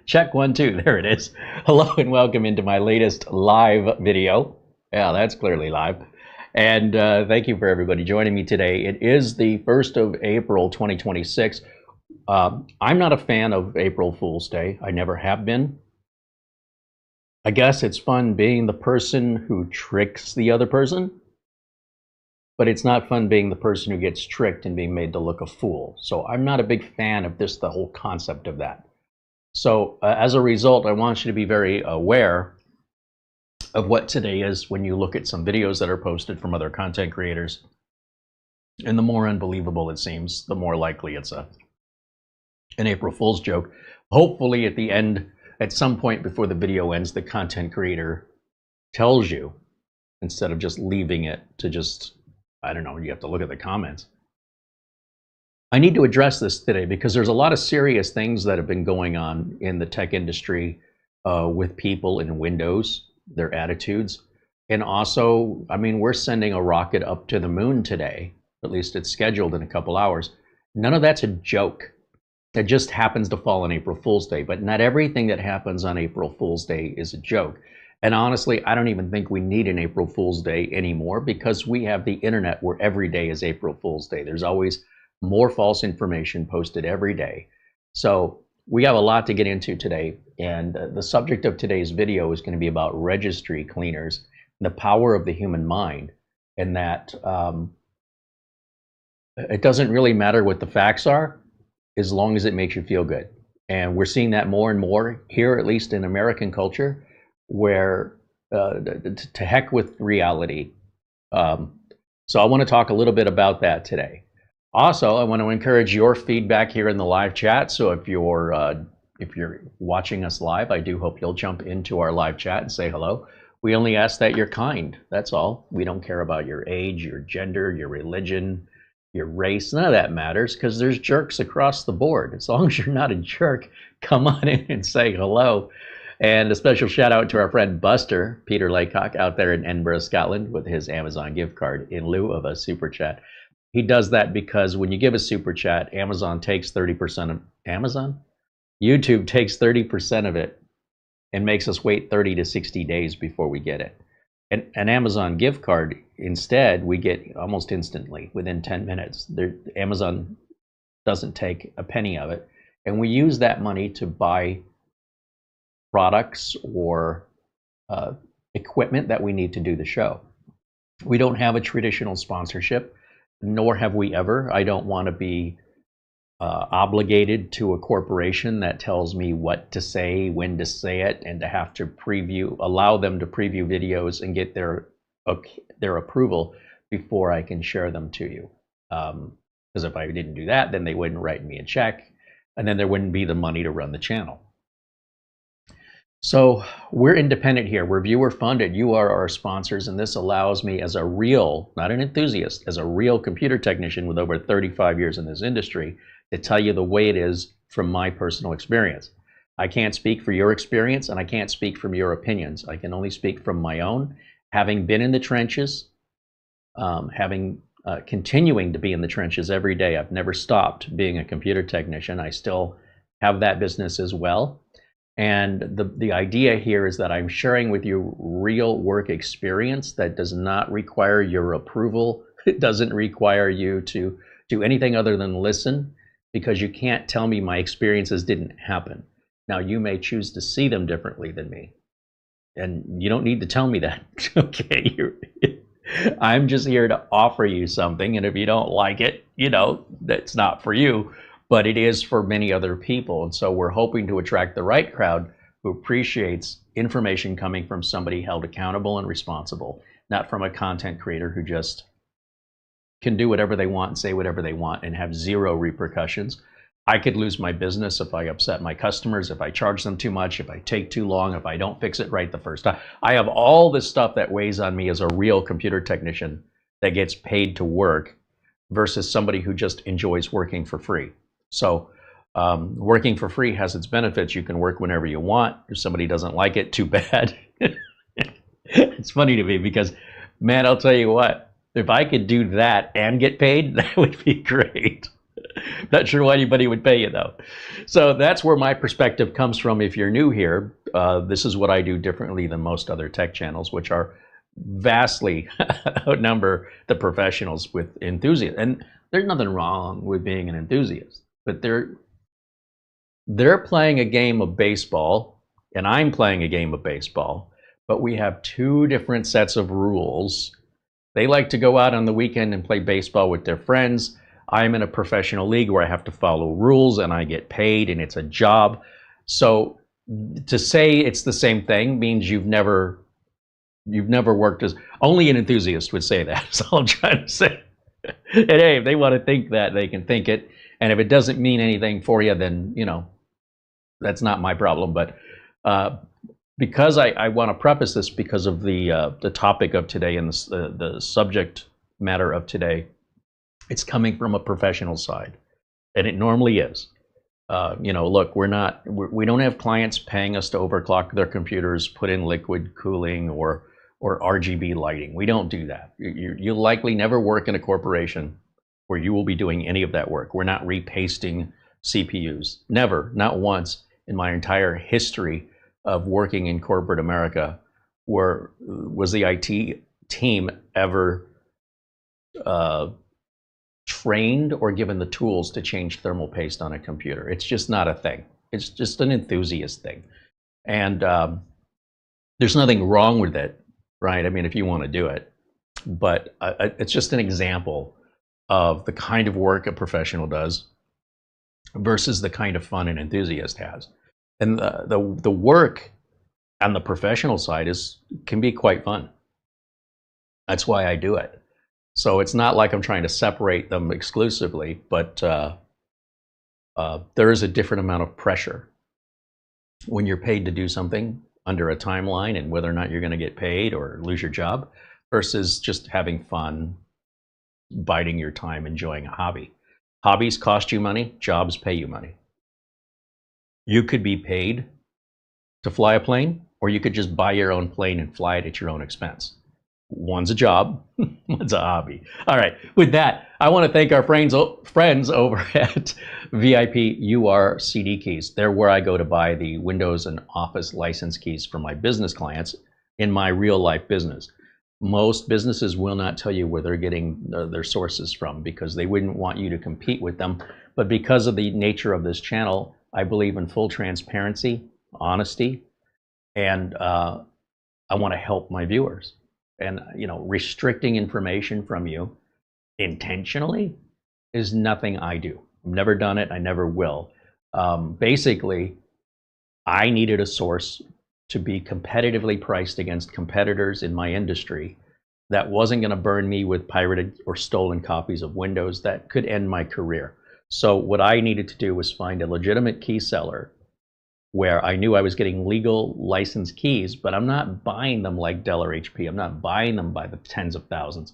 Check 1, 2. There it is. Hello and welcome into my latest live video. Yeah, that's clearly live. And thank you for everybody joining me today. It is the 1st of April, 2026. I'm not a fan of April Fool's Day. I never have been. I guess it's fun being the person who tricks the other person, but it's not fun being the person who gets tricked and being made to look a fool. So I'm not a big fan of this, the whole concept of that. So as a result, I want you to be very aware of what today is when you look at some videos that are posted from other content creators. And the more unbelievable it seems, the more likely it's an April Fool's joke. Hopefully at the end, at some point before the video ends, the content creator tells you, instead of just leaving it to just, I don't know, you have to look at the comments. I need to address this today because there's a lot of serious things that have been going on in the tech industry with people in Windows, their attitudes. And also, I mean, we're sending a rocket up to the moon today. At least it's scheduled in a couple hours. None of that's a joke. It just happens to fall on April Fool's Day. But not everything that happens on April Fool's Day is a joke. And honestly, I don't even think we need an April Fool's Day anymore because we have the internet where every day is April Fool's Day. There's always more false information posted every day. So we have a lot to get into today. And the subject of today's video is going to be about registry cleaners, the power of the human mind, and that it doesn't really matter what the facts are as long as it makes you feel good. And we're seeing that more and more here, at least in American culture, where to heck with reality. So I want to talk a little bit about that today. Also, I want to encourage your feedback here in the live chat. So if you're watching us live, I do hope you'll jump into our live chat and say hello. We only ask that you're kind. That's all. We don't care about your age, your gender, your religion, your race. None of that matters because there's jerks across the board. As long as you're not a jerk, come on in and say hello. And a special shout out to our friend Buster, Peter Laycock, out there in Edinburgh, Scotland, with his Amazon gift card in lieu of a super chat. He does that because when you give a super chat, Amazon takes 30% of YouTube takes 30% of it and makes us wait 30 to 60 days before we get it. An Amazon gift card, instead, we get almost instantly, within 10 minutes. Amazon doesn't take a penny of it. And we use that money to buy products or equipment that we need to do the show. We don't have a traditional sponsorship, nor have we ever. I don't want to be obligated to a corporation that tells me what to say, when to say it, and to have to allow them to preview videos and get their approval before I can share them to you. Because if I didn't do that, then they wouldn't write me a check, and then there wouldn't be the money to run the channel. So we're independent here. We're viewer funded. You are our sponsors, and this allows me, as a real, not an enthusiast, as a real computer technician with over 35 years in this industry, to tell you the way it is from my personal experience. I can't speak for your experience, and I can't speak from your opinions. I can only speak from my own, having been in the trenches, continuing to be in the trenches every day. I've never stopped being a computer technician. I still have that business as well. And the idea here is that I'm sharing with you real work experience that does not require your approval. It doesn't require you to do anything other than listen, because you can't tell me my experiences didn't happen. Now, you may choose to see them differently than me, and you don't need to tell me that. Okay, I'm just here to offer you something, and if you don't like it, you know, that's not for you. But it is for many other people. And so we're hoping to attract the right crowd who appreciates information coming from somebody held accountable and responsible, not from a content creator who just can do whatever they want and say whatever they want and have zero repercussions. I could lose my business if I upset my customers, if I charge them too much, if I take too long, if I don't fix it right the first time. I have all this stuff that weighs on me as a real computer technician that gets paid to work versus somebody who just enjoys working for free. So working for free has its benefits. You can work whenever you want. If somebody doesn't like it, too bad. It's funny to me because, man, I'll tell you what, if I could do that and get paid, that would be great. Not sure why anybody would pay you though. So that's where my perspective comes from. If you're new here, this is what I do differently than most other tech channels, which are vastly outnumber the professionals with enthusiasts. And there's nothing wrong with being an enthusiast, but they're playing a game of baseball, and I'm playing a game of baseball, but we have two different sets of rules. They like to go out on the weekend and play baseball with their friends. I'm in a professional league where I have to follow rules and I get paid and it's a job. So to say it's the same thing means you've never worked as, only an enthusiast would say that. That's all I'm trying to say. And hey, if they want to think that, they can think it. And if it doesn't mean anything for you, then, you know, that's not my problem. But because I want to preface this because of the topic of today and the subject matter of today, it's coming from a professional side, and it normally is. You know, look, we don't have clients paying us to overclock their computers, put in liquid cooling or RGB lighting. We don't do that. You'll likely never work in a corporation where you will be doing any of that work. We're not repasting CPUs. Never, not once in my entire history of working in corporate America was the IT team ever trained or given the tools to change thermal paste on a computer. It's just not a thing. It's just an enthusiast thing. And there's nothing wrong with it, right? I mean, if you want to do it. But it's just an example of the kind of work a professional does versus the kind of fun an enthusiast has. And the work on the professional side can be quite fun. That's why I do it. So it's not like I'm trying to separate them exclusively, but there is a different amount of pressure when you're paid to do something under a timeline and whether or not you're going to get paid or lose your job versus just having fun, biding your time, enjoying a hobby. Hobbies cost you money, jobs pay you money. You could be paid to fly a plane, or you could just buy your own plane and fly it at your own expense. One's a job, one's a hobby. All right, with that, I want to thank our friends over at VIP-URCDKEYs. They're where I go to buy the Windows and Office license keys for my business clients in my real life business. Most businesses will not tell you where they're getting their sources from because they wouldn't want you to compete with them. But because of the nature of this channel, I believe in full transparency, honesty, and I want to help my viewers. And you know, restricting information from you intentionally is nothing I do. I've never done it. I never will. Basically, I needed a source to be competitively priced against competitors in my industry that wasn't going to burn me with pirated or stolen copies of Windows that could end my career. So what I needed to do was find a legitimate key seller where I knew I was getting legal licensed keys, but I'm not buying them like Dell or HP. I'm not buying them by the tens of thousands.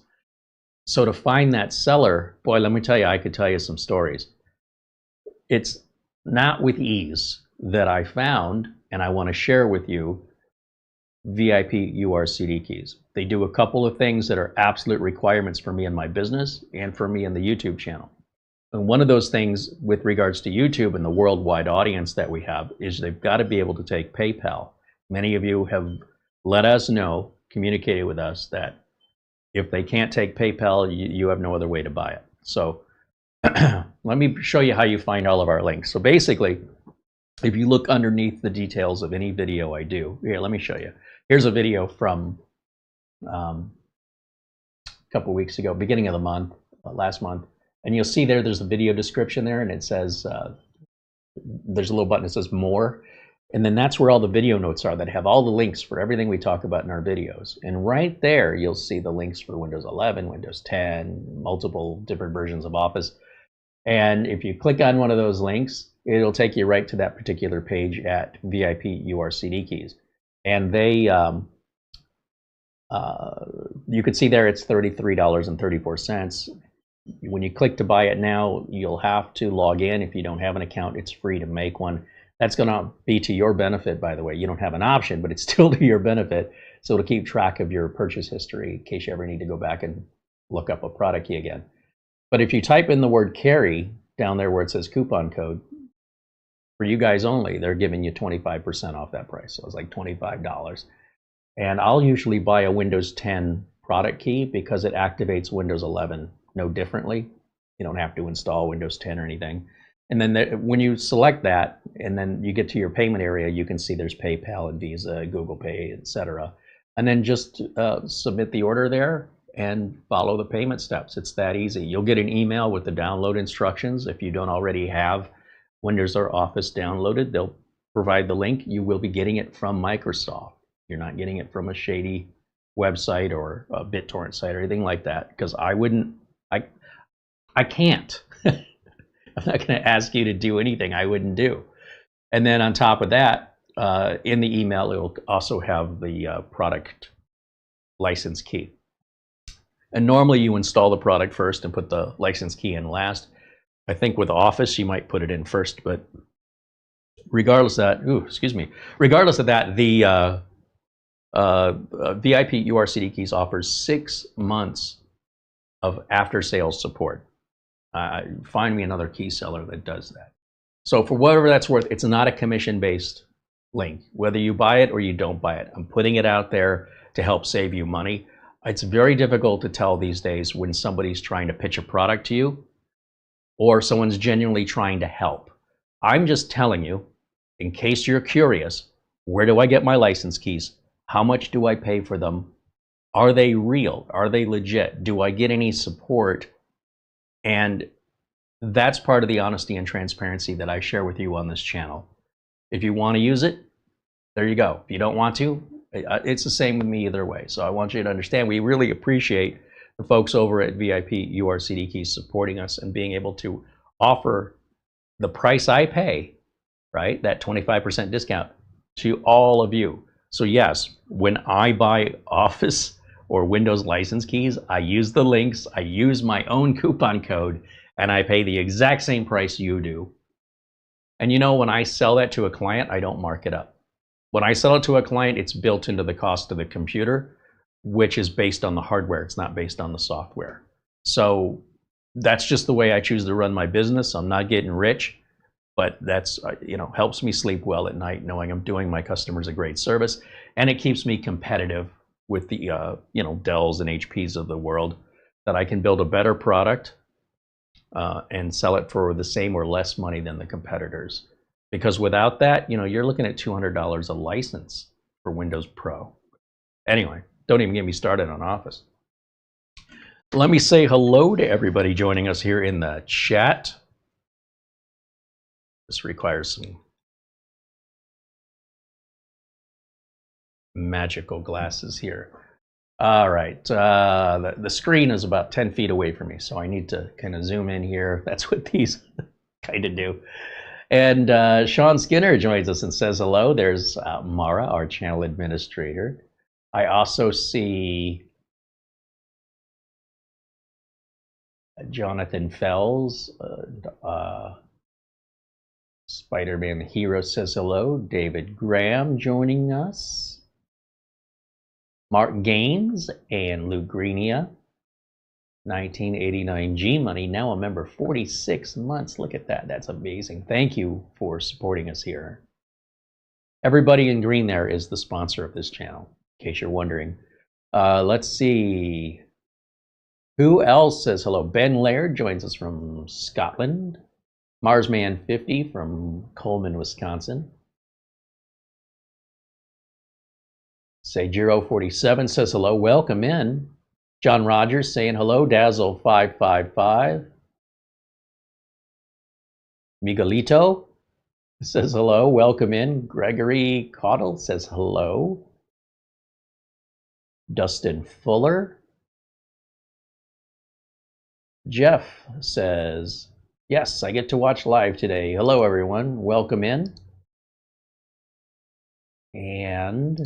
So to find that seller, boy, let me tell you, I could tell you some stories. It's not with ease that I found, and I want to share with you, VIP-URCDKEYs. They do a couple of things that are absolute requirements for me in my business and for me in the YouTube channel. And one of those things with regards to YouTube and the worldwide audience that we have is they've got to be able to take PayPal. Many of you have let us know, communicated with us, that if they can't take PayPal, you have no other way to buy it. So let me show you how you find all of our links. So basically, if you look underneath the details of any video I do, here, let me show you. Here's a video from a couple weeks ago, beginning of the month, last month. And you'll see there's a video description there, and it says, there's a little button that says more. And then that's where all the video notes are that have all the links for everything we talk about in our videos. And right there, you'll see the links for Windows 11, Windows 10, multiple different versions of Office. And if you click on one of those links, it'll take you right to that particular page at VIP-URCDKEYs. And they, you can see there it's $33.34. When you click to buy it now, you'll have to log in. If you don't have an account, it's free to make one. That's going to be to your benefit, by the way. You don't have an option, but it's still to your benefit. So to keep track of your purchase history in case you ever need to go back and look up a product key again. But if you type in the word Carey down there where it says coupon code, for you guys only, they're giving you 25% off that price. So it's like $25. And I'll usually buy a Windows 10 product key because it activates Windows 11 no differently. You don't have to install Windows 10 or anything. And then when you select that, and then you get to your payment area, you can see there's PayPal and Visa, Google Pay, etc. And then just submit the order there and follow the payment steps. It's that easy. You'll get an email with the download instructions. If you don't already have Windows or Office downloaded, they'll provide the link. You will be getting it from Microsoft. You're not getting it from a shady website or a BitTorrent site or anything like that, because I can't. I'm not going to ask you to do anything I wouldn't do. And then on top of that, in the email, it will also have the product license key. And normally you install the product first and put the license key in last. I think with Office, you might put it in first, but regardless of that, regardless of that, the VIP-URCDKEYs offers 6 months of after-sales support. Find me another key seller that does that. So for whatever that's worth, it's not a commission-based link. Whether you buy it or you don't buy it, I'm putting it out there to help save you money. It's very difficult to tell these days when somebody's trying to pitch a product to you or someone's genuinely trying to help. I'm just telling you, in case you're curious, where do I get my license keys? How much do I pay for them? Are they real? Are they legit? Do I get any support? And that's part of the honesty and transparency that I share with you on this channel. If you want to use it, there you go. If you don't want to, it's the same with me either way. So I want you to understand, we really appreciate the folks over at VIP-URCDKEY supporting us and being able to offer the price I pay, right, that 25% discount, to all of you. So yes, when I buy Office or Windows license keys, I use the links, I use my own coupon code, and I pay the exact same price you do. And you know, when I sell that to a client, I don't mark it up. When I sell it to a client, it's built into the cost of the computer, which is based on the hardware. It's not based on the software. So that's just the way I choose to run my business. I'm not getting rich, but that's, helps me sleep well at night knowing I'm doing my customers a great service, and it keeps me competitive with the Dells and HPs of the world, that I can build a better product and sell it for the same or less money than the competitors. Because without that, you're looking at $200 a license for Windows Pro. Anyway, don't even get me started on Office. Let me say hello to everybody joining us here in the chat. This requires some magical glasses here. All right, the screen is about 10 feet away from me, so I need to kind of zoom in here. That's what these kind of do. And Sean Skinner joins us and says hello. There's Mara, our channel administrator. I also see Jonathan Fells. Spider-Man the Hero says hello. David Graham joining us. Mark Gaines and Lou Greenia. 1989 G-Money, now a member, 46 months. Look at that. That's amazing. Thank you for supporting us here. Everybody in green there is the sponsor of this channel, in case you're wondering. Let's see. Who else says hello? Ben Laird joins us from Scotland. Marsman50 from Coleman, Wisconsin. Sajiro47 says hello. Welcome in. John Rogers saying hello. Dazzle555. Miguelito says hello. Welcome in. Gregory Caudle says hello. Dustin Fuller. Jeff says, yes, I get to watch live today. Hello, everyone. Welcome in. And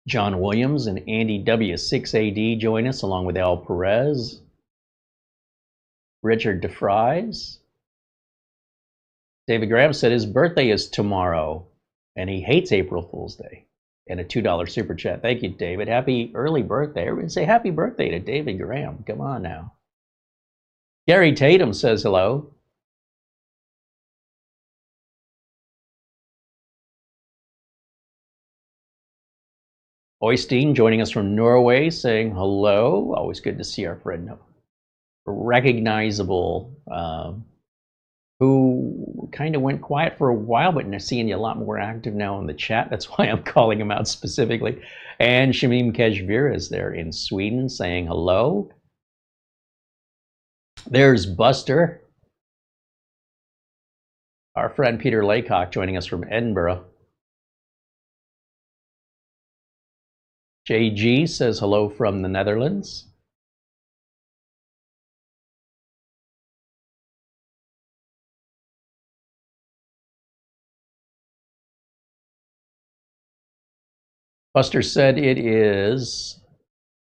John Williams and Andy W6AD join us, along with Al Perez. Richard DeFries. David Graham said his birthday is tomorrow, and he hates April Fool's Day. And a $2 super chat. Thank you, David. Happy early birthday. Everybody say happy birthday to David Graham. Come on now. Gary Tatum says hello. Oystein joining us from Norway saying hello. Always good to see our friend recognizable, who kind of went quiet for a while, but seeing you a lot more active now in the chat. That's why I'm calling him out specifically. And Shamim Keshvir is there in Sweden saying hello. There's Buster. Our friend Peter Laycock joining us from Edinburgh. JG says hello from the Netherlands. Buster said it is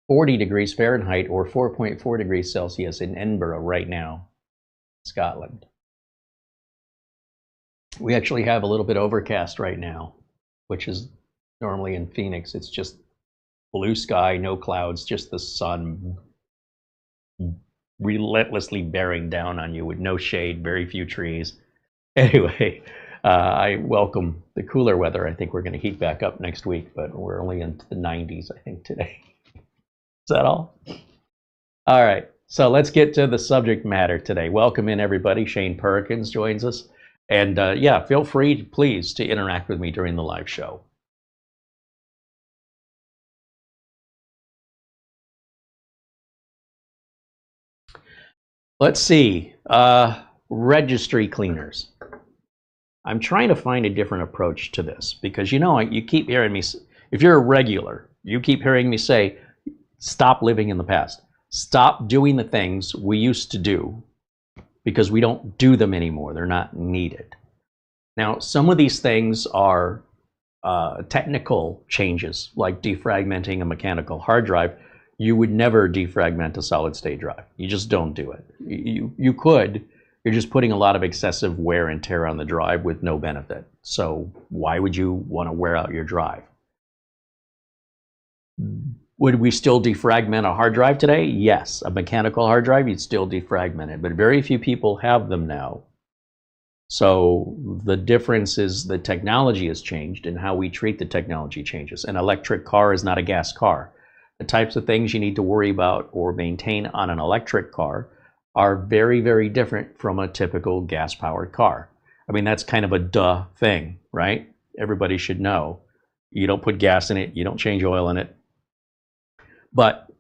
40 degrees Fahrenheit or 4.4 degrees Celsius in Edinburgh right now, Scotland. We actually have a little bit overcast right now, which is normally in Phoenix. It's just blue sky, no clouds, just the sun relentlessly bearing down on you with no shade, very few trees. Anyway, I welcome the cooler weather. I think we're going to heat back up next week, but we're only into the 90s, I think, today. Is that all? All right, so let's get to the subject matter today. Welcome in, everybody. Shane Perkins joins us. And yeah, feel free, please, to interact with me during the live show. Let's see, registry cleaners. I'm trying to find a different approach to this because, you know, you keep hearing me, if you're a regular, you keep hearing me say, stop living in the past. Stop doing the things we used to do because we don't do them anymore. They're not needed. Now, some of these things are technical changes, like defragmenting a mechanical hard drive. You would never defragment a solid state drive. You just don't do it. You could. You're just putting a lot of excessive wear and tear on the drive with no benefit. So why would you want to wear out your drive? Would we still defragment a hard drive today? Yes. A mechanical hard drive, you'd still defragment it. But very few people have them now. So the difference is the technology has changed and how we treat the technology changes. An electric car is not a gas car. The types of things you need to worry about or maintain on an electric car are very, very different from a typical gas-powered car. I mean, that's kind of a duh thing, right? Everybody should know. You don't put gas in it, you don't change oil in it. But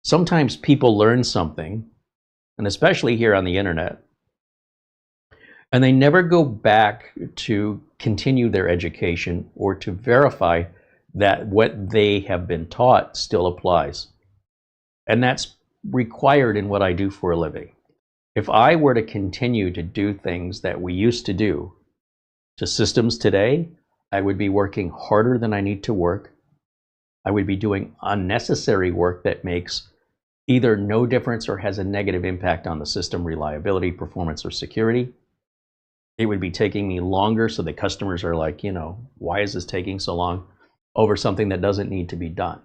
sometimes people learn something, and especially here on the internet, and they never go back to continue their education or to verify that what they have been taught still applies. And that's required in what I do for a living. If I were to continue to do things that we used to do to systems today, I would be working harder than I need to work. I would be doing unnecessary work that makes either no difference or has a negative impact on the system reliability, performance, or security. It would be taking me longer, so the customers are like, you know, why is this taking so long over something that doesn't need to be done?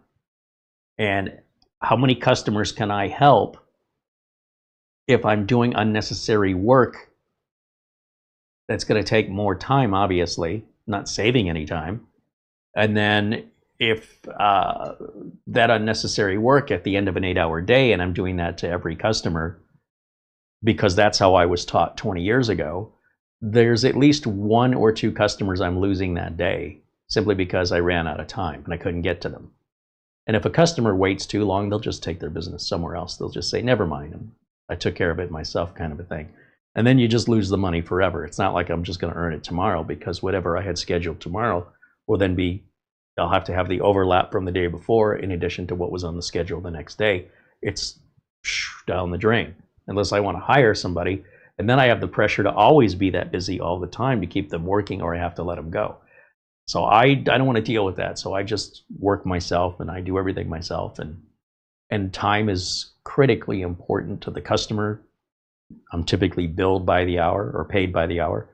And how many customers can I help if I'm doing unnecessary work that's going to take more time, obviously, not saving any time? And then if that unnecessary work at the end of an 8-hour day, and I'm doing that to every customer because that's how I was taught 20 years ago, there's at least 1 or 2 customers I'm losing that day simply because I ran out of time and I couldn't get to them. And if a customer waits too long, they'll just take their business somewhere else. They'll just say, never mind, I took care of it myself, kind of a thing. And then you just lose the money forever. It's not like I'm just going to earn it tomorrow, because whatever I had scheduled tomorrow will then be, I'll have to have the overlap from the day before in addition to what was on the schedule the next day. It's down the drain, unless I want to hire somebody. And then I have the pressure to always be that busy all the time to keep them working, or I have to let them go. So I don't want to deal with that. So I just work myself and I do everything myself. And time is critically important to the customer. I'm typically billed by the hour or paid by the hour.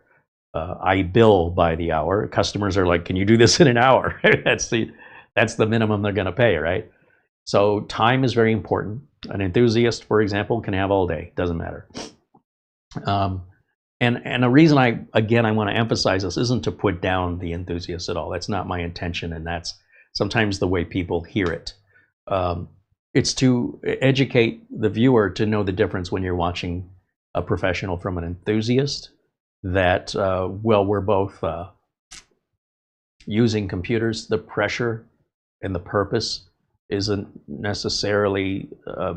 I bill by the hour. Customers are like, can you do this in an hour? That's the minimum they're going to pay, right? So time is very important. An enthusiast, for example, can have all day, doesn't matter. And the reason I want to emphasize this isn't to put down the enthusiast at all. That's not my intention, and that's sometimes the way people hear it. It's to educate the viewer to know the difference when you're watching a professional from an enthusiast, that, well, we're both using computers. The pressure and the purpose isn't necessarily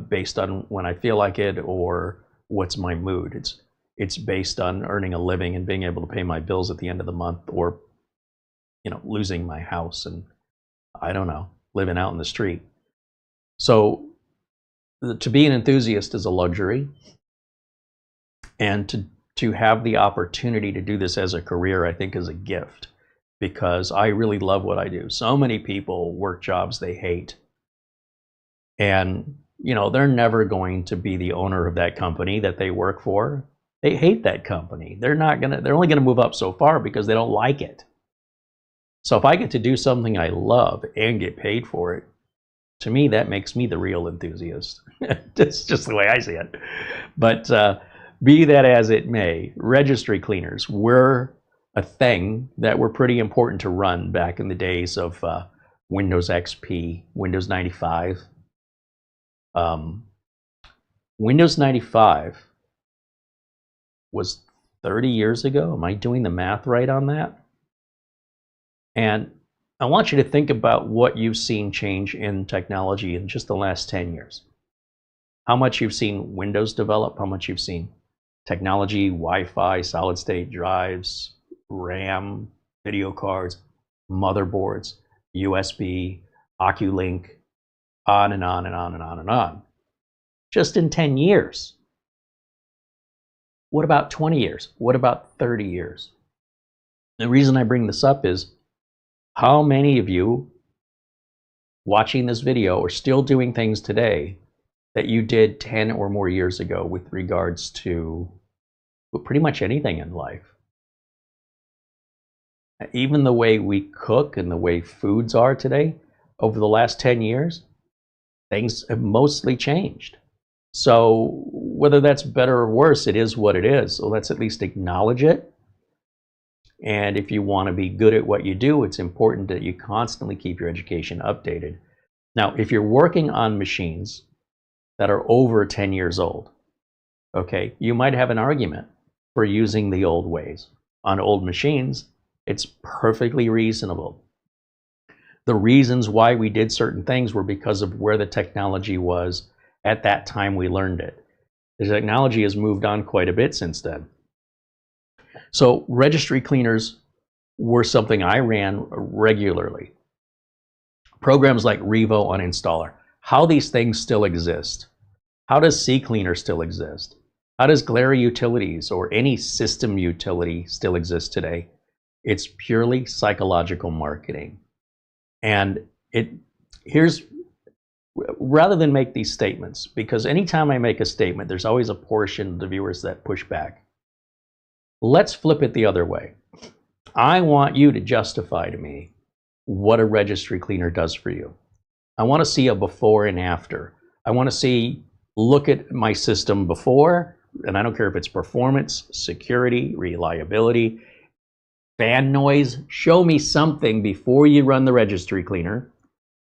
based on when I feel like it or what's my mood. It's based on earning a living and being able to pay my bills at the end of the month, or, you know, losing my house and, I don't know, living out in the street. So to be an enthusiast is a luxury, and to have the opportunity to do this as a career, I think, is a gift, because I really love what I do. So many people work jobs they hate, and, you know, they're never going to be the owner of that company that they work for. They hate that company. They're only gonna move up so far because they don't like it. So if I get to do something I love and get paid for it, to me, that makes me the real enthusiast. That's just the way I see it. But be that as it may, registry cleaners were a thing that were pretty important to run back in the days of Windows XP, Windows 95. Windows 95 was 30 years ago. Am I doing the math right on that? And I want you to think about what you've seen change in technology in just the last 10 years. How much you've seen Windows develop, how much you've seen technology, Wi-Fi, solid state drives, RAM, video cards, motherboards, USB, Oculink, on and on and on and on and on. Just in 10 years. What about 20 years? What about 30 years? The reason I bring this up is, how many of you watching this video are still doing things today that you did 10 or more years ago with regards to pretty much anything in life? Even the way we cook and the way foods are today, over the last 10 years, things have mostly changed. So whether that's better or worse, it is what it is. So let's at least acknowledge it. And if you want to be good at what you do, it's important that you constantly keep your education updated. Now, if you're working on machines that are over 10 years old, okay, you might have an argument for using the old ways. On old machines, it's perfectly reasonable. The reasons why we did certain things were because of where the technology was at that time we learned it. The technology has moved on quite a bit since then. So registry cleaners were something I ran regularly. Programs like Revo Uninstaller, how these things still exist. How does CCleaner still exist? How does Carey Utilities or any system utility still exist today? It's purely psychological marketing. And rather than make these statements, because anytime I make a statement, there's always a portion of the viewers that push back. Let's flip it the other way. I want you to justify to me what a registry cleaner does for you. I want to see a before and after. I want to look at my system before, and I don't care if it's performance, security, reliability, fan noise. Show me something before you run the registry cleaner,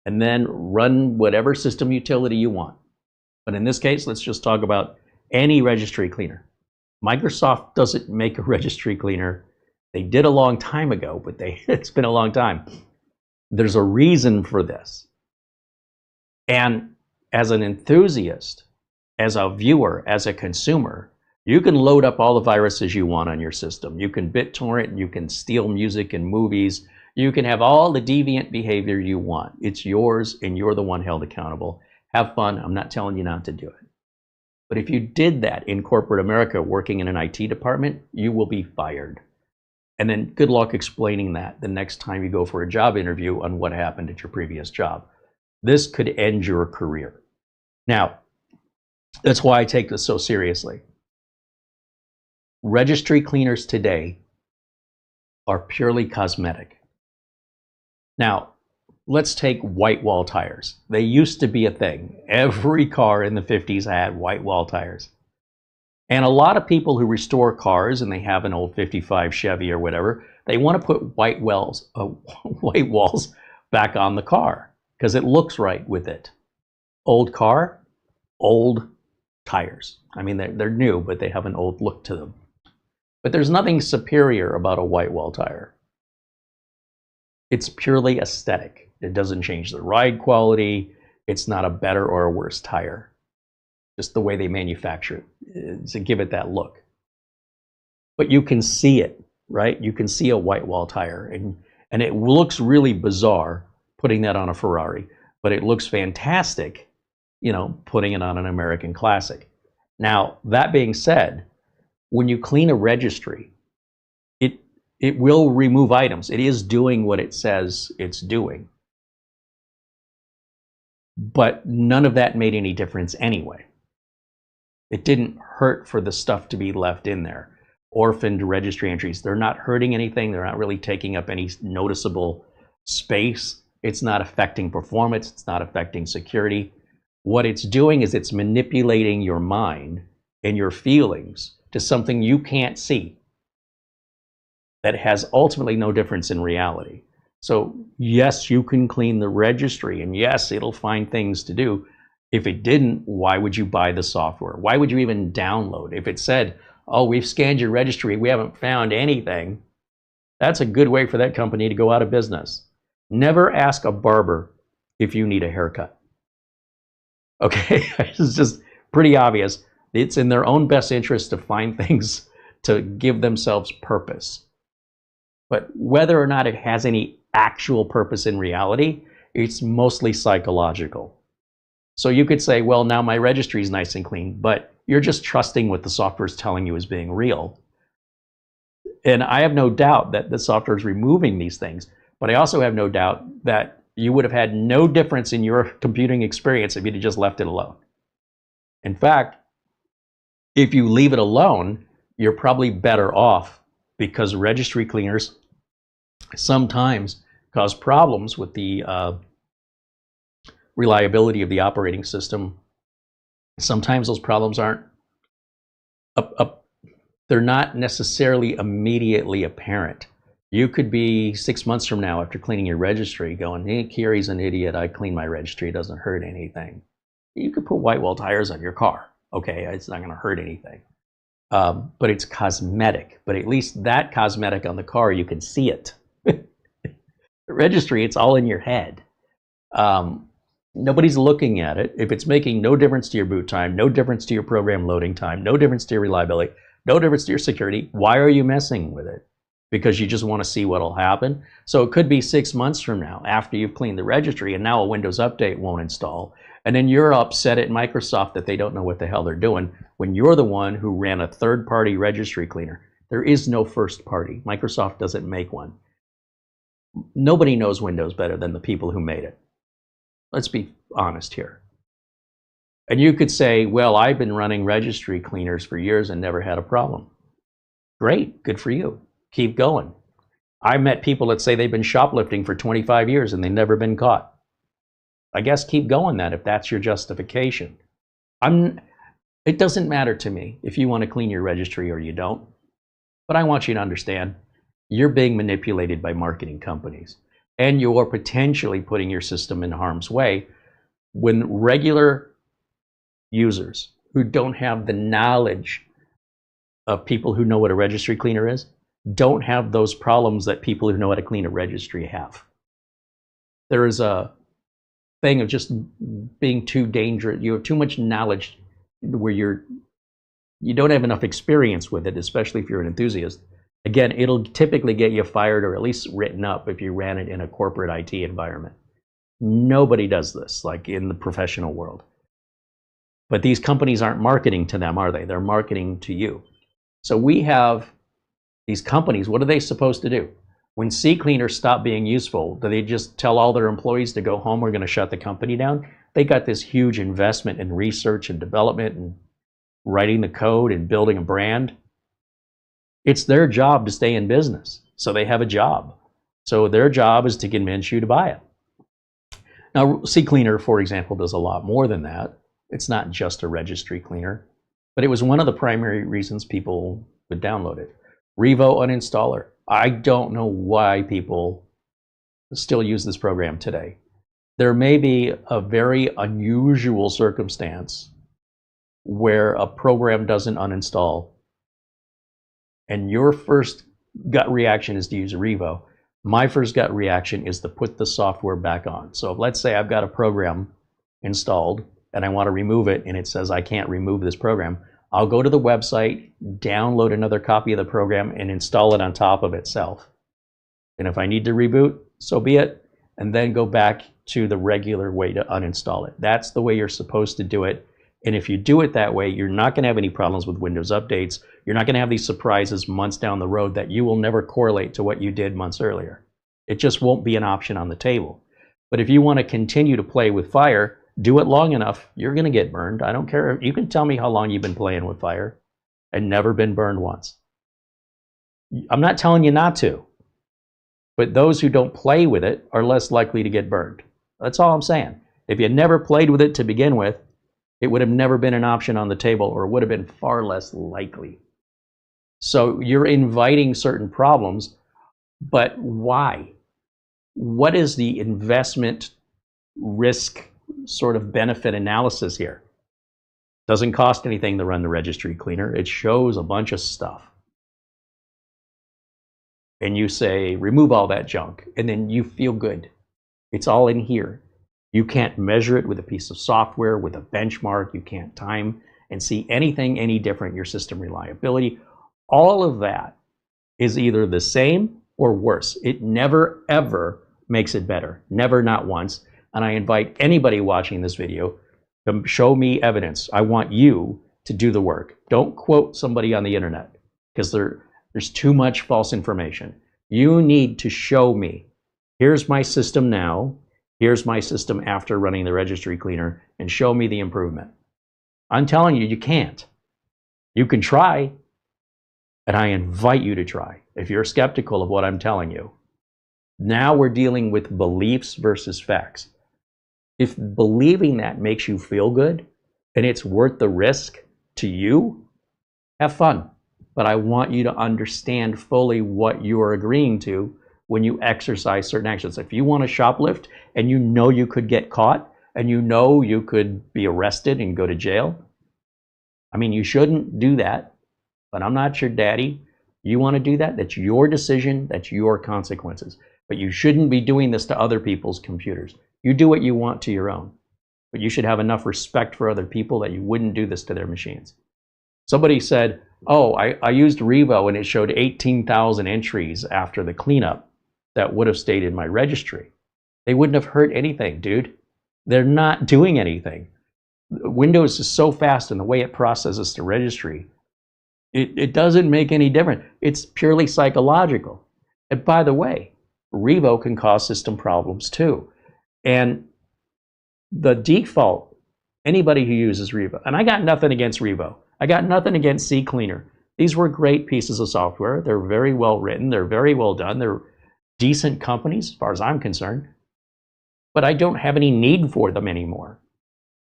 and then run whatever system utility you want. But in this case, let's just talk about any registry cleaner. Microsoft doesn't make a registry cleaner. They did a long time ago, but it's been a long time. There's a reason for this. And as an enthusiast, as a viewer, as a consumer, you can load up all the viruses you want on your system. You can BitTorrent, you can steal music and movies. You can have all the deviant behavior you want. It's yours, and you're the one held accountable. Have fun. I'm not telling you not to do it. But if you did that in corporate America working in an IT department, you will be fired. And then good luck explaining that the next time you go for a job interview on what happened at your previous job. This could end your career. Now, that's why I take this so seriously. Registry cleaners today are purely cosmetic. Now, let's take white wall tires. They used to be a thing. Every car in the 50s had white wall tires. And a lot of people who restore cars, and they have an old 55 Chevy or whatever, they want to put white walls back on the car because it looks right with it. Old car, old tires. I mean, they're new, but they have an old look to them. But there's nothing superior about a white wall tire. It's purely aesthetic. It doesn't change the ride quality. It's not a better or a worse tire. Just the way they manufacture it to give it that look. But you can see it, right? You can see a white wall tire, and it looks really bizarre putting that on a Ferrari, but it looks fantastic, you know, putting it on an American Classic. Now, that being said, when you clean a registry, it will remove items. It is doing what it says it's doing. But none of that made any difference anyway. It didn't hurt for the stuff to be left in there. Orphaned registry entries, they're not hurting anything. They're not really taking up any noticeable space. It's not affecting performance. It's not affecting security. What it's doing is it's manipulating your mind and your feelings to something you can't see that has ultimately no difference in reality. So yes, you can clean the registry, and yes, it'll find things to do. If it didn't, why would you buy the software? Why would you even download? If it said, oh, we've scanned your registry, we haven't found anything, that's a good way for that company to go out of business. Never ask a barber if you need a haircut. Okay, it's just pretty obvious. It's in their own best interest to find things to give themselves purpose. But whether or not it has any actual purpose in reality, it's mostly psychological. So you could say, well, now my registry is nice and clean, but you're just trusting what the software is telling you is being real. And I have no doubt that the software is removing these things, but I also have no doubt that you would have had no difference in your computing experience if you'd have just left it alone. In fact, if you leave it alone, you're probably better off, because registry cleaners sometimes cause problems with the reliability of the operating system. Sometimes those problems aren't they're not necessarily immediately apparent. You could be 6 months from now after cleaning your registry going, hey, Carey's an idiot, I cleaned my registry, it doesn't hurt anything. You could put white wall tires on your car. Okay, it's not going to hurt anything. But it's cosmetic. But at least that cosmetic on the car, you can see it. The registry, it's all in your head. Nobody's looking at it. If it's making no difference to your boot time, no difference to your program loading time, no difference to your reliability, no difference to your security, why are you messing with it? Because you just want to see what'll happen? So it could be 6 months from now after you've cleaned the registry and now a Windows update won't install. And then you're upset at Microsoft that they don't know what the hell they're doing when you're the one who ran a third-party registry cleaner. There is no first party. Microsoft doesn't make one. Nobody knows Windows better than the people who made it. Let's be honest here. And you could say, well, I've been running registry cleaners for years and never had a problem. Great, good for you. Keep going. I met people that say they've been shoplifting for 25 years and they've never been caught. I guess keep going then if that's your justification. It doesn't matter to me if you want to clean your registry or you don't. But I want you to understand, you're being manipulated by marketing companies. And you're potentially putting your system in harm's way when regular users who don't have the knowledge of people who know what a registry cleaner is, don't have those problems that people who know how to clean a registry have. There is a thing of just being too dangerous. You have too much knowledge where you don't have enough experience with it, especially if you're an enthusiast. Again, it'll typically get you fired or at least written up if you ran it in a corporate IT environment. Nobody does this, like in the professional world. But these companies aren't marketing to them, are they? They're marketing to you. So we have these companies, what are they supposed to do? When CCleaners stop being useful, do they just tell all their employees to go home, we're going to shut the company down? They got this huge investment in research and development and writing the code and building a brand. It's their job to stay in business. So they have a job. So their job is to convince you to buy it. Now, CCleaner, for example, does a lot more than that. It's not just a registry cleaner, but it was one of the primary reasons people would download it. Revo Uninstaller. I don't know why people still use this program today. There may be a very unusual circumstance where a program doesn't uninstall and your first gut reaction is to use Revo. My first gut reaction is to put the software back on. So let's say I've got a program installed and I want to remove it and it says I can't remove this program. I'll go to the website, download another copy of the program and install it on top of itself. And if I need to reboot, so be it, and then go back to the regular way to uninstall it. That's the way you're supposed to do it. And if you do it that way, you're not going to have any problems with Windows updates. You're not going to have these surprises months down the road that you will never correlate to what you did months earlier. It just won't be an option on the table. But if you want to continue to play with fire, do it long enough, you're going to get burned. I don't care. You can tell me how long you've been playing with fire and never been burned once. I'm not telling you not to. But those who don't play with it are less likely to get burned. That's all I'm saying. If you never played with it to begin with, it would have never been an option on the table, or would have been far less likely. So you're inviting certain problems, but why? What is the investment risk sort of benefit analysis here? Doesn't cost anything to run the registry cleaner. It shows a bunch of stuff. And you say, remove all that junk, and then you feel good. It's all in here. You can't measure it with a piece of software, with a benchmark. You can't time and see anything any different. Your system reliability, all of that is either the same or worse. It never, ever makes it better. Never, not once. And I invite anybody watching this video to show me evidence. I want you to do the work. Don't quote somebody on the internet, because there's too much false information. You need to show me, here's my system now, here's my system after running the registry cleaner, and show me the improvement. I'm telling you, you can't. You can try, and I invite you to try. If you're skeptical of what I'm telling you, now we're dealing with beliefs versus facts. If believing that makes you feel good, and it's worth the risk to you, have fun. But I want you to understand fully what you are agreeing to when you exercise certain actions. If you want to shoplift and you know you could get caught and you know you could be arrested and go to jail, I mean, you shouldn't do that, but I'm not your daddy. You want to do that? That's your decision. That's your consequences. But you shouldn't be doing this to other people's computers. You do what you want to your own, but you should have enough respect for other people that you wouldn't do this to their machines. Somebody said, oh, I used Revo and it showed 18,000 entries after the cleanup that would have stayed in my registry. They wouldn't have hurt anything, dude. They're not doing anything. Windows is so fast in the way it processes the registry. It doesn't make any difference. It's purely psychological. And by the way, Revo can cause system problems too. And the default, anybody who uses Revo, and I got nothing against Revo. I got nothing against CCleaner. These were great pieces of software. They're very well written. They're very well done. They're decent companies as far as I'm concerned. But I don't have any need for them anymore.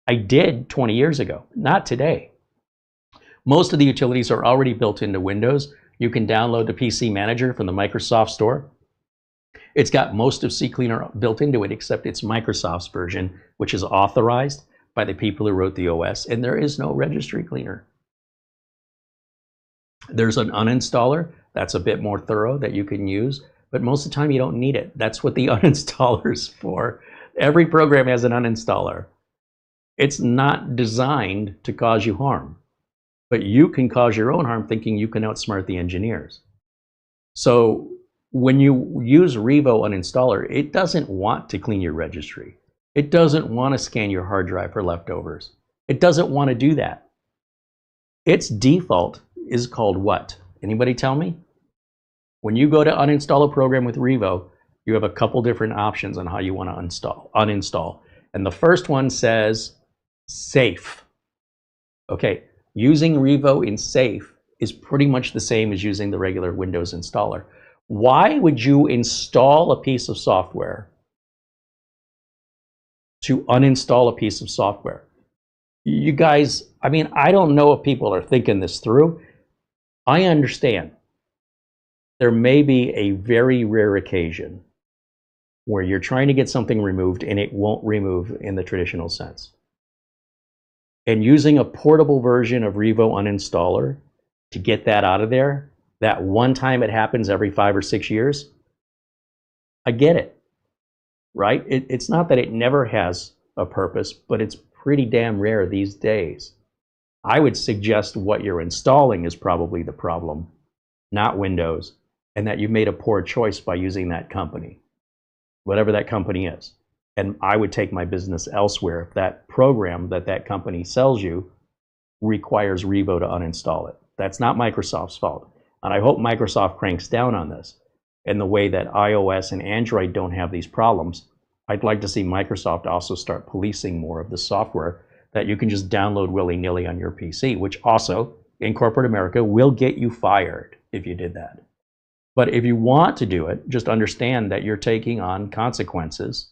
I did 20 years ago, not today. Most of the utilities are already built into Windows. You can download the PC Manager from the Microsoft Store. It's got most of CCleaner built into it, except it's Microsoft's version, which is authorized by the people who wrote the OS, and there is no registry cleaner. There's an uninstaller that's a bit more thorough that you can use, but most of the time you don't need it. That's what the uninstaller is for. Every program has an uninstaller. It's not designed to cause you harm, but you can cause your own harm thinking you can outsmart the engineers. So when you use Revo Uninstaller, it doesn't want to clean your registry. It doesn't want to scan your hard drive for leftovers. It doesn't want to do that. Its default is called what? Anybody tell me? When you go to uninstall a program with Revo, you have a couple different options on how you want to uninstall. And the first one says safe. Okay, using Revo in safe is pretty much the same as using the regular Windows installer. Why would you install a piece of software to uninstall a piece of software. You guys, I mean, I don't know if people are thinking this through. I understand there may be a very rare occasion where you're trying to get something removed and it won't remove in the traditional sense. And using a portable version of Revo Uninstaller to get that out of there, that one time it happens every 5 or 6 years, I get it, right? It's not that it never has a purpose, but it's pretty damn rare these days. I would suggest what you're installing is probably the problem, not Windows, and that you made a poor choice by using that company, whatever that company is. And I would take my business elsewhere if that program that that company sells you requires Revo to uninstall it. That's not Microsoft's fault. And I hope Microsoft cranks down on this. In the way that iOS and Android don't have these problems, I'd like to see Microsoft also start policing more of the software that you can just download willy-nilly on your PC, which also, in corporate America, will get you fired if you did that. But if you want to do it, just understand that you're taking on consequences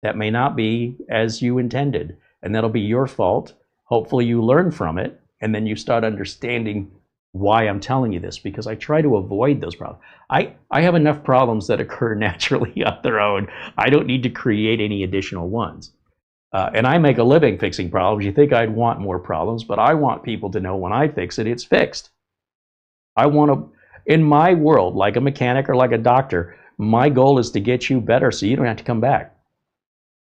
that may not be as you intended, and that'll be your fault. Hopefully you learn from it, and then you start understanding why I'm telling you this, because I try to avoid those problems. I have enough problems that occur naturally on their own. I don't need to create any additional ones. And I make a living fixing problems. You think I'd want more problems, but I want people to know when I fix it, it's fixed. I want to, in my world, like a mechanic or like a doctor, my goal is to get you better so you don't have to come back.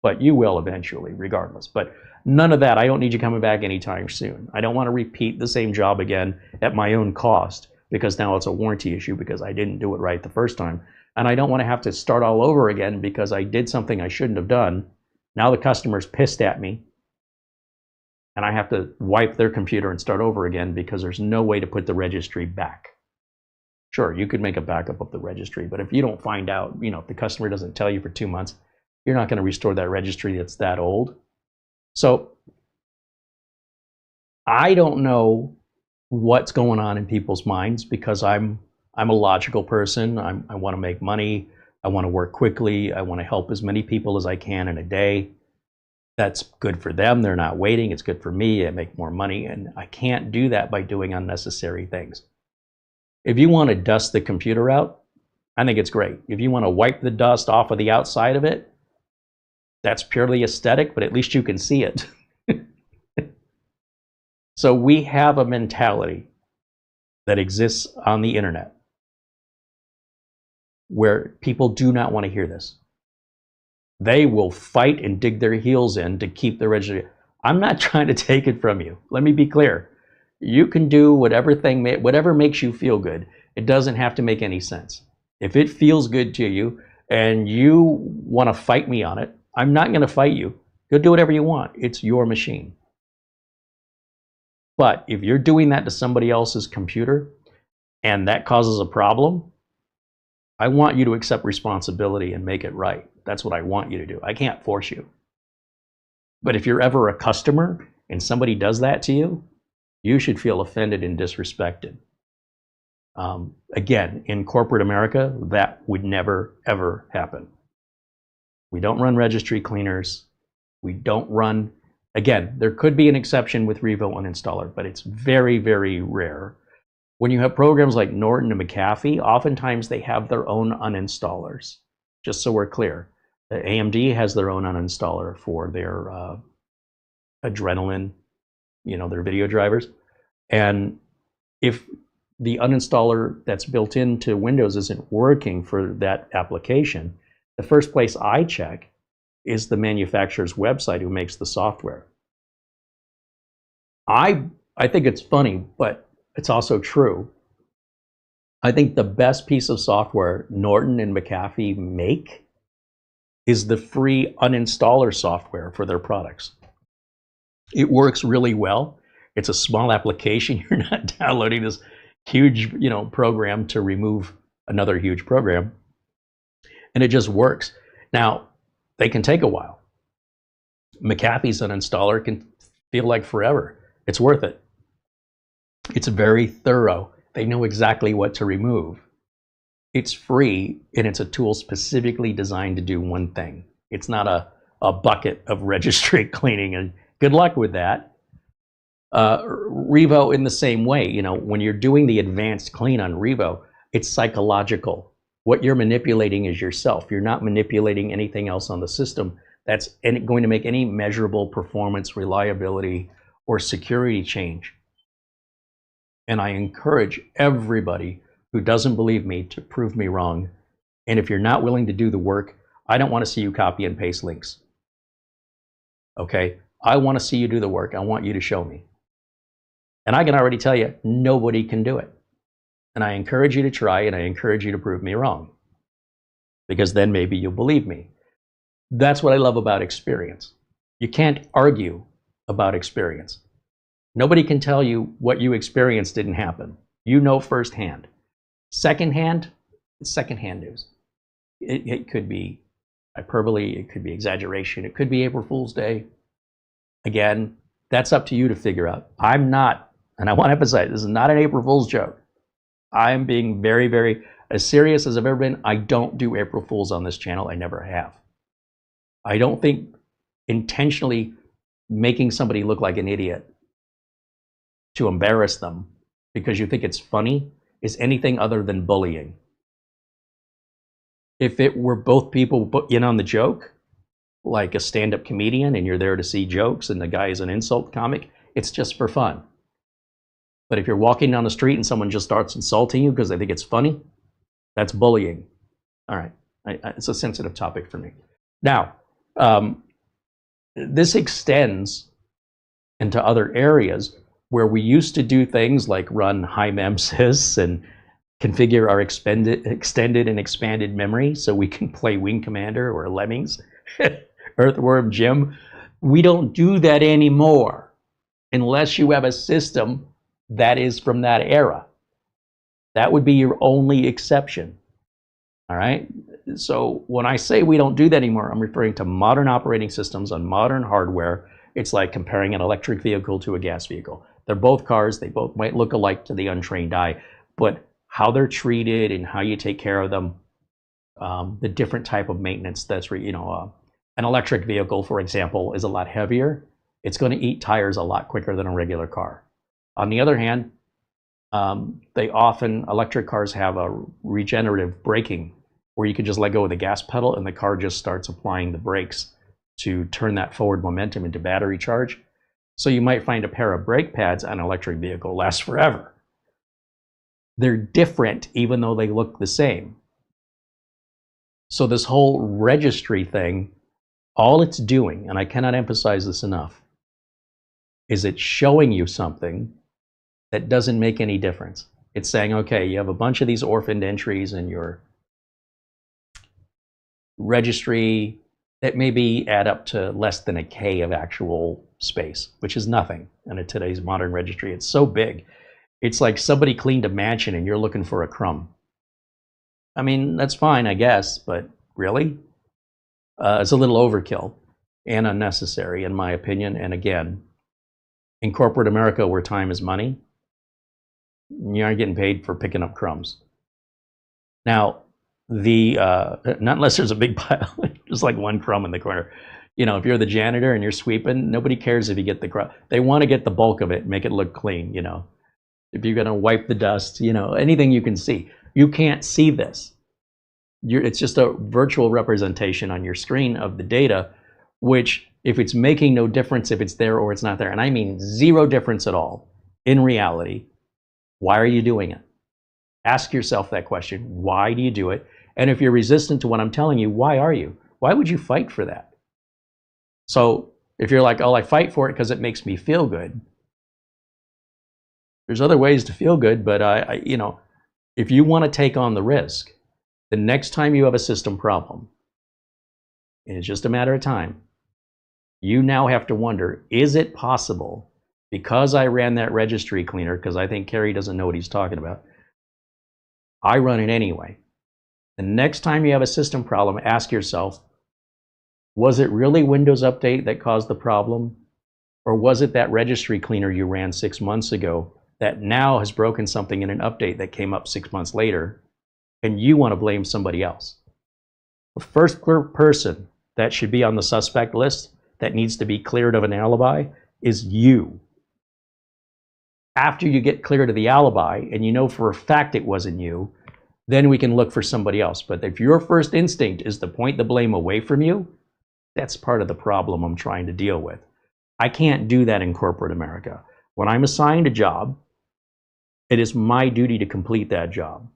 But you will eventually, regardless. But none of that. I don't need you coming back anytime soon. I don't want to repeat the same job again at my own cost, because now it's a warranty issue because I didn't do it right the first time. And I don't want to have to start all over again because I did something I shouldn't have done. Now the customer's pissed at me, and I have to wipe their computer and start over again because there's no way to put the registry back. Sure, you could make a backup of the registry, but if you don't find out, if the customer doesn't tell you for 2 months, you're not going to restore that registry that's that old. So I don't know what's going on in people's minds, because I'm a logical person. I want to make money. I want to work quickly. I want to help as many people as I can in a day. That's good for them. They're not waiting. It's good for me. I make more money, and I can't do that by doing unnecessary things. If you want to dust the computer out, I think it's great. If you want to wipe the dust off of the outside of it, that's purely aesthetic, but at least you can see it. So we have a mentality that exists on the internet where people do not want to hear this. They will fight and dig their heels in to keep the registry. I'm not trying to take it from you. Let me be clear. You can do whatever makes you feel good. It doesn't have to make any sense. If it feels good to you and you want to fight me on it, I'm not going to fight you. Go do whatever you want. It's your machine. But if you're doing that to somebody else's computer and that causes a problem, I want you to accept responsibility and make it right. That's what I want you to do. I can't force you. But if you're ever a customer and somebody does that to you, you should feel offended and disrespected. Again, in corporate America, that would never, ever happen. We don't run registry cleaners. We don't run, again, there could be an exception with Revo Uninstaller, but it's very, very rare. When you have programs like Norton and McAfee, oftentimes they have their own uninstallers, just so we're clear. The AMD has their own uninstaller for their Adrenaline, their video drivers. And if the uninstaller that's built into Windows isn't working for that application, the first place I check is the manufacturer's website who makes the software. I think it's funny, but it's also true. I think the best piece of software Norton and McAfee make is the free uninstaller software for their products. It works really well. It's a small application. You're not downloading this huge, program to remove another huge program. And it just works. Now, they can take a while. McAfee's uninstaller can feel like forever. It's worth it. It's very thorough. They know exactly what to remove. It's free, and it's a tool specifically designed to do one thing. It's not a a bucket of registry cleaning, and good luck with that. Revo in the same way, you know, when you're doing the advanced clean on Revo, it's psychological. What you're manipulating is yourself. You're not manipulating anything else on the system that's going to make any measurable performance, reliability, or security change. And I encourage everybody who doesn't believe me to prove me wrong. And if you're not willing to do the work, I don't want to see you copy and paste links. Okay? I want to see you do the work. I want you to show me. And I can already tell you, nobody can do it. And I encourage you to try, and I encourage you to prove me wrong. Because then maybe you'll believe me. That's what I love about experience. You can't argue about experience. Nobody can tell you what you experienced didn't happen. You know firsthand. Secondhand, it's secondhand news. It could be hyperbole, it could be exaggeration, it could be April Fool's Day. Again, that's up to you to figure out. I'm not, and I want to emphasize, this is not an April Fool's joke. I'm being very, very, as serious as I've ever been. I don't do April Fools on this channel. I never have. I don't think intentionally making somebody look like an idiot to embarrass them because you think it's funny is anything other than bullying. If it were both people in on the joke, like a stand-up comedian and you're there to see jokes and the guy is an insult comic, it's just for fun. But if you're walking down the street and someone just starts insulting you because they think it's funny, that's bullying. All right, it's a sensitive topic for me. Now, this extends into other areas where we used to do things like run high memsys and configure our extended and expanded memory so we can play Wing Commander or Lemmings, Earthworm Jim. We don't do that anymore unless you have a system that is from that era. That would be your only exception. All right? So when I say we don't do that anymore, I'm referring to modern operating systems on modern hardware. It's like comparing an electric vehicle to a gas vehicle. They're both cars. They both might look alike to the untrained eye, but how they're treated and how you take care of them, the different type of maintenance that's, an electric vehicle, for example, is a lot heavier. It's going to eat tires a lot quicker than a regular car. On the other hand, electric cars have a regenerative braking where you can just let go of the gas pedal and the car just starts applying the brakes to turn that forward momentum into battery charge. So you might find a pair of brake pads on an electric vehicle lasts forever. They're different even though they look the same. So this whole registry thing, all it's doing, and I cannot emphasize this enough, is it's showing you something that doesn't make any difference. It's saying, okay, you have a bunch of these orphaned entries in your registry that maybe add up to less than a K of actual space, which is nothing in today's modern registry. It's so big. It's like somebody cleaned a mansion and you're looking for a crumb. I mean, that's fine, I guess, but really? It's a little overkill and unnecessary, in my opinion. And again, in corporate America, where time is money, you aren't getting paid for picking up crumbs. Now, not unless there's a big pile, just like one crumb in the corner. You know, if you're the janitor and you're sweeping, nobody cares if you get the crumb. They want to get the bulk of it, make it look clean, you know. If you're going to wipe the dust, you know, anything you can see. You can't see this. It's just a virtual representation on your screen of the data, which if it's making no difference if it's there or it's not there, and I mean zero difference at all in reality, why are you doing it? Ask yourself that question. Why do you do it? And if you're resistant to what I'm telling you, why are you? Why would you fight for that? So if you're like, oh, I fight for it because it makes me feel good. There's other ways to feel good, but if you want to take on the risk, the next time you have a system problem, and it's just a matter of time, you now have to wonder, is it possible, because I ran that registry cleaner, because I think Carey doesn't know what he's talking about, I run it anyway. The next time you have a system problem, ask yourself, was it really Windows Update that caused the problem? Or was it that registry cleaner you ran 6 months ago that now has broken something in an update that came up 6 months later, and you want to blame somebody else? The first person that should be on the suspect list that needs to be cleared of an alibi is you. After you get cleared of the alibi and you know for a fact it wasn't you, then we can look for somebody else. But if your first instinct is to point the blame away from you, that's part of the problem I'm trying to deal with. I can't do that in corporate America. When I'm assigned a job, it is my duty to complete that job.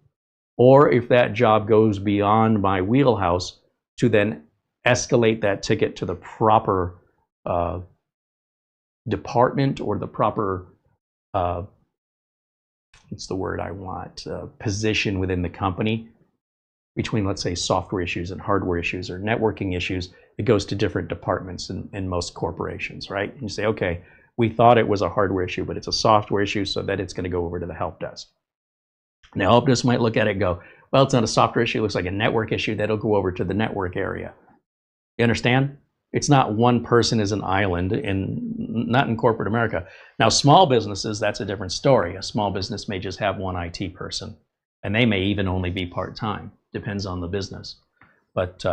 Or if that job goes beyond my wheelhouse, to then escalate that ticket to the proper department or the proper, what's the word I want, position within the company. Between, let's say, software issues and hardware issues or networking issues, it goes to different departments in most corporations, right? And you say, okay, we thought it was a hardware issue, but it's a software issue, so that it's going to go over to the help desk. Now, help desk might look at it and go, well, it's not a software issue, it looks like a network issue, that'll go over to the network area. You understand? It's not one person is an island, not in corporate America. Now, small businesses, that's a different story. A small business may just have one IT person, and they may even only be part-time. Depends on the business. But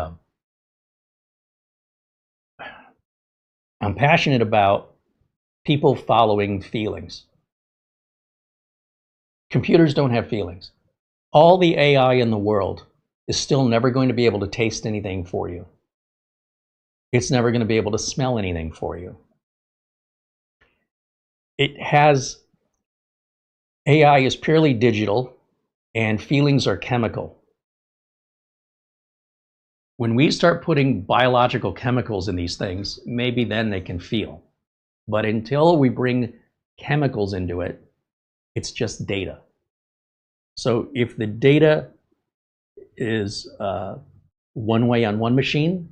I'm passionate about people following feelings. Computers don't have feelings. All the AI in the world is still never going to be able to taste anything for you. It's never going to be able to smell anything for you. AI is purely digital, and feelings are chemical. When we start putting biological chemicals in these things, maybe then they can feel. But until we bring chemicals into it, it's just data. So if the data is one way on one machine,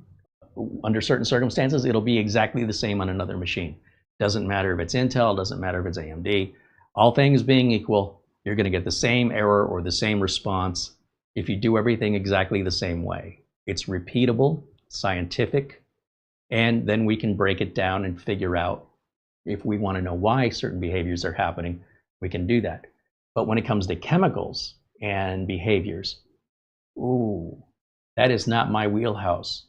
under certain circumstances, it'll be exactly the same on another machine. Doesn't matter if it's Intel, doesn't matter if it's AMD. All things being equal, you're going to get the same error or the same response if you do everything exactly the same way. It's repeatable, scientific, and then we can break it down and figure out if we want to know why certain behaviors are happening, we can do that. But when it comes to chemicals and behaviors, ooh, that is not my wheelhouse.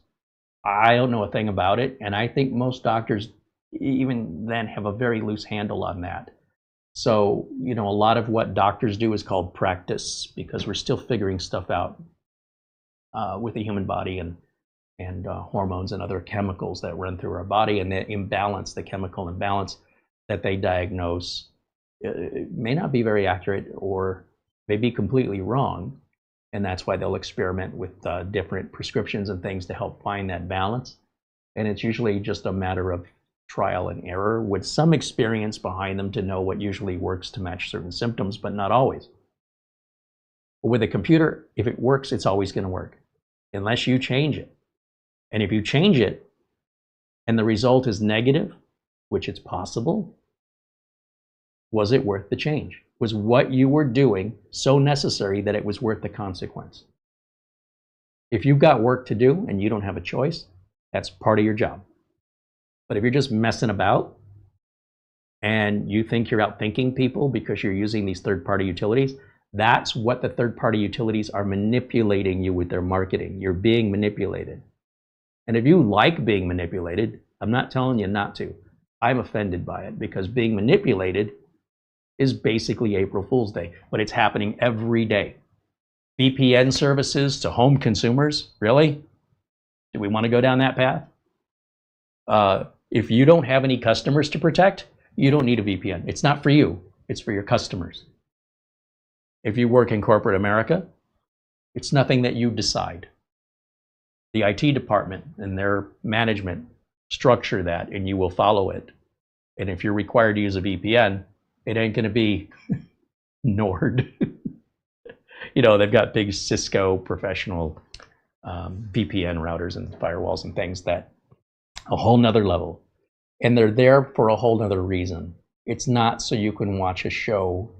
I don't know a thing about it, and I think most doctors even then have a very loose handle on that. So, you know, a lot of what doctors do is called practice, because we're still figuring stuff out with the human body and hormones and other chemicals that run through our body, and the imbalance, the chemical imbalance that they diagnose may not be very accurate or may be completely wrong. And that's why they'll experiment with different prescriptions and things to help find that balance. And it's usually just a matter of trial and error with some experience behind them to know what usually works to match certain symptoms, but not always. With a computer, if it works, it's always going to work, unless you change it. And if you change it and the result is negative, which it's possible, was it worth the change? Was what you were doing so necessary that it was worth the consequence? If you've got work to do and you don't have a choice, that's part of your job. But if you're just messing about and you think you're outthinking people because you're using these third-party utilities, that's what the third-party utilities are manipulating you with their marketing. You're being manipulated. And if you like being manipulated, I'm not telling you not to. I'm offended by it, because being manipulated is basically April Fool's Day, but it's happening every day. VPN services to home consumers, really? Do we want to go down that path? If you don't have any customers to protect, you don't need a VPN. It's not for you, it's for your customers. If you work in corporate America, it's nothing that you decide. The IT department and their management structure that, and you will follow it. And if you're required to use a VPN, it ain't going to be Nord. You know, they've got big Cisco professional VPN routers and firewalls and things that a whole nother level. And they're there for a whole nother reason. It's not so you can watch a show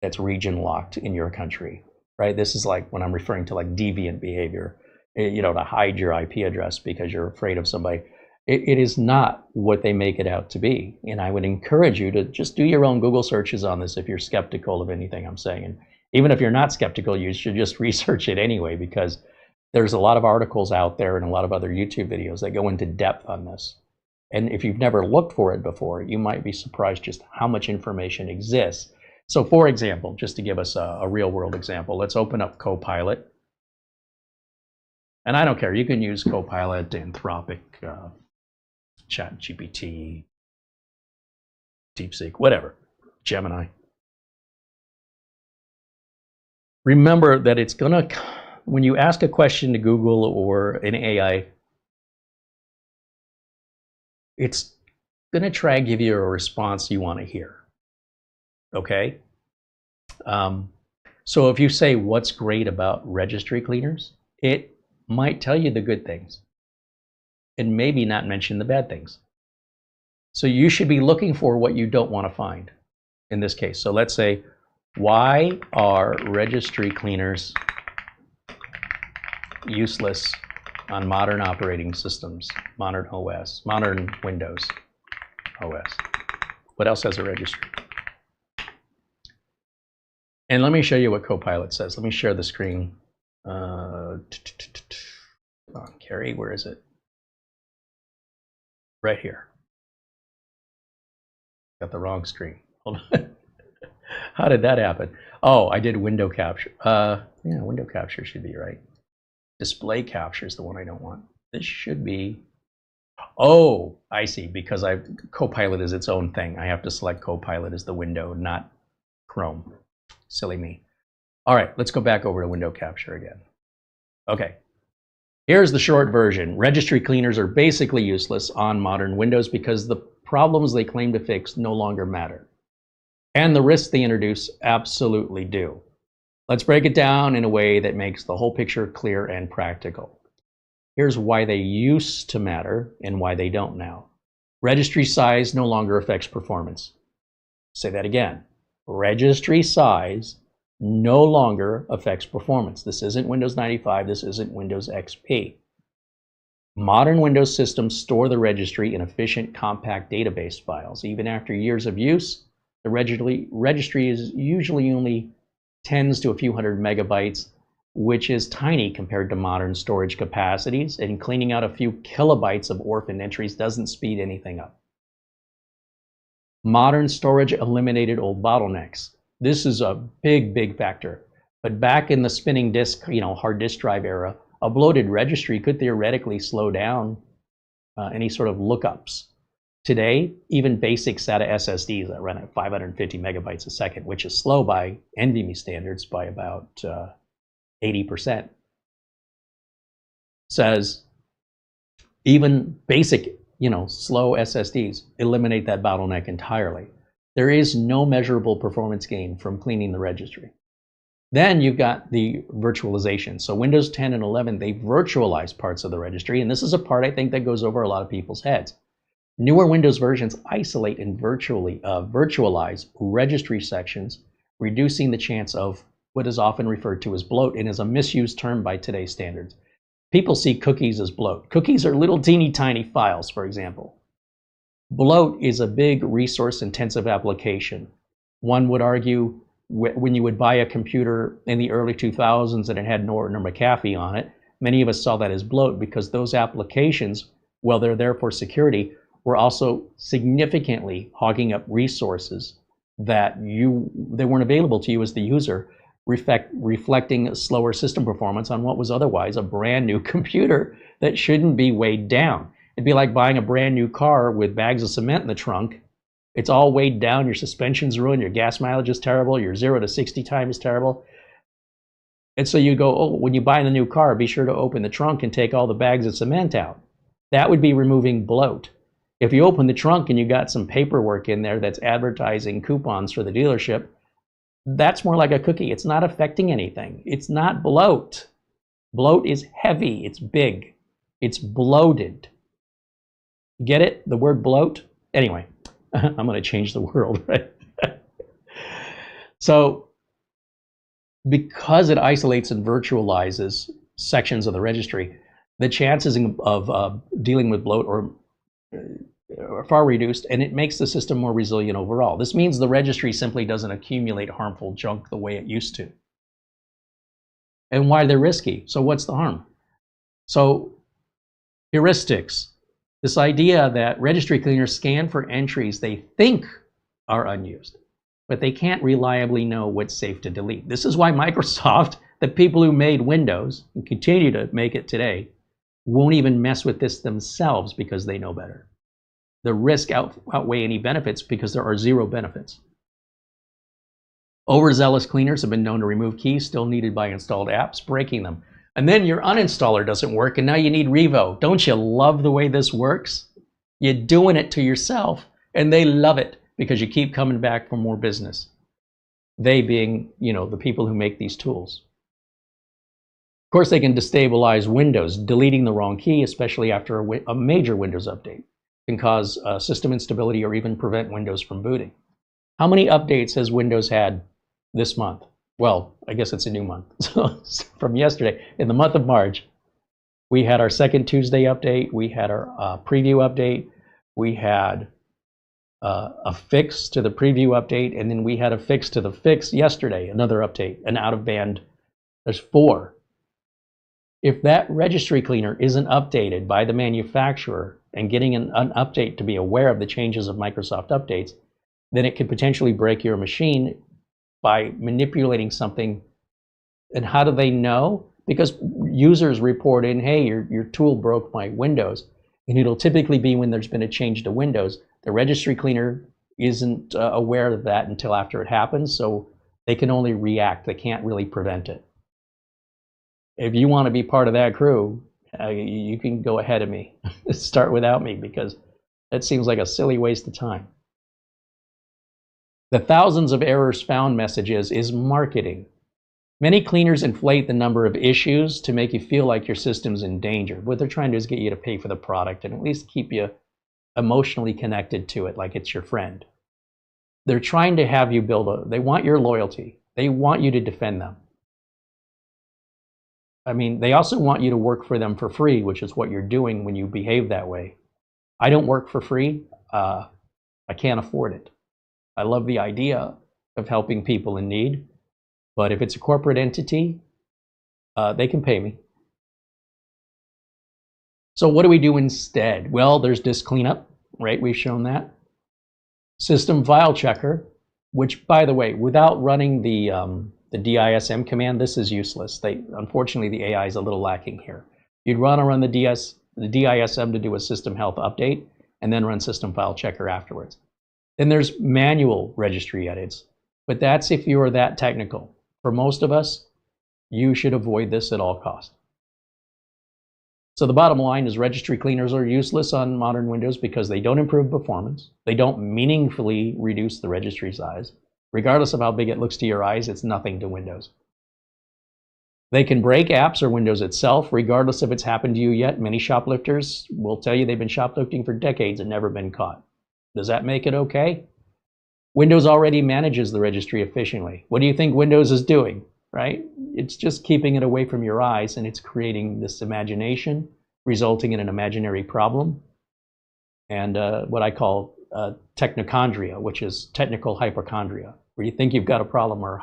that's region locked in your country, right? This is like when I'm referring to like deviant behavior, you know, to hide your IP address because you're afraid of somebody. It is not what they make it out to be. And I would encourage you to just do your own Google searches on this if you're skeptical of anything I'm saying. And even if you're not skeptical, you should just research it anyway, because There's a lot of articles out there and a lot of other YouTube videos that go into depth on this. And if you've never looked for it before, you might be surprised just how much information exists. So for example, just to give us a real world example, let's open up Copilot. And I don't care, you can use Copilot, Anthropic, ChatGPT, DeepSeek, whatever, Gemini. Remember that it's gonna, when you ask a question to Google or an AI, it's gonna try and give you a response you wanna hear, okay? So if you say, what's great about registry cleaners? It might tell you the good things and maybe not mention the bad things. So you should be looking for what you don't want to find in this case. So let's say, why are registry cleaners useless on modern operating systems, modern OS, modern Windows OS? What else has a registry? And let me show you what Copilot says. Let me share the screen. Come on, Carey, where is it? Right here. Got the wrong screen. Hold on. How did that happen? Oh, I did window capture. Yeah, window capture should be right. Display capture is the one I don't want. This should be. Oh, I see. Because Copilot is its own thing. I have to select Copilot as the window, not Chrome. Silly me. All right, let's go back over to window capture again. Okay. Here's the short version. Registry cleaners are basically useless on modern Windows because the problems they claim to fix no longer matter. And the risks they introduce absolutely do. Let's break it down in a way that makes the whole picture clear and practical. Here's why they used to matter and why they don't now. Registry size no longer affects performance. Say that again. Registry size no longer affects performance. This isn't Windows 95, this isn't Windows XP. Modern Windows systems store the registry in efficient, compact database files. Even after years of use, the registry is usually only tens to a few hundred megabytes, which is tiny compared to modern storage capacities, and cleaning out a few kilobytes of orphan entries doesn't speed anything up. Modern storage eliminated old bottlenecks. This is a big, big factor. But back in the spinning disk, hard disk drive era, a bloated registry could theoretically slow down any sort of lookups. Today, even basic SATA SSDs that run at 550 megabytes a second, which is slow by NVMe standards by about 80%, says even basic, slow SSDs eliminate that bottleneck entirely. There is no measurable performance gain from cleaning the registry. Then you've got the virtualization. So Windows 10 and 11, they virtualize parts of the registry, and this is a part I think that goes over a lot of people's heads. Newer Windows versions isolate and virtualize registry sections, reducing the chance of what is often referred to as bloat and is a misused term by today's standards. People see cookies as bloat. Cookies are little teeny tiny files, for example. Bloat is a big resource-intensive application. One would argue when you would buy a computer in the early 2000s and it had Norton or McAfee on it, many of us saw that as bloat because those applications, while they're there for security, were also significantly hogging up resources that they weren't available to you as the user, reflecting slower system performance on what was otherwise a brand new computer that shouldn't be weighed down. It'd be like buying a brand new car with bags of cement in the trunk. It's all weighed down, your suspension's ruined, your gas mileage is terrible, your 0 to 60 time is terrible. And so you go, oh, when you buy the new car, be sure to open the trunk and take all the bags of cement out. That would be removing bloat. If you open the trunk and you got some paperwork in there that's advertising coupons for the dealership, that's more like a cookie. It's not affecting anything. It's not bloat. Bloat is heavy. It's big. It's bloated. Get it? The word bloat? Anyway, I'm going to change the world, right? So, because it isolates and virtualizes sections of the registry, the chances of dealing with bloat are far reduced, and it makes the system more resilient overall. This means the registry simply doesn't accumulate harmful junk the way it used to. And why they're risky? So what's the harm? So heuristics, this idea that registry cleaners scan for entries they think are unused, but they can't reliably know what's safe to delete. This is why Microsoft, the people who made Windows and continue to make it today, won't even mess with this themselves because they know better. The risk outweigh any benefits because there are zero benefits. Overzealous cleaners have been known to remove keys still needed by installed apps, breaking them. And then your uninstaller doesn't work, and now you need Revo. Don't you love the way this works? You're doing it to yourself, and they love it because you keep coming back for more business. They being, the people who make these tools. Of course, they can destabilize Windows. Deleting the wrong key, especially after a major Windows update, can cause system instability or even prevent Windows from booting. How many updates has Windows had this month? Well, I guess it's a new month. So from yesterday, in the month of March, we had our second Tuesday update. We had our preview update. We had a fix to the preview update. And then we had a fix to the fix yesterday, another update, an out of band. There's 4. If that registry cleaner isn't updated by the manufacturer and getting an update to be aware of the changes of Microsoft updates, then it could potentially break your machine by manipulating something. And how do they know? Because users report in, hey, your tool broke my Windows. And it'll typically be when there's been a change to Windows. The registry cleaner isn't aware of that until after it happens, so they can only react. They can't really prevent it. If you want to be part of that crew, you can go ahead of me. Start without me, because that seems like a silly waste of time. The thousands of errors found messages is marketing. Many cleaners inflate the number of issues to make you feel like your system's in danger. What they're trying to do is get you to pay for the product and at least keep you emotionally connected to it like it's your friend. They're trying to have you they want your loyalty. They want you to defend them. I mean, they also want you to work for them for free, which is what you're doing when you behave that way. I don't work for free. I can't afford it. I love the idea of helping people in need, but if it's a corporate entity, they can pay me. So what do we do instead? Well, there's disk cleanup, right? We've shown that. System file checker, which, by the way, without running the DISM command, this is useless. Unfortunately, the AI is a little lacking here. You'd want to run the DISM to do a system health update, and then run system file checker afterwards. Then there's manual registry edits, but that's if you're that technical. For most of us, you should avoid this at all costs. So the bottom line is registry cleaners are useless on modern Windows because they don't improve performance. They don't meaningfully reduce the registry size. Regardless of how big it looks to your eyes, it's nothing to Windows. They can break apps or Windows itself, regardless if it's happened to you yet. Many shoplifters will tell you they've been shoplifting for decades and never been caught. Does that make it okay? Windows already manages the registry efficiently. What do you think Windows is doing, right? It's just keeping it away from your eyes, and it's creating this imagination, resulting in an imaginary problem, and what I call technochondria, which is technical hypochondria, where you think you've got a problem, or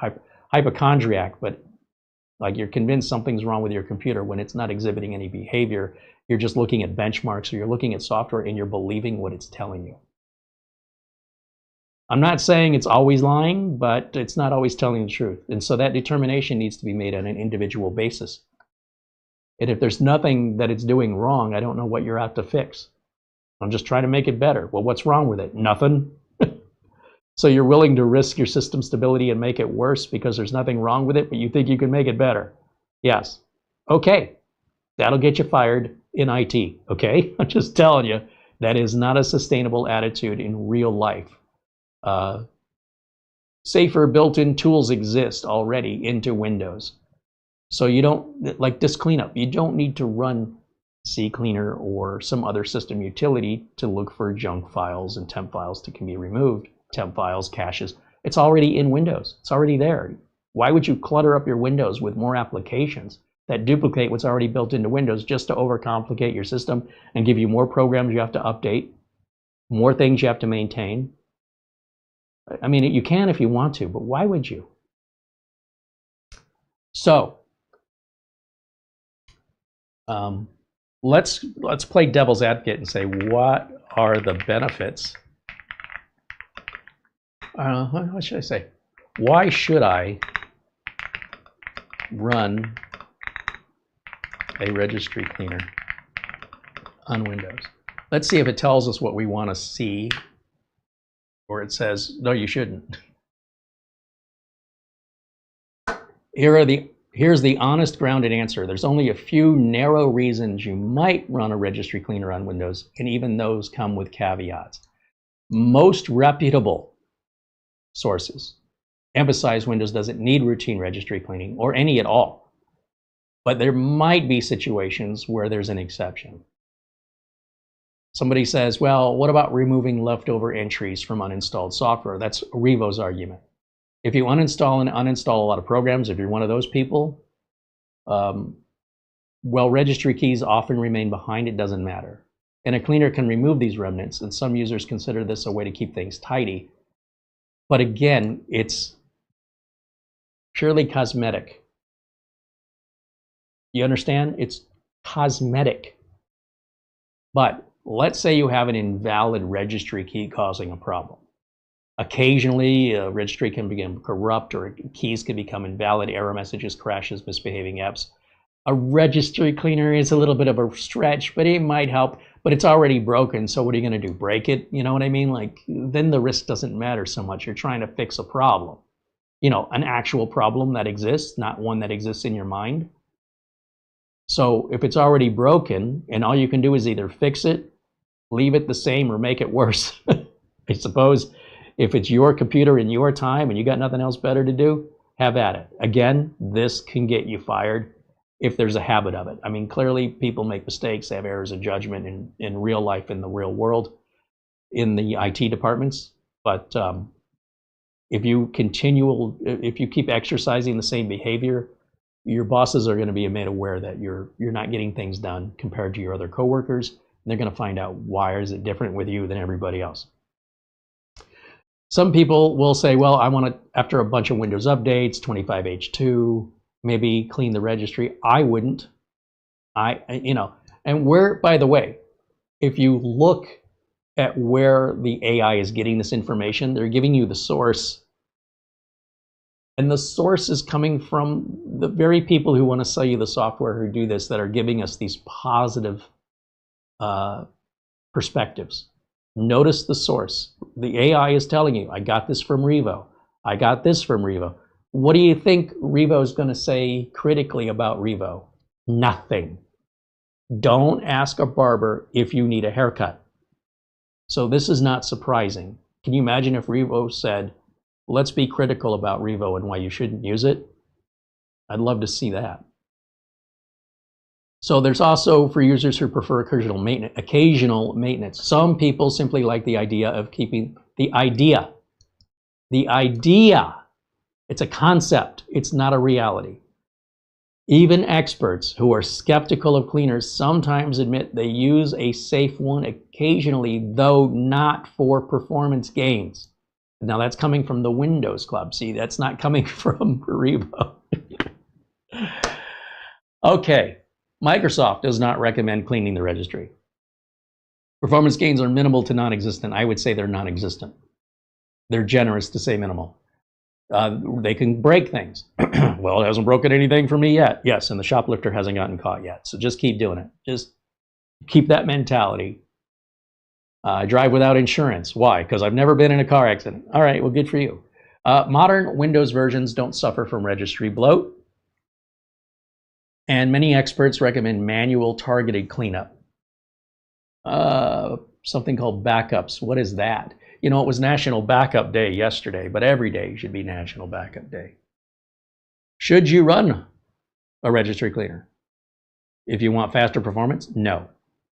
hypochondriac, but like you're convinced something's wrong with your computer when it's not exhibiting any behavior. You're just looking at benchmarks, or you're looking at software and you're believing what it's telling you. I'm not saying it's always lying, but it's not always telling the truth. And so that determination needs to be made on an individual basis. And if there's nothing that it's doing wrong, I don't know what you're out to fix. I'm just trying to make it better. Well, what's wrong with it? Nothing. So you're willing to risk your system stability and make it worse because there's nothing wrong with it, but you think you can make it better. Yes. Okay. That'll get you fired in IT. Okay. I'm just telling you, that is not a sustainable attitude in real life. Safer built-in tools exist already into Windows. So you don't, like disk cleanup, you don't need to run CCleaner or some other system utility to look for junk files and temp files that can be removed. Temp files, caches, it's already in Windows. It's already there. Why would you clutter up your Windows with more applications that duplicate what's already built into Windows just to overcomplicate your system and give you more programs you have to update, more things you have to maintain? I mean, you can if you want to, but why would you? So Let's play devil's advocate and say, what are the benefits? What should I say? Why should I run a registry cleaner on Windows? Let's see if it tells us what we want to see, or it says, no, you shouldn't. Here's the honest, grounded answer. There's only a few narrow reasons you might run a registry cleaner on Windows, and even those come with caveats. Most reputable sources emphasize Windows doesn't need routine registry cleaning, or any at all. But there might be situations where there's an exception. Somebody says, well, what about removing leftover entries from uninstalled software? That's Revo's argument. If you uninstall and uninstall a lot of programs, if you're one of those people, well, registry keys often remain behind, it doesn't matter. And a cleaner can remove these remnants, and some users consider this a way to keep things tidy. But again, it's purely cosmetic. You understand? It's cosmetic. But let's say you have an invalid registry key causing a problem. Occasionally, a registry can become corrupt, or keys can become invalid, error messages, crashes, misbehaving apps. A registry cleaner is a little bit of a stretch, but it might help. But it's already broken, so what are you going to do? Break it? You know what I mean? Like, then the risk doesn't matter so much. You're trying to fix a problem. You know, an actual problem that exists, not one that exists in your mind. So if it's already broken, and all you can do is either fix it, leave it the same, or make it worse. I suppose if it's your computer in your time and you got nothing else better to do, have at it. Again, this can get you fired if there's a habit of it. I mean, clearly people make mistakes, they have errors of judgment in real life, in the real world, in the IT departments. But if you keep exercising the same behavior, your bosses are going to be made aware that you're not getting things done compared to your other coworkers. And they're going to find out, why is it different with you than everybody else? Some people will say, well, I want to, after a bunch of Windows updates, 25H2, maybe clean the registry. I wouldn't. And where, by the way, if you look at where the AI is getting this information, they're giving you the source. And the source is coming from the very people who want to sell you the software, who do this, that are giving us these positive perspectives. Notice the source. The AI is telling you, I got this from Revo. I got this from Revo. What do you think Revo is going to say critically about Revo? Nothing. Don't ask a barber if you need a haircut. So this is not surprising. Can you imagine if Revo said, let's be critical about Revo and why you shouldn't use it? I'd love to see that. So there's also, for users who prefer occasional maintenance. Some people simply like the idea of keeping the idea. It's a concept. It's not a reality. Even experts who are skeptical of cleaners sometimes admit they use a safe one occasionally, though not for performance gains. Now that's coming from the Windows Club. See, that's not coming from Revo. Okay. Microsoft does not recommend cleaning the registry. Performance gains are minimal to non-existent. I would say they're non-existent. They're generous to say minimal. They can break things. Well, it hasn't broken anything for me yet. Yes, and the shoplifter hasn't gotten caught yet. So just keep doing it. Just keep that mentality. I drive without insurance. Why? Because I've never been in a car accident. All right, well, good for you. Modern Windows versions don't suffer from registry bloat. And many experts recommend manual targeted cleanup. Something called backups. What is that? You know, it was National Backup Day yesterday, but every day should be National Backup Day. Should you run a registry cleaner? If you want faster performance, no.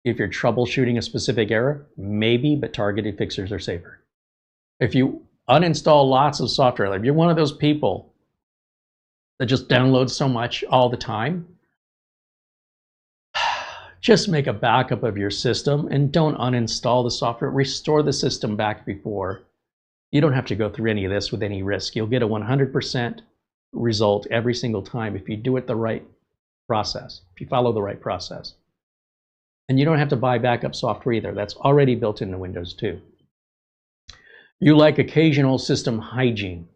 If you're troubleshooting a specific error, maybe, but targeted fixes are safer. If you uninstall lots of software, like if you're one of those people that just downloads so much all the time, just make a backup of your system and don't uninstall the software. Restore the system back before. You don't have to go through any of this with any risk. You'll get a 100% result every single time if you do it the right process, if you follow the right process. And you don't have to buy backup software either. That's already built into Windows 2. You like occasional system hygiene.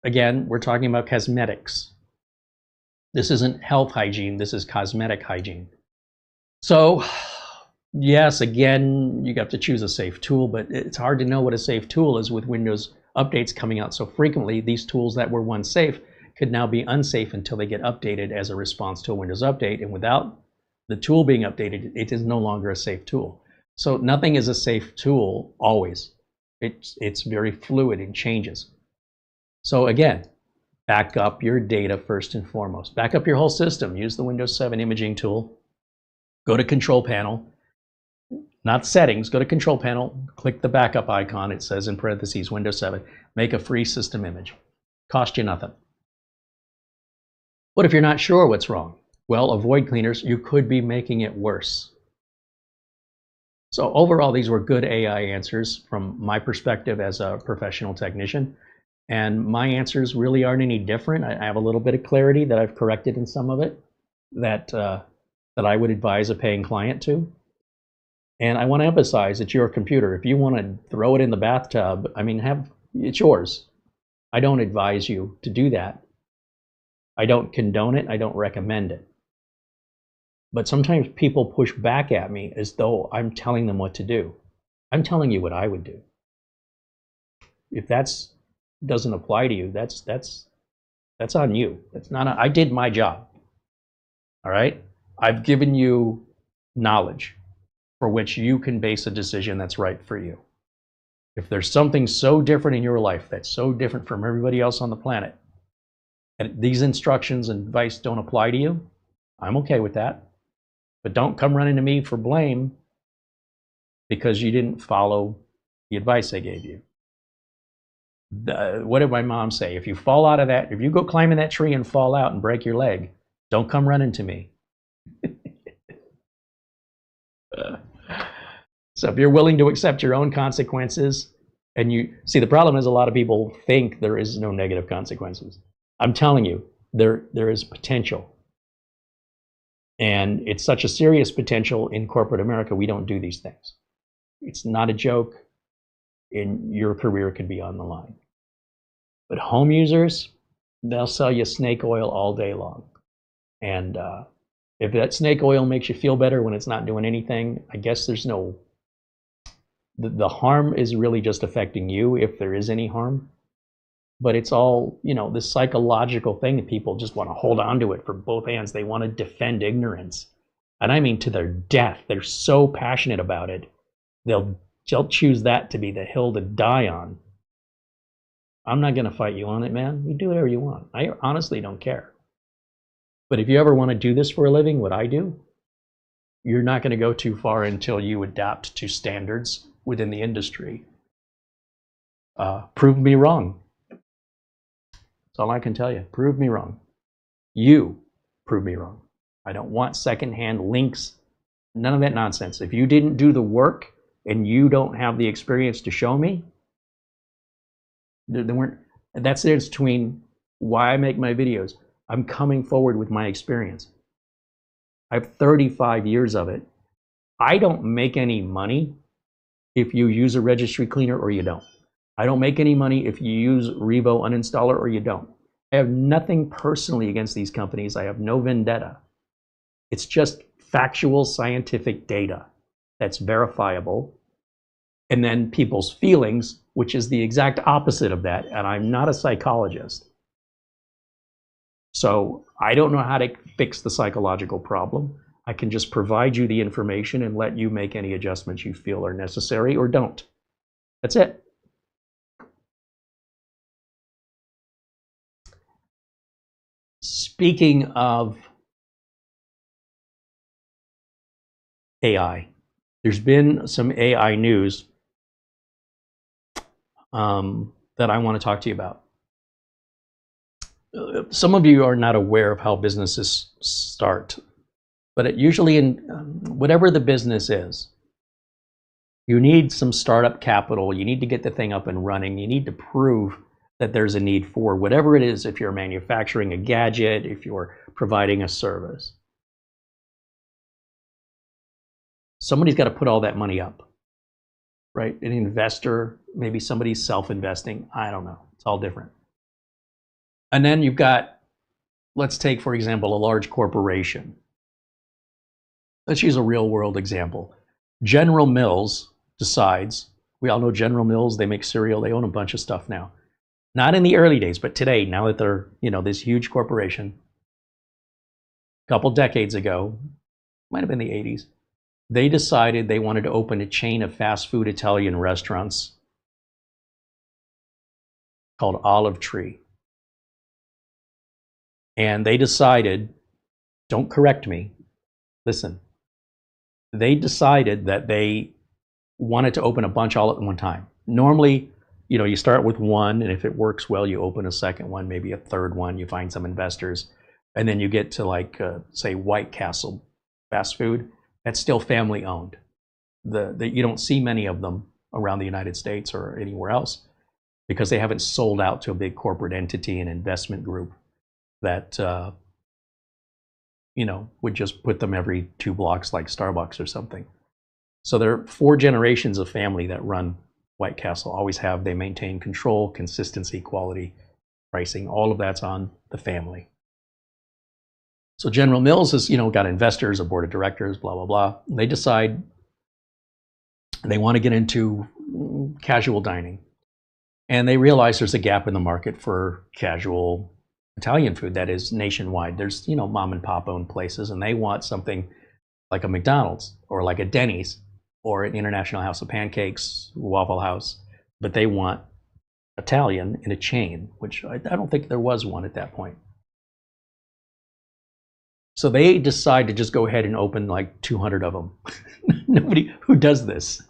Again, we're talking about cosmetics. This isn't health hygiene, this is cosmetic hygiene. So, yes, again, you have to choose a safe tool, but it's hard to know what a safe tool is with Windows updates coming out so frequently. These tools that were once safe could now be unsafe until they get updated as a response to a Windows update. And without the tool being updated, it is no longer a safe tool. So nothing is a safe tool always. It's very fluid and changes. So again, back up your data first and foremost. Back up your whole system. Use the Windows 7 imaging tool. Go to Control Panel. Not Settings. Go to Control Panel. Click the backup icon. It says in parentheses Windows 7. Make a free system image. Cost you nothing. What if you're not sure what's wrong? Well, avoid cleaners. You could be making it worse. So overall, these were good AI answers from my perspective as a professional technician. And my answers really aren't any different. I have a little bit of clarity that I've corrected in some of it that I would advise a paying client to. And I want to emphasize it's your computer. If you want to throw it in the bathtub, I mean, it's yours. I don't advise you to do that. I don't condone it. I don't recommend it. But sometimes people push back at me as though I'm telling them what to do. I'm telling you what I would do. If that doesn't apply to you, that's on you. That's not. I did my job. All right. I've given you knowledge for which you can base a decision that's right for you. If there's something so different in your life that's so different from everybody else on the planet, and these instructions and advice don't apply to you, I'm okay with that. But don't come running to me for blame because you didn't follow the advice I gave you. What did my mom say? If you fall out of that, if you go climbing that tree and fall out and break your leg, don't come running to me. So if you're willing to accept your own consequences, and you see, the problem is a lot of people think there is no negative consequences. I'm telling you, there is potential. And it's such a serious potential in corporate America, we don't do these things. It's not a joke, and your career could be on the line. But home users, they'll sell you snake oil all day long. And if that snake oil makes you feel better when it's not doing anything, I guess there's no... The harm is really just affecting you, if there is any harm. But it's all, you know, this psychological thing that people just want to hold on to it for both hands. They want to defend ignorance. And I mean to their death. They're so passionate about it. They'll choose that to be the hill to die on. I'm not going to fight you on it, man. You do whatever you want. I honestly don't care. But if you ever want to do this for a living, what I do, you're not going to go too far until you adapt to standards within the industry. Prove me wrong. That's all I can tell you. Prove me wrong. You prove me wrong. I don't want secondhand links. None of that nonsense. If you didn't do the work and you don't have the experience to show me, that's the difference between why I make my videos. I'm coming forward with my experience. I have 35 years of it. I don't make any money if you use a registry cleaner or you don't. I don't make any money if you use Revo Uninstaller or you don't. I have nothing personally against these companies. I have no vendetta. It's just factual scientific data that's verifiable. And then people's feelings, which is the exact opposite of that. And I'm not a psychologist. So I don't know how to fix the psychological problem. I can just provide you the information and let you make any adjustments you feel are necessary or don't. That's it. Speaking of AI, there's been some AI news that I want to talk to you about. Some of you are not aware of how businesses start, but usually in whatever the business is, you need some startup capital. You need to get the thing up and running. You need to prove that there's a need for whatever it is. If you're manufacturing a gadget, if you're providing a service. Somebody's got to put all that money up, right? An investor, maybe somebody's self-investing. I don't know. It's all different. And then you've got, let's take, for example, a large corporation. Let's use a real world example. General Mills decides, we all know General Mills, they make cereal, they own a bunch of stuff now. Not in the early days, but today, now that they're, this huge corporation, a couple decades ago, might have been the 80s, they decided they wanted to open a chain of fast food Italian restaurants called Olive Tree. And they decided, don't correct me, listen, they decided that they wanted to open a bunch all at one time. Normally, you start with one, and if it works well, you open a second one, maybe a third one, you find some investors, and then you get to say White Castle fast food. That's still family owned. You don't see many of them around the United States or anywhere else because they haven't sold out to a big corporate entity and investment group that would just put them every 2 blocks like Starbucks or something. So there are 4 generations of family that run White Castle, always have. They maintain control, consistency, quality, pricing. All of that's on the family. So General Mills has, got investors, a board of directors, blah, blah, blah. They decide they want to get into casual dining. And they realize there's a gap in the market for casual Italian food that is nationwide. There's, mom and pop owned places, and they want something like a McDonald's or like a Denny's or an International House of Pancakes, Waffle House, but they want Italian in a chain, which I don't think there was one at that point. So they decide to just go ahead and open like 200 of them. Nobody who does this.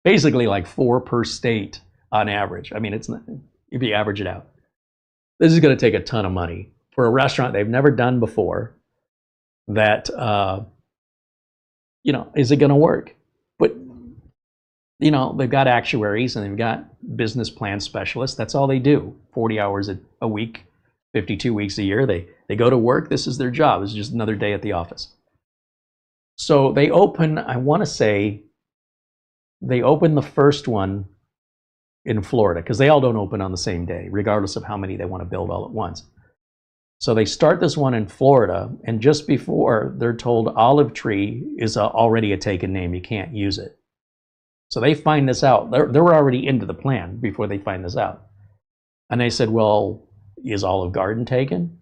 Basically like 4 per state on average. I mean, it's not, if you average it out. This is going to take a ton of money for a restaurant they've never done before. That, is it going to work? But, they've got actuaries and they've got business plan specialists. That's all they do. 40 hours a week, 52 weeks a year. They go to work. This is their job. It's just another day at the office. So they open, I want to say, they open the first one in Florida because they all don't open on the same day, regardless of how many they want to build all at once. So they start this one in Florida, and just before they're told Olive Tree is already a taken name, you can't use it. So they find this out. They're already into the plan before they find this out. And they said, well, is Olive Garden taken?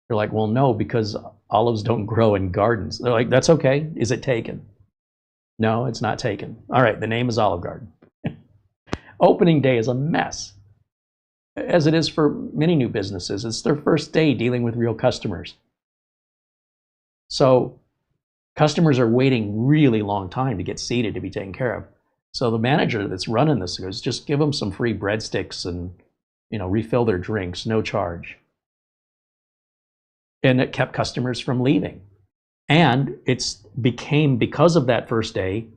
They're like, well, no, because olives don't grow in gardens. They're like, that's okay. Is it taken? No, it's not taken. All right, the name is Olive Garden. Opening day is a mess, as it is for many new businesses. It's their first day dealing with real customers. So customers are waiting really long time to get seated to be taken care of. So the manager that's running this goes, just give them some free breadsticks and, refill their drinks, no charge. And it kept customers from leaving. And because of that first day,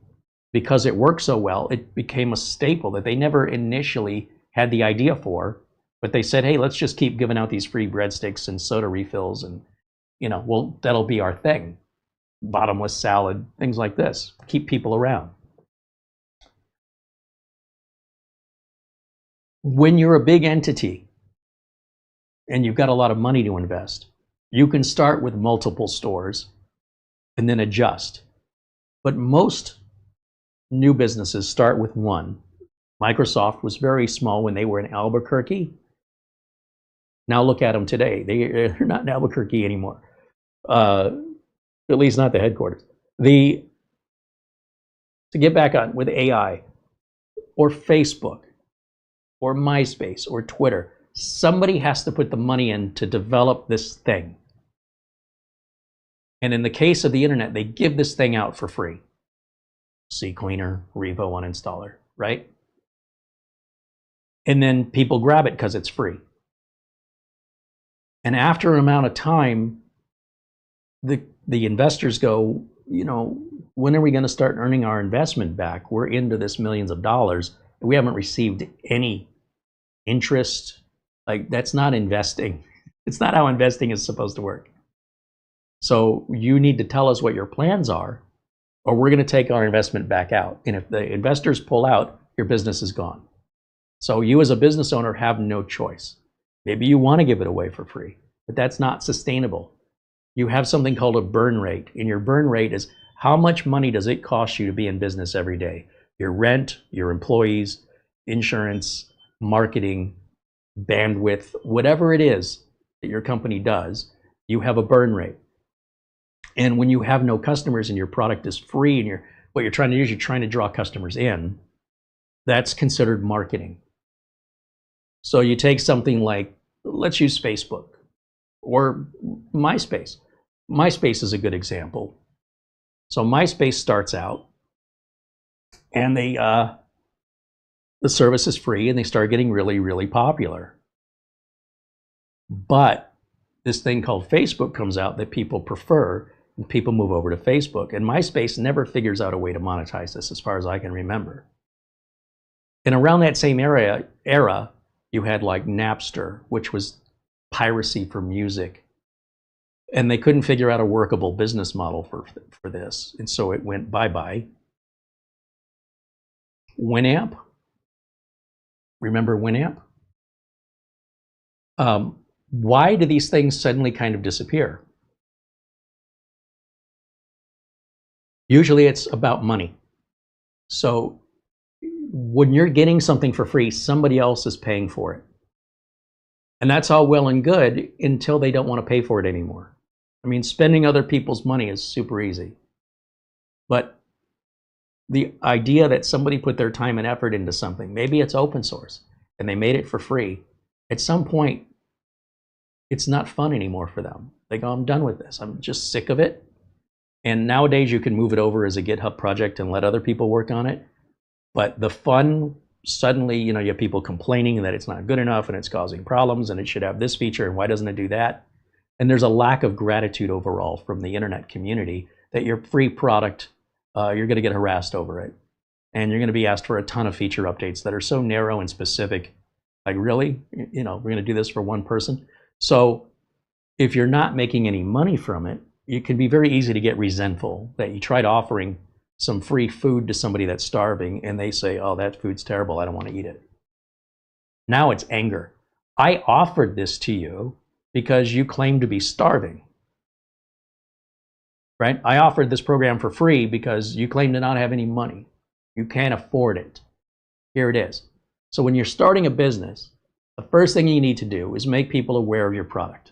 because it worked so well, it became a staple that they never initially had the idea for, but they said, hey, let's just keep giving out these free breadsticks and soda refills, and that'll be our thing. Bottomless salad, things like this. Keep people around. When you're a big entity and you've got a lot of money to invest, you can start with multiple stores and then adjust. But most new businesses start with one. Microsoft was very small when they were in Albuquerque. Now look at them today. They're not in Albuquerque anymore. At least not the headquarters. To get back on with AI or Facebook or MySpace or Twitter, somebody has to put the money in to develop this thing. And in the case of the internet, they give this thing out for free. CCleaner, Revo Uninstaller, right? And then people grab it because it's free. And after an amount of time, the investors go, when are we going to start earning our investment back? We're into this millions of dollars. We haven't received any interest. Like, that's not investing. It's not how investing is supposed to work. So you need to tell us what your plans are, or we're going to take our investment back out. And if the investors pull out, your business is gone. So you as a business owner have no choice. Maybe you want to give it away for free, but that's not sustainable. You have something called a burn rate, and your burn rate is how much money does it cost you to be in business every day? Your rent, your employees, insurance, marketing, bandwidth, whatever it is that your company does, you have a burn rate. And when you have no customers and your product is free and what you're trying to do is you're trying to draw customers in, that's considered marketing. So you take something like, let's use Facebook or MySpace. MySpace is a good example. So MySpace starts out and the service is free and they start getting really, really popular. But this thing called Facebook comes out that people prefer, and people move over to Facebook. And MySpace never figures out a way to monetize this as far as I can remember. And around that same era, you had like Napster, which was piracy for music. And they couldn't figure out a workable business model for this. And so it went bye-bye. Winamp. Remember Winamp? Why do these things suddenly kind of disappear? Usually it's about money. So when you're getting something for free, somebody else is paying for it. And that's all well and good until they don't want to pay for it anymore. I mean, spending other people's money is super easy. But the idea that somebody put their time and effort into something, maybe it's open source, and they made it for free, at some point, it's not fun anymore for them. They go, I'm done with this. I'm just sick of it. And nowadays you can move it over as a GitHub project and let other people work on it. But the fun, suddenly, you have people complaining that it's not good enough and it's causing problems and it should have this feature and why doesn't it do that? And there's a lack of gratitude overall from the internet community that your free product, you're going to get harassed over it. And you're going to be asked for a ton of feature updates that are so narrow and specific. Like, really? We're going to do this for one person? So if you're not making any money from it, it can be very easy to get resentful that you tried offering some free food to somebody that's starving and they say, oh, that food's terrible, I don't want to eat it. Now it's anger. I offered this to you because you claim to be starving, right? I offered this program for free because you claim to not have any money. You can't afford it. Here it is. So when you're starting a business, the first thing you need to do is make people aware of your product.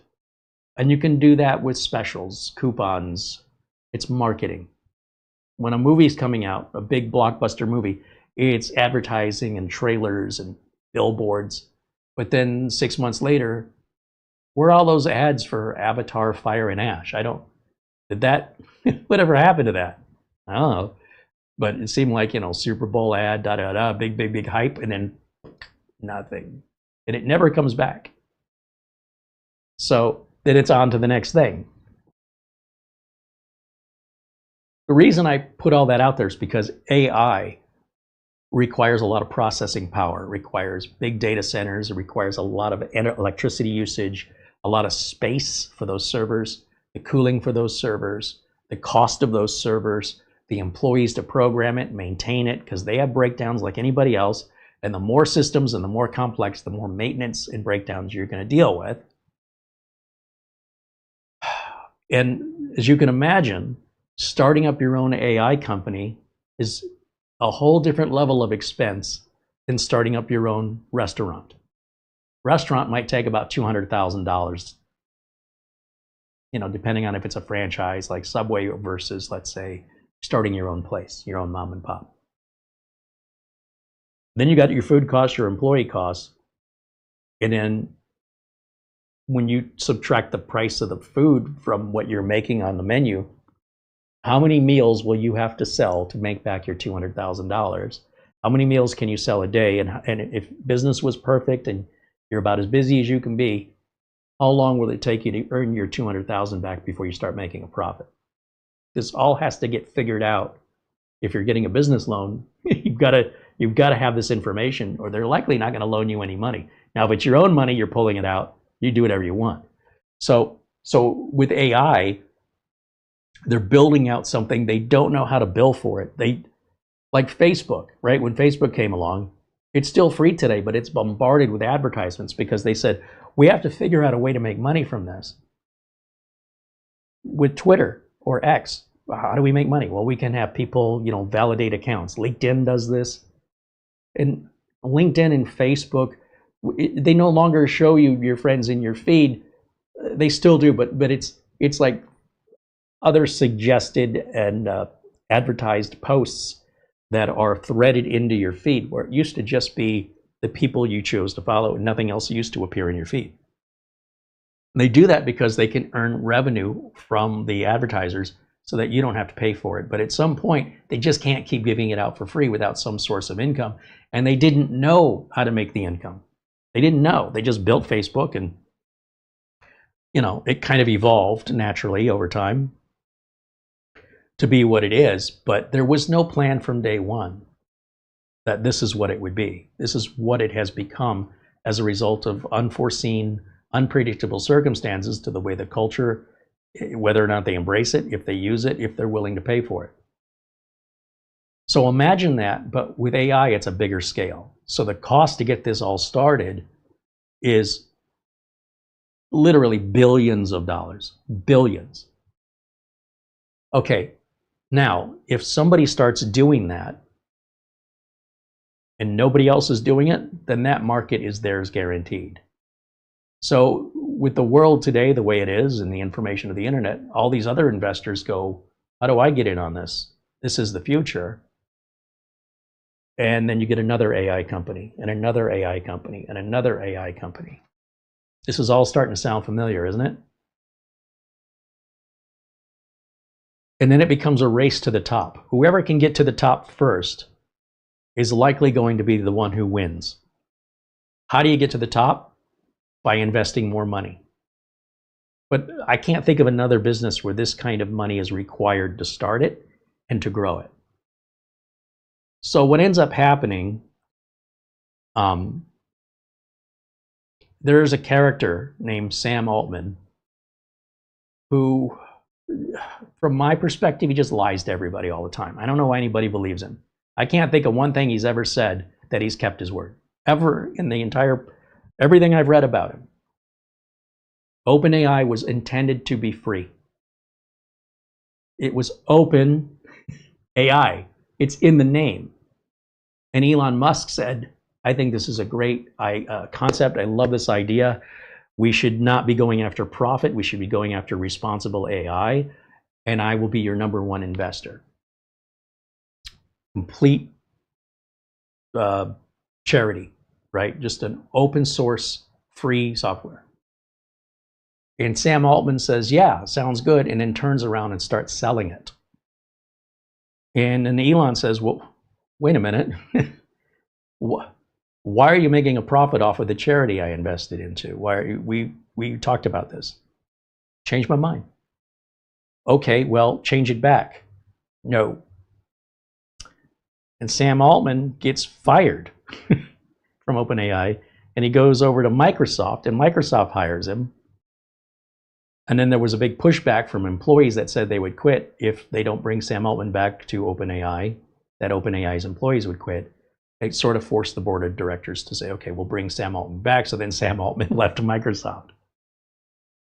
And you can do that with specials, coupons. It's marketing. When a movie's coming out, a big blockbuster movie, it's advertising and trailers and billboards. But then 6 months later, where are all those ads for Avatar, Fire and Ash? Whatever happened to that? I don't know. But it seemed like, Super Bowl ad, big hype, and then nothing. And it never comes back. So then it's on to the next thing. The reason I put all that out there is because AI requires a lot of processing power, requires big data centers, it requires a lot of electricity usage, a lot of space for those servers, the cooling for those servers, the cost of those servers, the employees to program it, maintain it, because they have breakdowns like anybody else. And the more systems and the more complex, the more maintenance and breakdowns you're going to deal with. And as you can imagine, starting up your own AI company is a whole different level of expense than starting up your own restaurant. Restaurant might take about $200,000, depending on if it's a franchise like Subway versus, let's say, starting your own place, your own mom and pop. Then you got your food costs, your employee costs, and then when you subtract the price of the food from what you're making on the menu, how many meals will you have to sell to make back your $200,000? How many meals can you sell a day? And if business was perfect and you're about as busy as you can be, how long will it take you to earn your $200,000 back before you start making a profit? This all has to get figured out. If you're getting a business loan, you've got to have this information, or they're likely not going to loan you any money. Now, if it's your own money, you're pulling it out, you do whatever you want. So with AI, they're building out something they don't know how to bill for it. They, like Facebook, right? When Facebook came along, it's still free today, but it's bombarded with advertisements because they said, we have to figure out a way to make money from this. With Twitter or X, how do we make money? Well, we can have people, validate accounts. LinkedIn does this. And LinkedIn and Facebook, they no longer show you your friends in your feed. They still do, but it's like other suggested and advertised posts that are threaded into your feed, where it used to just be the people you chose to follow and nothing else used to appear in your feed. And they do that because they can earn revenue from the advertisers so that you don't have to pay for it. But at some point, they just can't keep giving it out for free without some source of income. And they didn't know how to make the income. They didn't know. They just built Facebook, and it kind of evolved naturally over time to be what it is. But there was no plan from day one that this is what it would be. This is what it has become as a result of unforeseen, unpredictable circumstances to the way the culture, whether or not they embrace it, if they use it, if they're willing to pay for it. So imagine that, but with AI, it's a bigger scale. So the cost to get this all started is literally billions of dollars, billions. Okay, now, if somebody starts doing that and nobody else is doing it, then that market is theirs guaranteed. So with the world today, the way it is, and the information of the internet, all these other investors go, how do I get in on this? This is the future. And then you get another AI company, and another AI company, and another AI company. This is all starting to sound familiar, isn't it? And then it becomes a race to the top. Whoever can get to the top first is likely going to be the one who wins. How do you get to the top? By investing more money. But I can't think of another business where this kind of money is required to start it and to grow it. So what ends up happening, there's a character named Sam Altman who, from my perspective, he just lies to everybody all the time. I don't know why anybody believes him. I can't think of one thing he's ever said that he's kept his word. Ever in the entire, everything I've read about him. OpenAI was intended to be free. It was open AI. It's in the name. And Elon Musk said, I think this is a great concept. I love this idea. We should not be going after profit. We should be going after responsible AI. And I will be your #1 investor. Complete charity, right? Just an open source, free software. And Sam Altman says, yeah, sounds good, and then turns around and starts selling it. And then Elon says, well, wait a minute. Why are you making a profit off of the charity I invested into? Why are you, we talked about this. Changed my mind. Okay, well, change it back. No. And Sam Altman gets fired from OpenAI, and he goes over to Microsoft, and Microsoft hires him. And then there was a big pushback from employees that said they would quit if they don't bring Sam Altman back to OpenAI, that OpenAI's employees would quit. It sort of forced the board of directors to say, okay, we'll bring Sam Altman back. So then Sam Altman left Microsoft.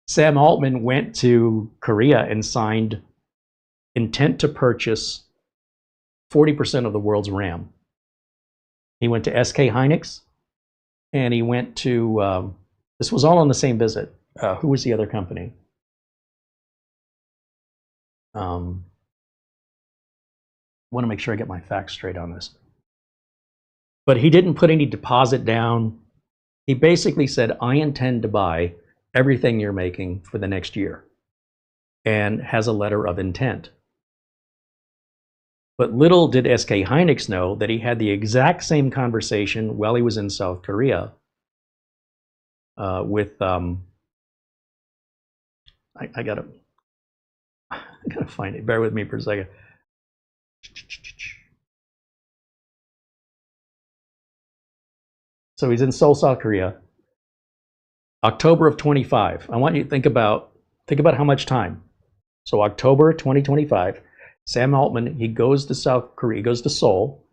Sam Altman went to Korea and signed intent to purchase 40% of the world's RAM. He went to SK Hynix, and he went to, this was all on the same visit. Who was the other company? I want to make sure I get my facts straight on this. But he didn't put any deposit down. He basically said, I intend to buy everything you're making for the next year, and has a letter of intent. But little did SK Hynix know that he had the exact same conversation while he was in South Korea with, I gotta find it. Bear with me for a second. So he's in Seoul, South Korea, October of 25. I want you to think about how much time. So October 2025, Sam Altman, he goes to South Korea, he goes to Seoul,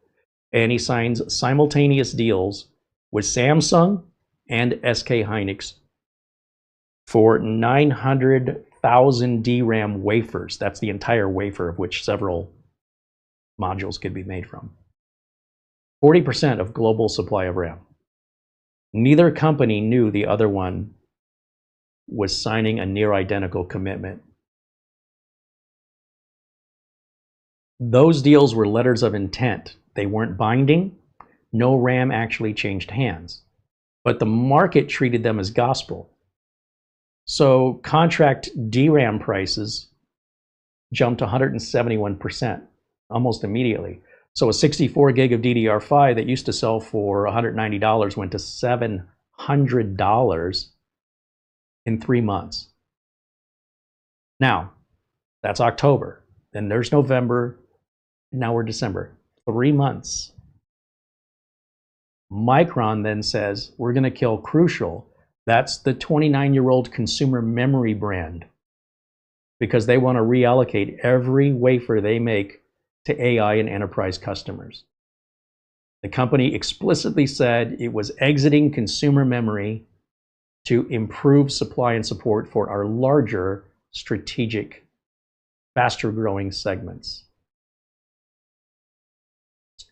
and he signs simultaneous deals with Samsung and SK Hynix for 900,000 DRAM wafers. That's the entire wafer, of which several modules could be made from. 40% of global supply of RAM. Neither company knew the other one was signing a near identical commitment. Those deals were letters of intent. They weren't binding. No RAM actually changed hands. But the market treated them as gospel. So contract DRAM prices jumped 171%, almost immediately. So a 64 gig of DDR5 that used to sell for $190 went to $700 in 3 months. Now, that's October. Then there's November. Now we're December. 3 months. Micron then says, we're going to kill Crucial. That's the 29-year-old consumer memory brand, because they want to reallocate every wafer they make to AI and enterprise customers. The company explicitly said it was exiting consumer memory to improve supply and support for our larger strategic, faster growing segments.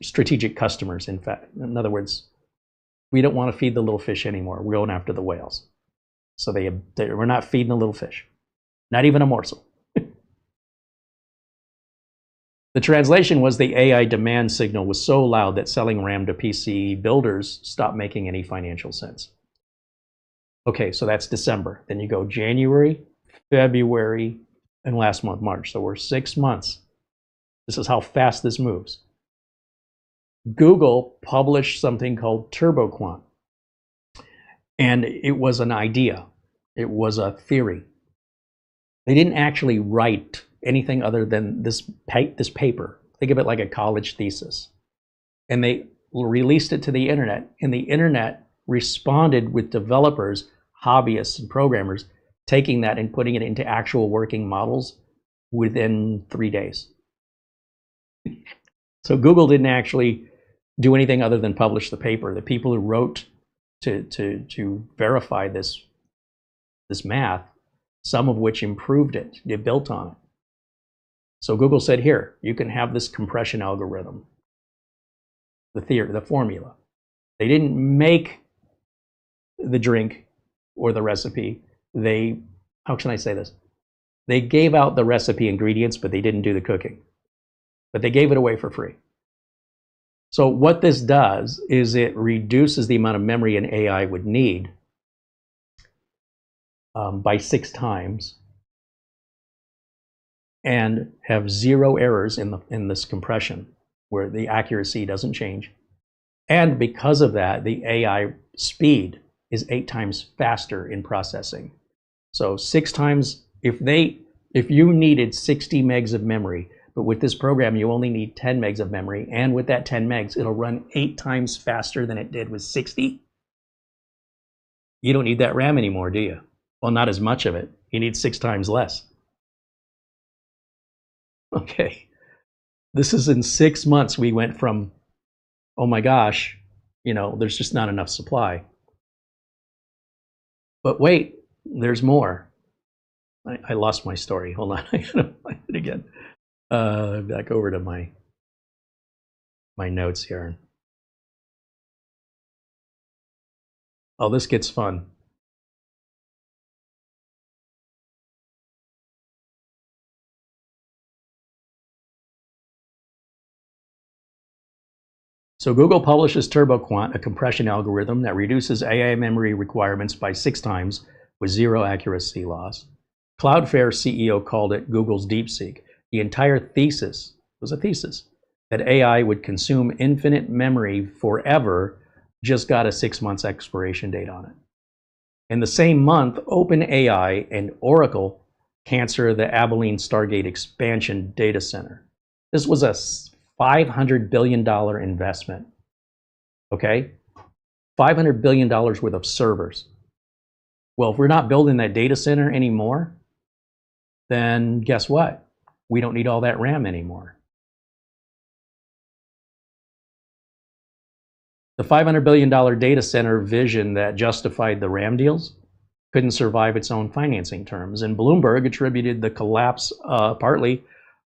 Strategic customers, in fact. In other words, we don't want to feed the little fish anymore. We're going after the whales. So we're not feeding the little fish. Not even a morsel. The translation was the AI demand signal was so loud that selling RAM to PC builders stopped making any financial sense. Okay, so that's December. Then you go January, February, and last month, March. So we're 6 months. This is how fast this moves. Google published something called TurboQuant. And it was an idea. It was a theory. They didn't actually write anything other than this paper. Think of it like a college thesis. And they released it to the internet. And the internet responded with developers, hobbyists, and programmers taking that and putting it into actual working models within 3 days. So Google didn't actually do anything other than publish the paper. The people who wrote to verify this math, some of which improved it, they built on it. So Google said, here, you can have this compression algorithm, the theory, the formula. They didn't make the drink or the recipe. How can I say this? They gave out the recipe ingredients, but they didn't do the cooking. But they gave it away for free. So what this does is it reduces the amount of memory an AI would need by 6 times, and have 0 errors in this compression, where the accuracy doesn't change. And because of that, the AI speed is 8 times faster in processing. So 6 times, if you needed 60 megs of memory, but with this program, you only need 10 megs of memory. And with that 10 megs, it'll run 8 times faster than it did with 60. You don't need that RAM anymore, do you? Well, not as much of it. You need 6 times less. Okay. This is in 6 months. We went from, oh my gosh, there's just not enough supply. But wait, there's more. I lost my story. Hold on. I gotta find it again. Back over to my notes here. Oh, this gets fun. So Google publishes TurboQuant, a compression algorithm that reduces AI memory requirements by 6 times with 0 accuracy loss. Cloudflare CEO called it Google's DeepSeek. The entire thesis was a thesis that AI would consume infinite memory forever, just got a 6 months expiration date on it. In the same month, OpenAI and Oracle cancel the Abilene Stargate expansion data center. This was a $500 billion investment, okay? $500 billion worth of servers. Well, if we're not building that data center anymore, then guess what? We don't need all that RAM anymore. The $500 billion data center vision that justified the RAM deals couldn't survive its own financing terms, and Bloomberg attributed the collapse partly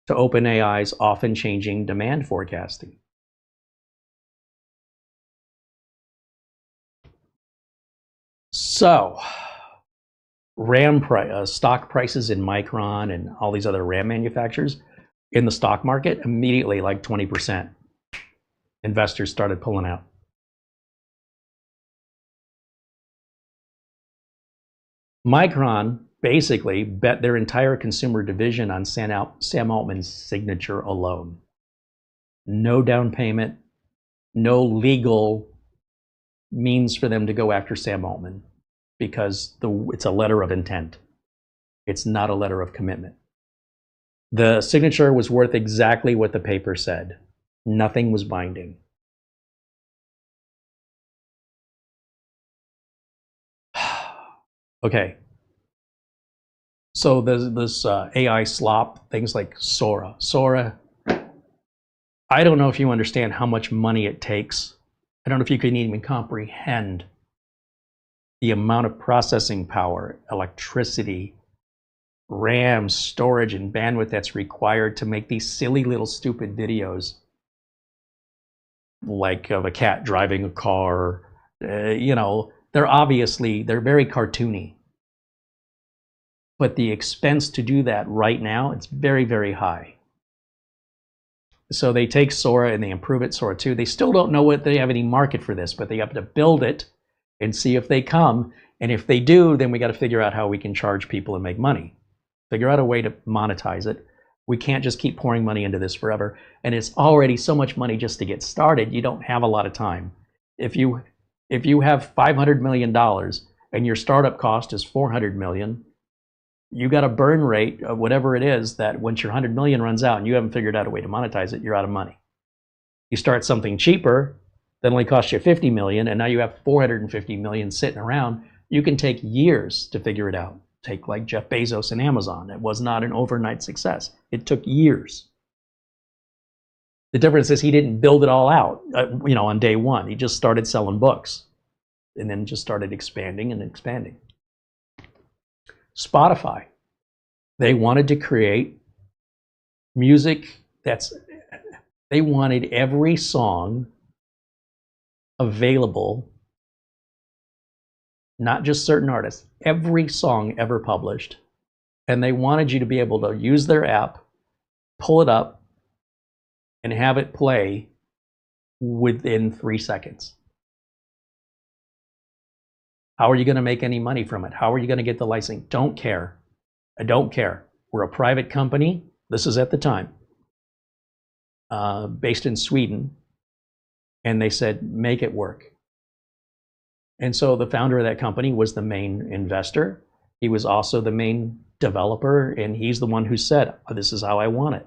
to OpenAI's often changing demand forecasting. So, stock prices in Micron and all these other RAM manufacturers in the stock market immediately, like 20%. Investors started pulling out. Micron basically bet their entire consumer division on Sam Altman's signature alone. No down payment, no legal means for them to go after Sam Altman, because it's a letter of intent. It's not a letter of commitment. The signature was worth exactly what the paper said. Nothing was binding. Okay. So there's this AI slop, things like Sora. I don't know if you understand how much money it takes. I don't know if you can even comprehend the amount of processing power, electricity, RAM, storage, and bandwidth that's required to make these silly little stupid videos, like of a cat driving a car. You know, they're very cartoony. But the expense to do that right now, it's very, very high. So they take Sora and they improve it, Sora 2. They still don't know what they have any market for this, but they have to build it and see if they come. And if they do, then we got to figure out how we can charge people and make money. Figure out a way to monetize it. We can't just keep pouring money into this forever. And it's already so much money just to get started. You don't have a lot of time. If you have $500 million and your startup cost is $400 million, you got a burn rate of whatever it is that once your 100 million runs out and you haven't figured out a way to monetize it, you're out of money. You start something cheaper that only costs you 50 million, and now you have 450 million sitting around. You can take years to figure it out. Take like Jeff Bezos and Amazon. It was not an overnight success. It took years. The difference is he didn't build it all out, on day one. He just started selling books and then just started expanding and expanding. Spotify, they wanted to create music they wanted every song available, not just certain artists, every song ever published. And they wanted you to be able to use their app, pull it up, and have it play within 3 seconds. How are you going to make any money from it? How are you going to get the licensing? Don't care. I don't care. We're a private company. This is at the time, based in Sweden. And they said, make it work. And so the founder of that company was the main investor. He was also the main developer. And he's the one who said, this is how I want it.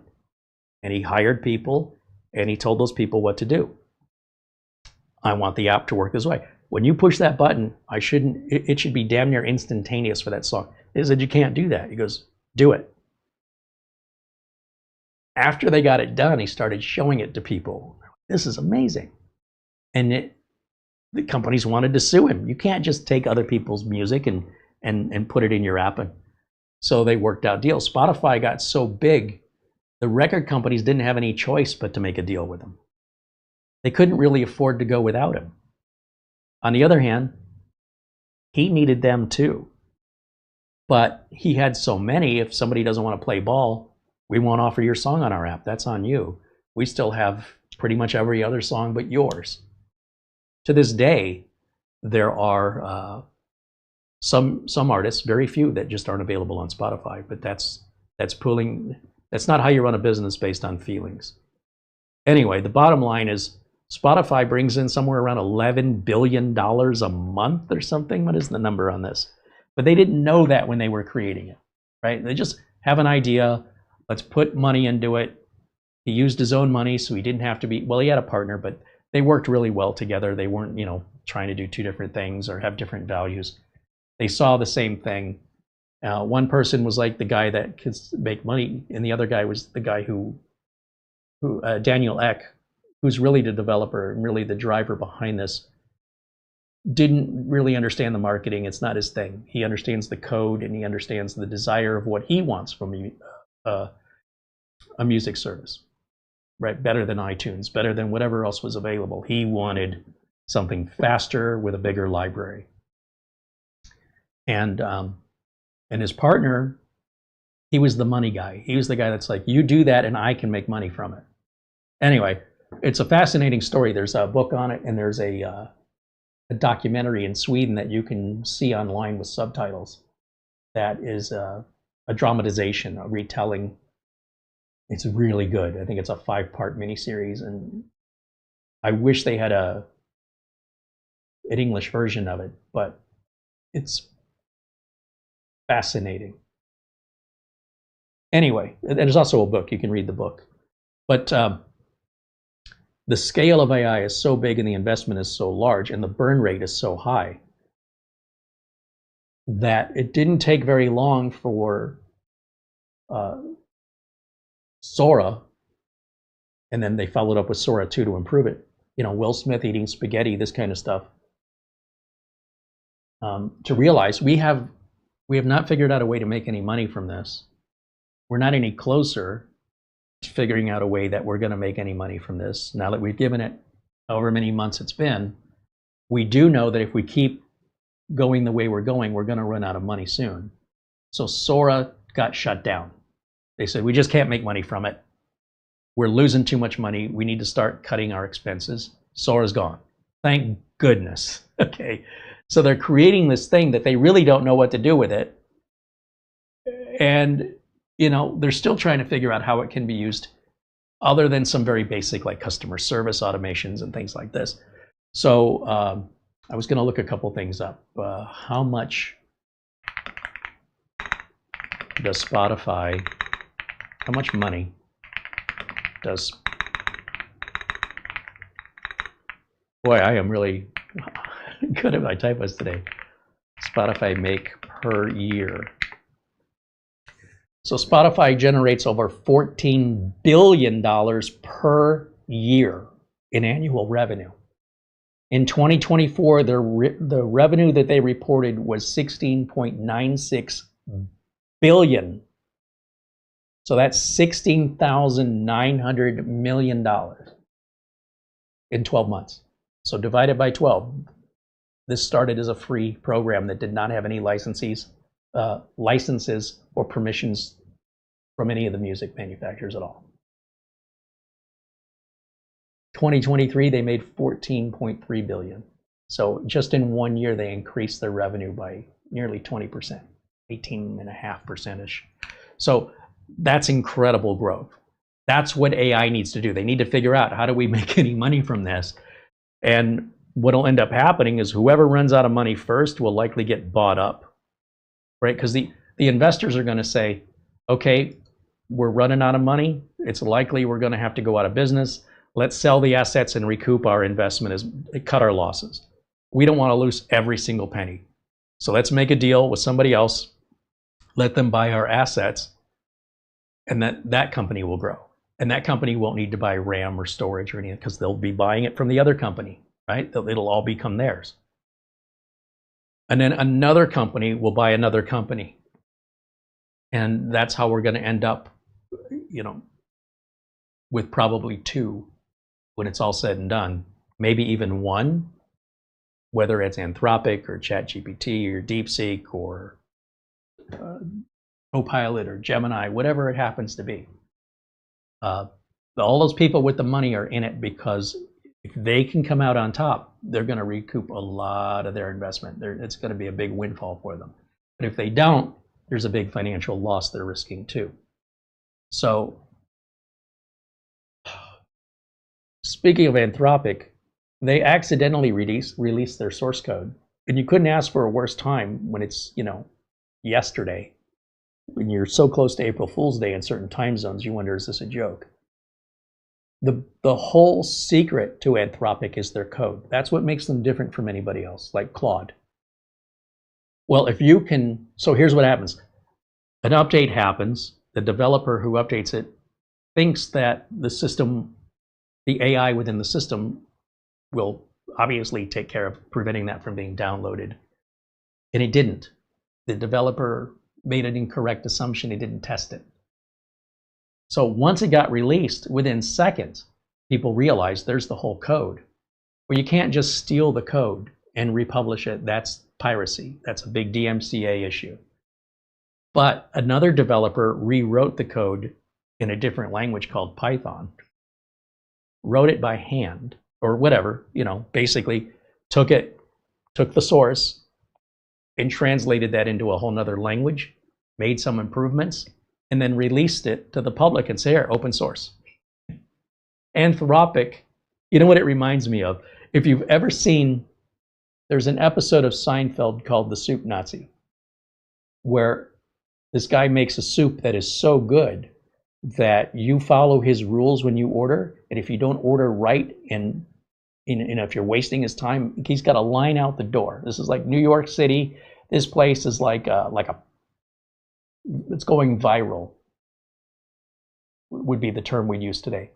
And he hired people and he told those people what to do. I want the app to work this way. When you push that button, it should be damn near instantaneous for that song. They said, you can't do that. He goes, do it. After they got it done, he started showing it to people. This is amazing. And the companies wanted to sue him. You can't just take other people's music and put it in your app. And so they worked out deals. Spotify got so big, the record companies didn't have any choice but to make a deal with him. They couldn't really afford to go without him. On the other hand, he needed them too. But he had so many, if somebody doesn't want to play ball, we won't offer your song on our app. That's on you. We still have pretty much every other song but yours. To this day, there are some artists, very few, that just aren't available on Spotify. But that's not how you run a business based on feelings. Anyway, the bottom line is Spotify brings in somewhere around $11 billion a month or something. What is the number on this? But they didn't know that when they were creating it, right? They just have an idea. Let's put money into it. He used his own money, so he didn't have to be, well, he had a partner, but they worked really well together. They weren't, trying to do two different things or have different values. They saw the same thing. One person was like the guy that could make money, and the other guy was the guy who Daniel Ek, who's really the developer and really the driver behind this, didn't really understand the marketing. It's not his thing. He understands the code and he understands the desire of what he wants from a music service, right? Better than iTunes, better than whatever else was available. He wanted something faster with a bigger library. And his partner, he was the money guy. He was the guy that's like, you do that and I can make money from it. Anyway, it's a fascinating story. There's a book on it, and there's a documentary in Sweden that you can see online with subtitles. That is a dramatization, a retelling. It's really good. I think it's a 5-part miniseries, and I wish they had an English version of it, but it's fascinating. Anyway, there's also a book. You can read the book. But the scale of AI is so big and the investment is so large and the burn rate is so high that it didn't take very long for Sora, and then they followed up with Sora 2 to improve it. You know, Will Smith eating spaghetti, this kind of stuff. To realize we have not figured out a way to make any money from this. We're not any closer to figuring out a way that we're going to make any money from this. Now that we've given it however many months it's been, we do know that if we keep going the way we're going to run out of money soon. So Sora got shut down. They said, we just can't make money from it. We're losing too much money. We need to start cutting our expenses. Sora's gone. Thank goodness. Okay. So they're creating this thing that they really don't know what to do with it. And you know, they're still trying to figure out how it can be used other than some very basic like customer service automations and things like this. So I was going to look a couple things up. How much does Spotify, how much money does, boy, I am really good at my typos today, Spotify make per year? So Spotify generates over $14 billion per year in annual revenue. In 2024, the revenue that they reported was $16.96 billion. So that's $16,900 million in 12 months. So divided by 12. This started as a free program that did not have any licenses or permissions from any of the music manufacturers at all. 2023, they made $14.3 billion. So just in 1 year, they increased their revenue by nearly 20%, 18.5%-ish. So that's incredible growth. That's what AI needs to do. They need to figure out, how do we make any money from this? And what'll end up happening is whoever runs out of money first will likely get bought up, right? Because the investors are going to say, okay, we're running out of money. It's likely we're going to have to go out of business. Let's sell the assets and recoup our investment, cut our losses. We don't want to lose every single penny. So let's make a deal with somebody else, let them buy our assets, and that company will grow. And that company won't need to buy RAM or storage or anything because they'll be buying it from the other company, right? It'll all become theirs. And then another company will buy another company. And that's how we're going to end up, you know, with probably two when it's all said and done, maybe even one, whether it's Anthropic or ChatGPT or DeepSeek or Copilot or Gemini, whatever it happens to be. All those people with the money are in it because if they can come out on top, they're going to recoup a lot of their investment. It's going to be a big windfall for them. But if they don't, there's a big financial loss they're risking too. So, speaking of Anthropic, they accidentally released their source code. And you couldn't ask for a worse time when it's, you know, yesterday. When you're so close to April Fool's Day in certain time zones, you wonder, is this a joke? The whole secret to Anthropic is their code. That's what makes them different from anybody else, like Claude. Well, if you can, so here's what happens. An update happens. The developer who updates it thinks that the system, the AI within the system, will obviously take care of preventing that from being downloaded. And it didn't. The developer made an incorrect assumption. He didn't test it. So once it got released, within seconds, people realized there's the whole code. Well, you can't just steal the code and republish it. That's piracy. That's a big DMCA issue. But another developer rewrote the code in a different language called Python, wrote it by hand or whatever, basically took the source and translated that into a whole nother language, made some improvements, and then released it to the public and say, here, open source. Anthropic, you know what it reminds me of? If you've ever seen, there's an episode of Seinfeld called The Soup Nazi, where this guy makes a soup that is so good that you follow his rules when you order, and if you don't order right, and if you're wasting his time, he's got a line out the door. This is like New York City. This place is it's going viral, would be the term we'd use today.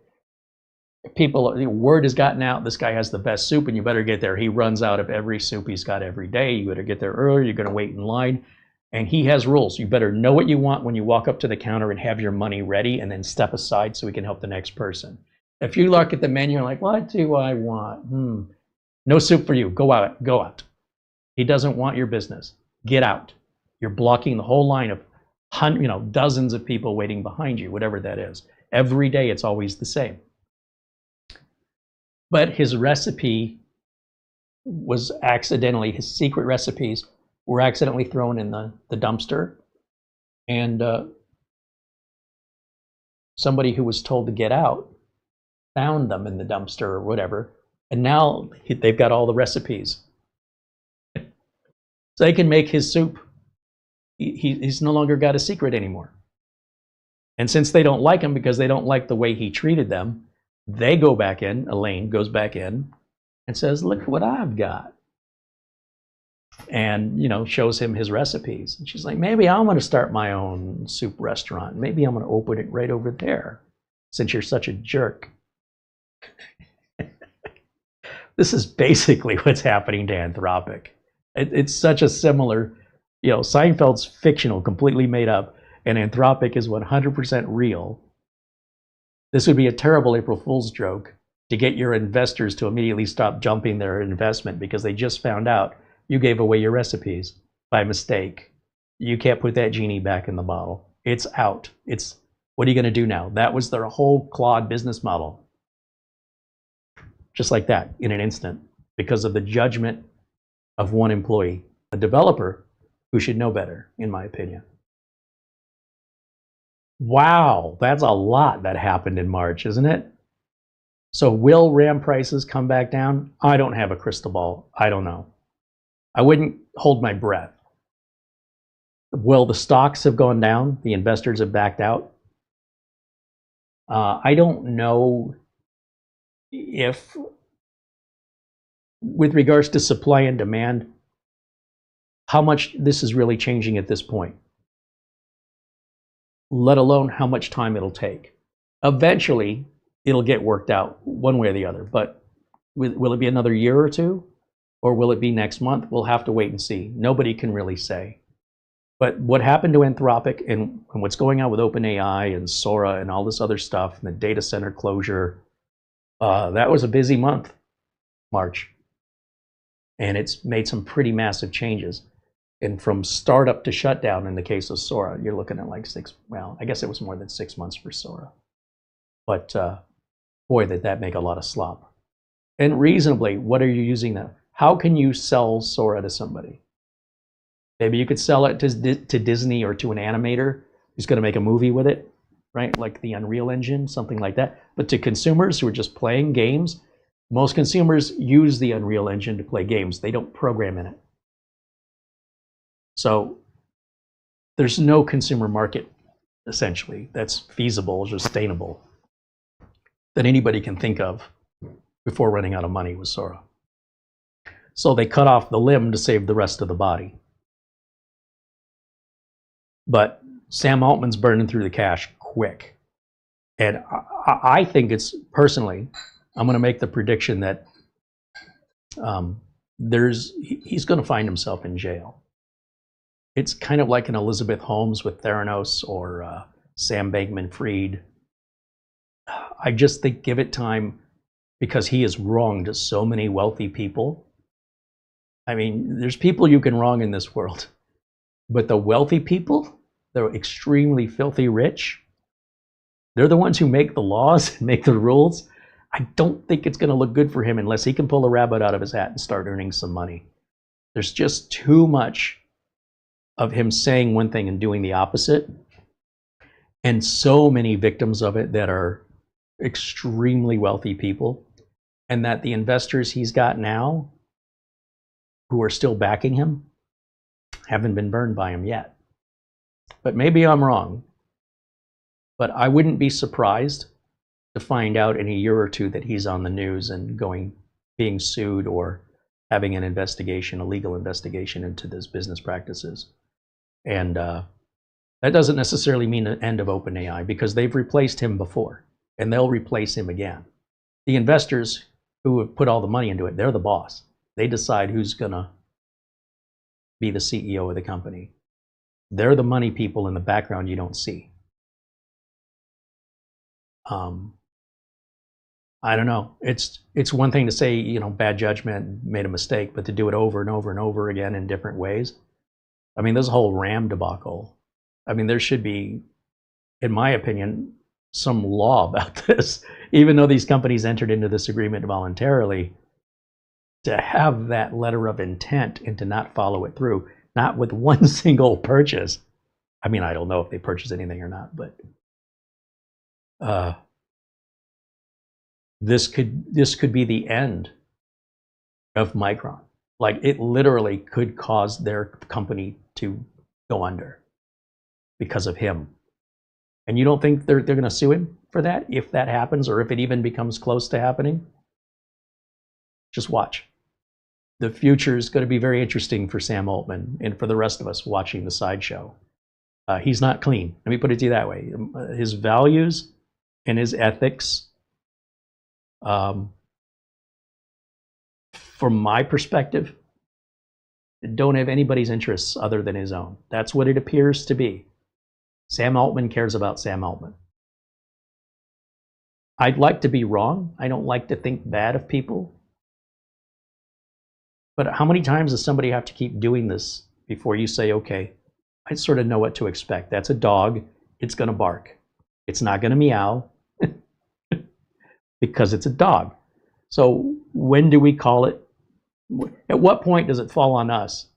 The word has gotten out, this guy has the best soup and you better get there. He runs out of every soup he's got every day. You better get there early, you're gonna wait in line. And he has rules. You better know what you want when you walk up to the counter and have your money ready, and then step aside so we can help the next person. If you look at the menu and like, what do I want? No soup for you, go out. He doesn't want your business, get out. You're blocking the whole line of dozens of people waiting behind you, whatever that is. Every day it's always the same. But his recipe was accidentally, his secret recipes were accidentally thrown in the dumpster. And somebody who was told to get out found them in the dumpster or whatever. And now they've got all the recipes. So they can make his soup. He's no longer got a secret anymore. And since they don't like him because they don't like the way he treated them, they go back in, Elaine goes back in and says, look what I've got. And, shows him his recipes. And she's like, maybe I'm going to start my own soup restaurant. Maybe I'm going to open it right over there since you're such a jerk. This is basically what's happening to Anthropic. It's such a similar, Seinfeld's fictional, completely made up, and Anthropic is 100% real. This would be a terrible April Fool's joke to get your investors to immediately stop jumping their investment because they just found out you gave away your recipes by mistake. You can't put that genie back in the bottle. It's out. What are you going to do now? That was their whole Claude business model. Just like that, in an instant, because of the judgment of one employee, a developer who should know better, in my opinion. Wow, that's a lot that happened in March, isn't it? So will RAM prices come back down? I don't have a crystal ball. I don't know. I wouldn't hold my breath. Will the stocks have gone down? The investors have backed out? I don't know if, with regards to supply and demand, how much this is really changing at this point, let alone how much time it'll take. Eventually, it'll get worked out one way or the other, but will it be another year or two? Or will it be next month? We'll have to wait and see. Nobody can really say. But what happened to Anthropic and what's going on with OpenAI and Sora and all this other stuff, and the data center closure, that was a busy month, March. And it's made some pretty massive changes. And from startup to shutdown in the case of Sora, you're looking at like I guess it was more than 6 months for Sora. But boy, did that make a lot of slop. And reasonably, what are you using that? How can you sell Sora to somebody? Maybe you could sell it to Disney or to an animator who's going to make a movie with it, right? Like the Unreal Engine, something like that. But to consumers who are just playing games, most consumers use the Unreal Engine to play games. They don't program in it. So there's no consumer market, essentially, that's feasible, sustainable, that anybody can think of before running out of money with Sora. So they cut off the limb to save the rest of the body. But Sam Altman's burning through the cash quick. And I think it's, personally, I'm going to make the prediction that he's going to find himself in jail. It's kind of like an Elizabeth Holmes with Theranos, or Sam Bankman-Fried. I just think give it time, because he has wronged so many wealthy people. I mean, there's people you can wrong in this world, but the wealthy people, they're extremely filthy rich. They're the ones who make the laws and make the rules. I don't think it's going to look good for him unless he can pull a rabbit out of his hat and start earning some money. There's just too much of him saying one thing and doing the opposite, and so many victims of it that are extremely wealthy people, and that the investors he's got now who are still backing him haven't been burned by him yet. But maybe I'm wrong. But I wouldn't be surprised to find out in a year or two that he's on the news and being sued or having an investigation, a legal investigation into his business practices. And that doesn't necessarily mean an end of OpenAI, because they've replaced him before, and they'll replace him again. The investors who have put all the money into it, they're the boss. They decide who's gonna be the CEO of the company. They're the money people in the background you don't see. I don't know. It's one thing to say, you know, bad judgment, made a mistake, but to do it over and over and over again in different ways. I mean, this whole RAM debacle. I mean, there should be, in my opinion, some law about this, even though these companies entered into this agreement voluntarily, to have that letter of intent and to not follow it through, not with one single purchase. I mean, I don't know if they purchased anything or not, but this could be the end of Micron. Like, it literally could cause their company to go under because of him. And you don't think they're going to sue him for that, if that happens, or if it even becomes close to happening? Just watch. The future is going to be very interesting for Sam Altman and for the rest of us watching the sideshow. He's not clean. Let me put it to you that way. His values and his ethics, from my perspective, don't have anybody's interests other than his own. That's what it appears to be. Sam Altman cares about Sam Altman. I'd like to be wrong. I don't like to think bad of people. But how many times does somebody have to keep doing this before you say, okay, I sort of know what to expect. That's a dog. It's going to bark. It's not going to meow because it's a dog. So when do we call it? At what point does it fall on us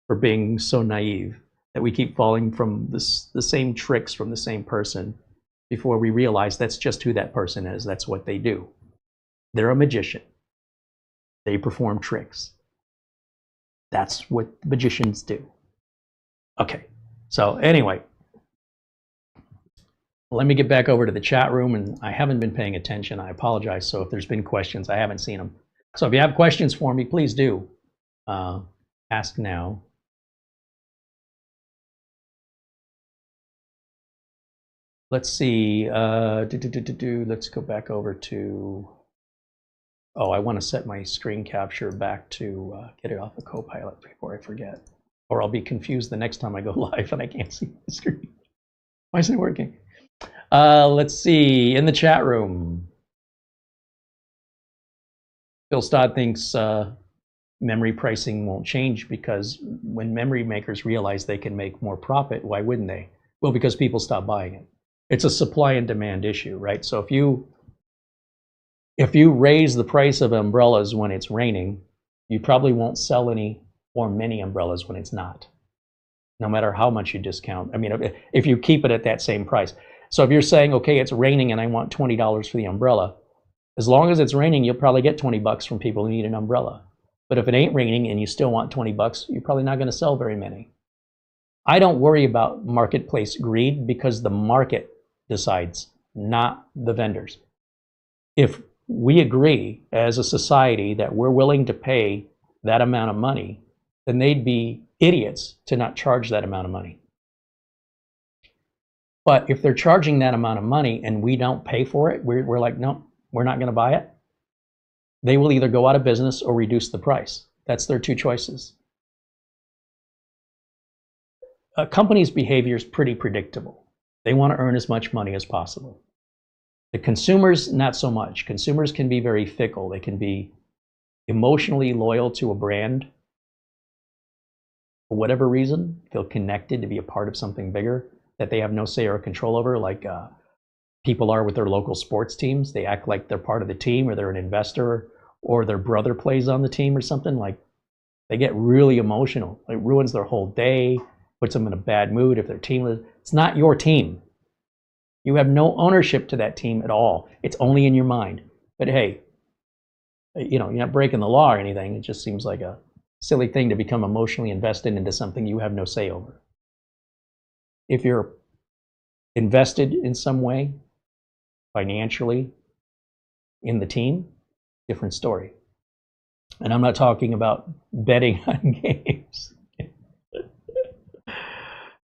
for being so naive that we keep falling from the same tricks from the same person before we realize that's just who that person is? That's what they do. They're a magician. They perform tricks. That's what magicians do. Okay, so anyway, let me get back over to the chat room, and I haven't been paying attention. I apologize. So if there's been questions, I haven't seen them. So if you have questions for me, please do ask now. Let's see. Let's go back over to. Oh, I want to set my screen capture back to get it off the Copilot before I forget, or I'll be confused the next time I go live and I can't see the screen. Why isn't it working? Let's see, in the chat room. Phil Stodd thinks memory pricing won't change because when memory makers realize they can make more profit, why wouldn't they? Well, because people stop buying it. It's a supply and demand issue, right? So if you raise the price of umbrellas when it's raining, you probably won't sell any or many umbrellas when it's not, no matter how much you discount. I mean, if you keep it at that same price. So if you're saying, okay, it's raining and I want $20 for the umbrella, as long as it's raining, you'll probably get 20 bucks from people who need an umbrella. But if it ain't raining and you still want 20 bucks, you're probably not going to sell very many. I don't worry about marketplace greed because the market decides, not the vendors. If we agree as a society that we're willing to pay that amount of money, then they'd be idiots to not charge that amount of money. But if they're charging that amount of money and we don't pay for it, we're like, no, we're not going to buy it. They will either go out of business or reduce the price. That's their two choices. A company's behavior is pretty predictable. They want to earn as much money as possible. The consumers, not so much. Consumers can be very fickle. They can be emotionally loyal to a brand for whatever reason, feel connected to be a part of something bigger that they have no say or control over, like people are with their local sports teams. They act like they're part of the team, or they're an investor, or their brother plays on the team or something. Like, they get really emotional. It ruins their whole day, puts them in a bad mood if their team is. It's not your team. You have no ownership to that team at all. It's only in your mind. But hey, you know, you're not breaking the law or anything. It just seems like a silly thing to become emotionally invested into something you have no say over. If you're invested in some way, financially, in the team, different story. And I'm not talking about betting on games.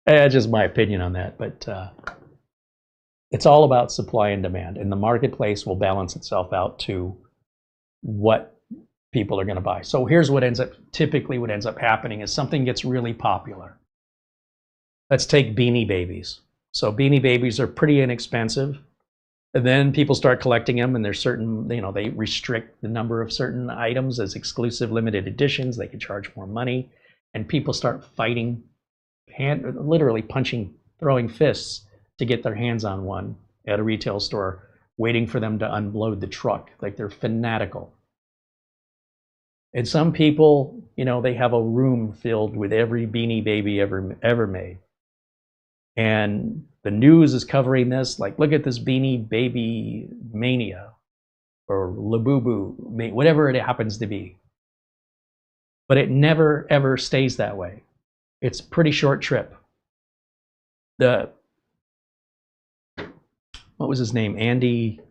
That's just my opinion on that. But it's all about supply and demand. And the marketplace will balance itself out to what people are going to buy. So here's what typically what ends up happening is something gets really popular. Let's take Beanie Babies. So Beanie Babies are pretty inexpensive. And then people start collecting them, and there's certain, you know, they restrict the number of certain items as exclusive limited editions. They can charge more money, and people start fighting, literally punching, throwing fists to get their hands on one at a retail store, waiting for them to unload the truck. Like, they're fanatical. And some people, you know, they have a room filled with every Beanie Baby ever made. And the news is covering this, like, look at this Beanie Baby mania, or Labubu, whatever it happens to be. But it never, ever stays that way. It's a pretty short trip. What was his name? Andy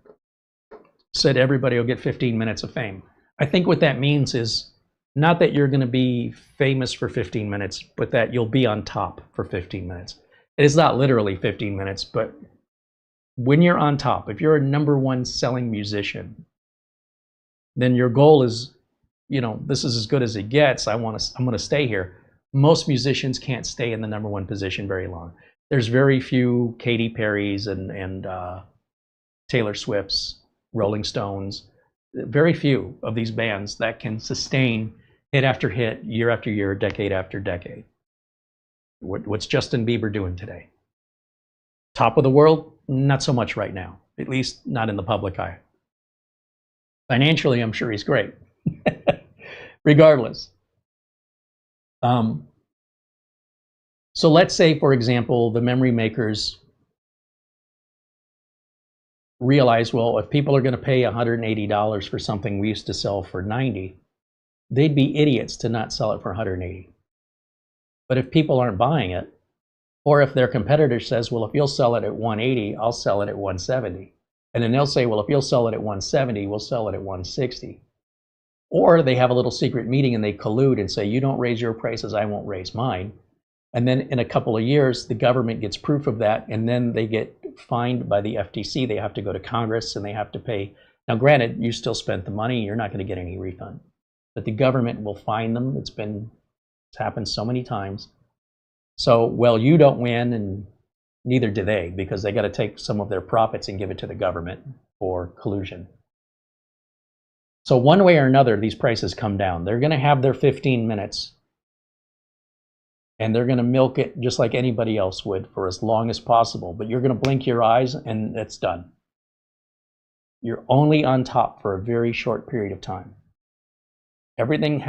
said everybody will get 15 minutes of fame. I think what that means is not that you're going to be famous for 15 minutes, but that you'll be on top for 15 minutes. It's not literally 15 minutes, but when you're on top, if you're a #1 selling musician, then your goal is, you know, this is as good as it gets. I'm going to stay here. Most musicians can't stay in the #1 position very long. There's very few Katy Perry's and Taylor Swift's, Rolling Stones, very few of these bands that can sustain hit after hit, year after year, decade after decade. What's Justin Bieber doing today? Top of the world? Not so much right now, at least not in the public eye. Financially, I'm sure he's great. Regardless. So let's say, for example, the memory makers realize, well, if people are going to pay $180 for something we used to sell for $90, they'd be idiots to not sell it for $180. But if people aren't buying it, or if their competitor says, well, if you'll sell it at $180, I'll sell it at $170. And then they'll say, well, if you'll sell it at $170, we'll sell it at $160. Or they have a little secret meeting and they collude and say, you don't raise your prices, I won't raise mine. And then in a couple of years, the government gets proof of that, and then they get fined by the FTC. They have to go to Congress and they have to pay. Now, granted, you still spent the money, you're not going to get any refund. But the government will fine them. It's happened so many times. So, well, you don't win, and neither do they, because they got to take some of their profits and give it to the government for collusion. So one way or another, these prices come down. They're going to have their 15 minutes, and they're going to milk it just like anybody else would for as long as possible. But you're going to blink your eyes, and it's done. You're only on top for a very short period of time. Everything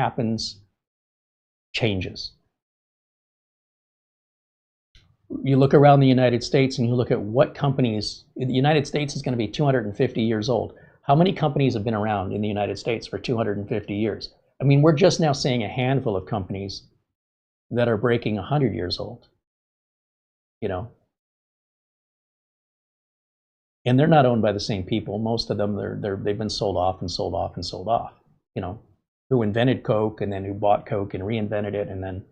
changes. You look around the United States and you look at what companies. The United States is going to be 250 years old. How many companies have been around in the United States for 250 years? I mean, we're just now seeing a handful of companies that are breaking 100 years old. You know, and they're not owned by the same people. Most of them, they've been sold off and sold off and sold off. You know, who invented Coke, and then who bought Coke and reinvented it, and then,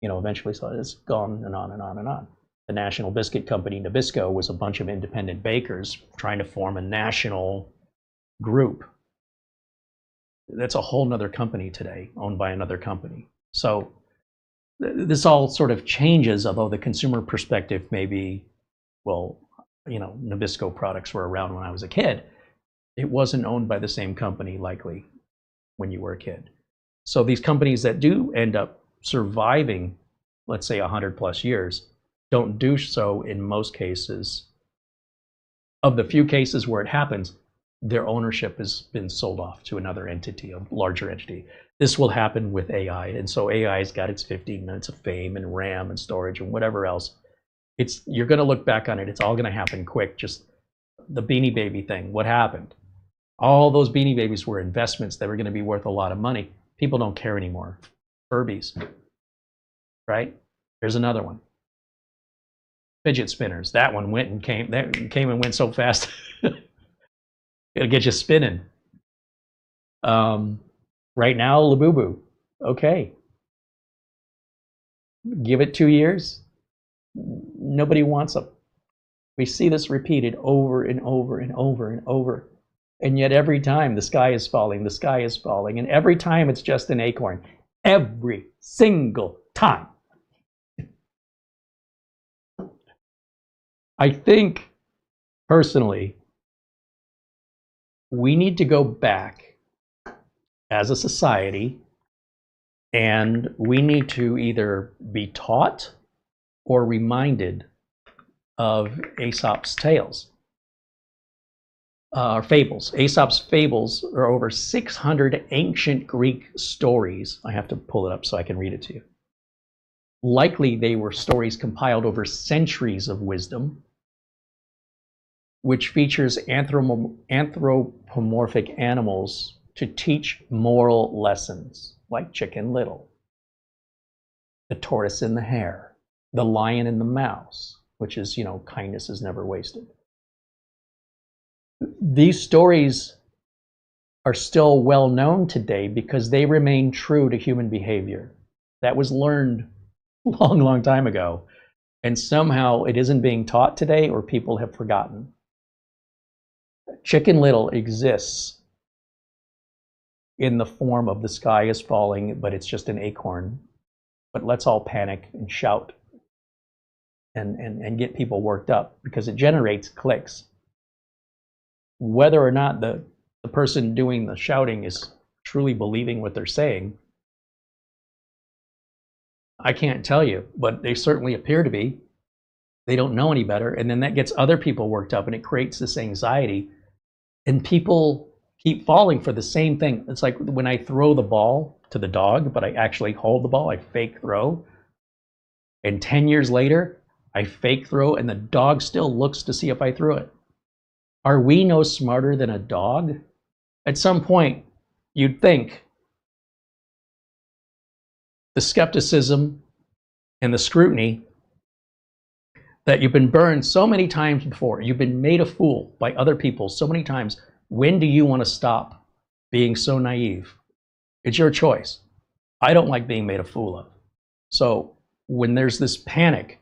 you know, eventually, so it's gone and on and on and on. the national biscuit company, Nabisco, was a bunch of independent bakers trying to form a national group. That's a whole nother company today, owned by another company. So this all sort of changes, although the consumer perspective may be, well, Nabisco products were around when I was a kid. It wasn't owned by the same company, likely, when you were a kid. So these companies that do end up surviving, let's say 100+ years, don't do so in most cases. Of the few cases where it happens, their ownership has been sold off to another entity, a larger entity. This will happen with AI, and so AI's got its 15 minutes of fame and RAM and storage and whatever else. You're going to look back on it, it's all going to happen quick. Just the Beanie Baby thing, what happened? All those Beanie Babies were investments that were going to be worth a lot of money. People don't care anymore. Furbies, right? There's another one. Fidget spinners. That one went and came and went so fast. It'll get you spinning. Right now, Labubu. Okay. Give it 2 years. Nobody wants them. We see this repeated over and over and over and over. And yet every time the sky is falling, the sky is falling. And every time it's just an acorn. Every single time. I think, personally, we need to go back as a society, and we need to either be taught or reminded of Aesop's tales, or fables. Aesop's fables are over 600 ancient Greek stories. I have to pull it up so I can read it to you. Likely they were stories compiled over centuries of wisdom, which features anthropomorphic animals to teach moral lessons, like Chicken Little, the tortoise and the hare, the lion and the mouse, which is, kindness is never wasted. These stories are still well known today because they remain true to human behavior. That was learned a long, long time ago, and somehow it isn't being taught today, or people have forgotten. Chicken Little exists in the form of the sky is falling, but it's just an acorn. But let's all panic and shout and get people worked up because it generates clicks. Whether or not the person doing the shouting is truly believing what they're saying, I can't tell you, but they certainly appear to be. They don't know any better, and then that gets other people worked up, and it creates this anxiety. And people keep falling for the same thing. It's like when I throw the ball to the dog, but I actually hold the ball, I fake throw. And 10 years later, I fake throw, and the dog still looks to see if I threw it. Are we no smarter than a dog? At some point, you'd think the skepticism and the scrutiny that you've been burned so many times before, you've been made a fool by other people so many times. When do you want to stop being so naive? It's your choice. I don't like being made a fool of. So when there's this panic,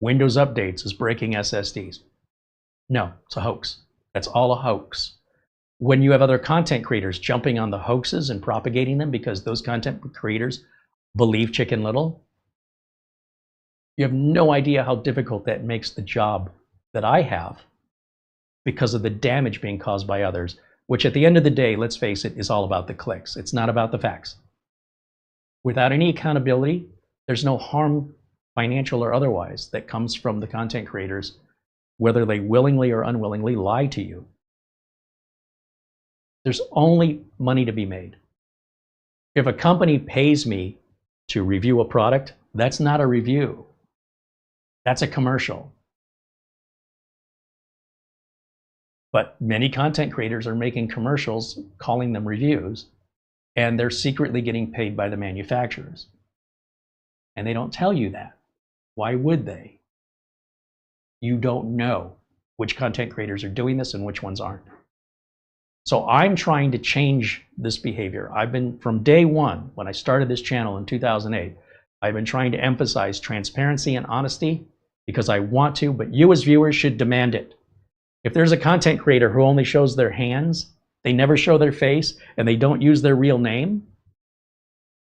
Windows updates is breaking SSDs. No, it's a hoax. That's all a hoax. When you have other content creators jumping on the hoaxes and propagating them because those content creators believe Chicken Little, you have no idea how difficult that makes the job that I have because of the damage being caused by others, which at the end of the day, let's face it, is all about the clicks. It's not about the facts. Without any accountability, there's no harm, financial or otherwise, that comes from the content creators, whether they willingly or unwillingly lie to you. There's only money to be made. If a company pays me to review a product, that's not a review. That's a commercial. But many content creators are making commercials, calling them reviews, and they're secretly getting paid by the manufacturers. And they don't tell you that. Why would they? You don't know which content creators are doing this and which ones aren't. So I'm trying to change this behavior. I've been, from day one, when I started this channel in 2008, I've been trying to emphasize transparency and honesty because I want to, but you as viewers should demand it. If there's a content creator who only shows their hands, they never show their face, and they don't use their real name,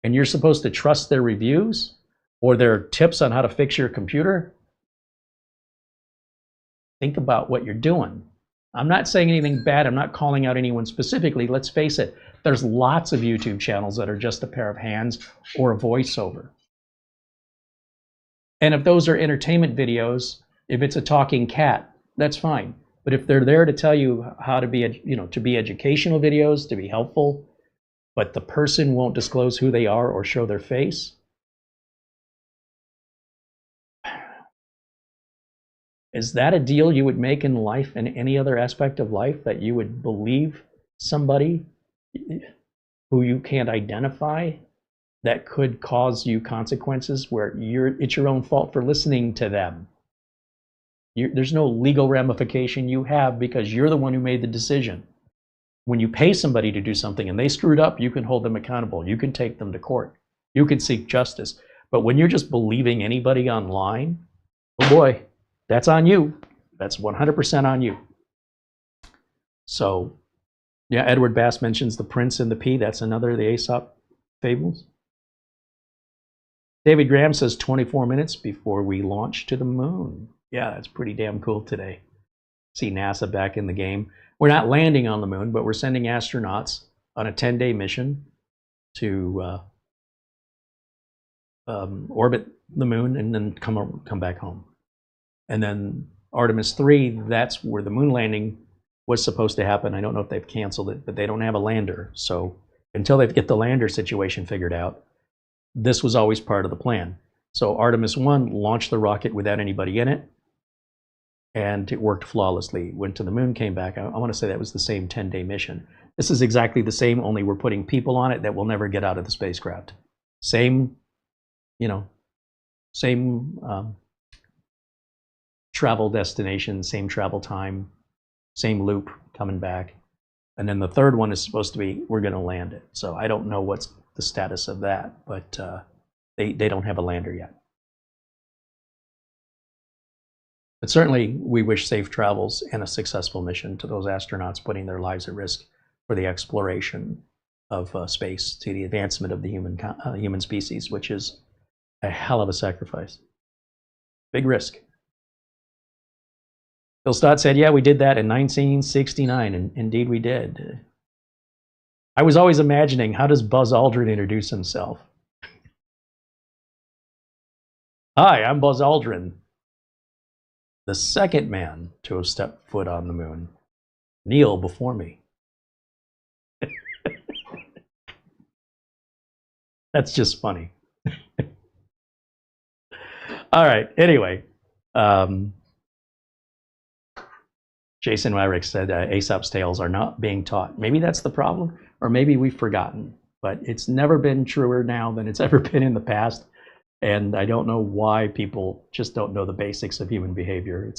and you're supposed to trust their reviews or their tips on how to fix your computer, think about what you're doing. I'm not saying anything bad. I'm not calling out anyone specifically. Let's face it. There's lots of YouTube channels that are just a pair of hands or a voiceover. And if those are entertainment videos, if it's a talking cat, that's fine. But if they're there to tell you how to be, to be educational videos, to be helpful, but the person won't disclose who they are or show their face, is that a deal you would make in life, in any other aspect of life, that you would believe somebody who you can't identify that could cause you consequences where it's your own fault for listening to them? There's no legal ramification you have because you're the one who made the decision. When you pay somebody to do something and they screwed up, you can hold them accountable. You can take them to court. You can seek justice. But when you're just believing anybody online, oh boy, that's on you. That's 100% on you. So, yeah, Edward Bass mentions the Prince and the Pea. That's another of the Aesop fables. David Graham says 24 minutes before we launch to the moon. Yeah, that's pretty damn cool today. See NASA back in the game. We're not landing on the moon, but we're sending astronauts on a 10-day mission to orbit the moon and then come back home. And then Artemis 3, that's where the moon landing was supposed to happen. I don't know if they've canceled it, but they don't have a lander. So until they get the lander situation figured out, this was always part of the plan. So Artemis 1 launched the rocket without anybody in it, and it worked flawlessly. Went to the moon, came back. I want to say that was the same 10-day mission. This is exactly the same, only we're putting people on it that will never get out of the spacecraft. Same, same travel destination, same travel time, same loop coming back. And then the third one is supposed to be, we're going to land it. So I don't know what's the status of that, but they don't have a lander yet. But certainly we wish safe travels and a successful mission to those astronauts putting their lives at risk for the exploration of space, to the advancement of the human species, which is a hell of a sacrifice. Big risk. Phil Stott said, yeah, we did that in 1969, and indeed we did. I was always imagining, how does Buzz Aldrin introduce himself? Hi, I'm Buzz Aldrin, the second man to have stepped foot on the moon. Kneel before me. That's just funny. All right, anyway. Jason Wyrick said Aesop's tales are not being taught. Maybe that's the problem, or maybe we've forgotten. But it's never been truer now than it's ever been in the past. And I don't know why people just don't know the basics of human behavior.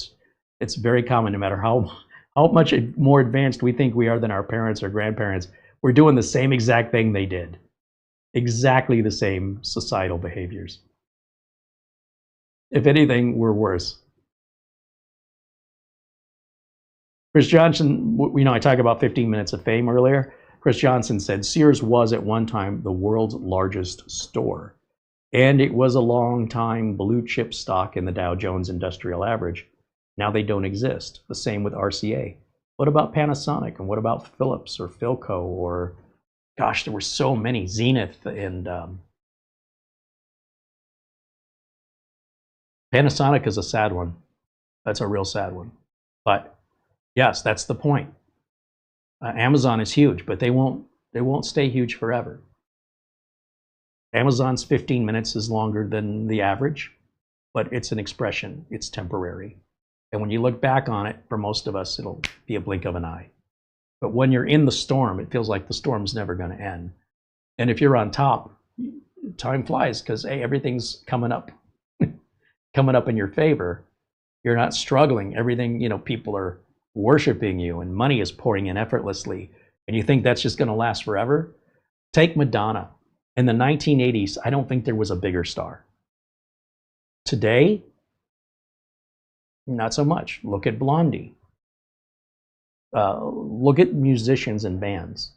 It's very common, no matter how much more advanced we think we are than our parents or grandparents. We're doing the same exact thing they did. Exactly the same societal behaviors. If anything, we're worse. Chris Johnson, I talked about 15 minutes of fame earlier. Chris Johnson said Sears was at one time the world's largest store. And it was a long time blue chip stock in the Dow Jones Industrial Average. Now they don't exist. The same with RCA. What about Panasonic? And what about Philips or Philco? Or, gosh, there were so many. Zenith and Panasonic is a sad one. That's a real sad one. But yes, that's the point. Amazon is huge, but they won't stay huge forever. Amazon's 15 minutes is longer than the average, but it's an expression. It's temporary. And when you look back on it, for most of us, it'll be a blink of an eye. But when you're in the storm, it feels like the storm's never going to end. And if you're on top, time flies because, hey, everything's coming up in your favor. You're not struggling. Everything, people are worshiping you and money is pouring in effortlessly. And you think that's just going to last forever? Take Madonna. In the 1980s, I don't think there was a bigger star. Today, Not so much. Look at Blondie. Look at musicians and bands.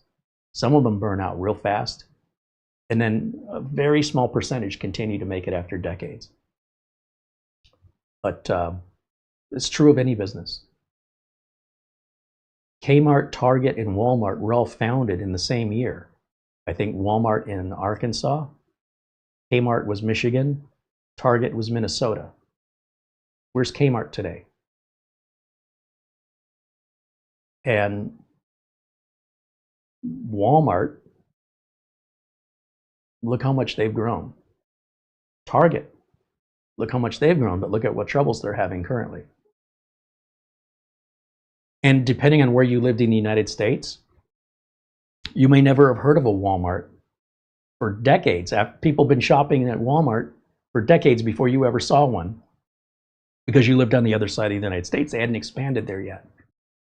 Some of them burn out real fast, and then a very small percentage continue to make it after decades. But it's true of any business. Kmart, Target, and Walmart were all founded in the same year. I think Walmart in Arkansas, Kmart was Michigan, Target was Minnesota. Where's Kmart today? And Walmart, look how much they've grown. Target, look how much they've grown, but look at what troubles they're having currently. And depending on where you lived in the United States, you may never have heard of a Walmart for decades. People have been shopping at Walmart for decades before you ever saw one, because you lived on the other side of the United States. They hadn't expanded there yet.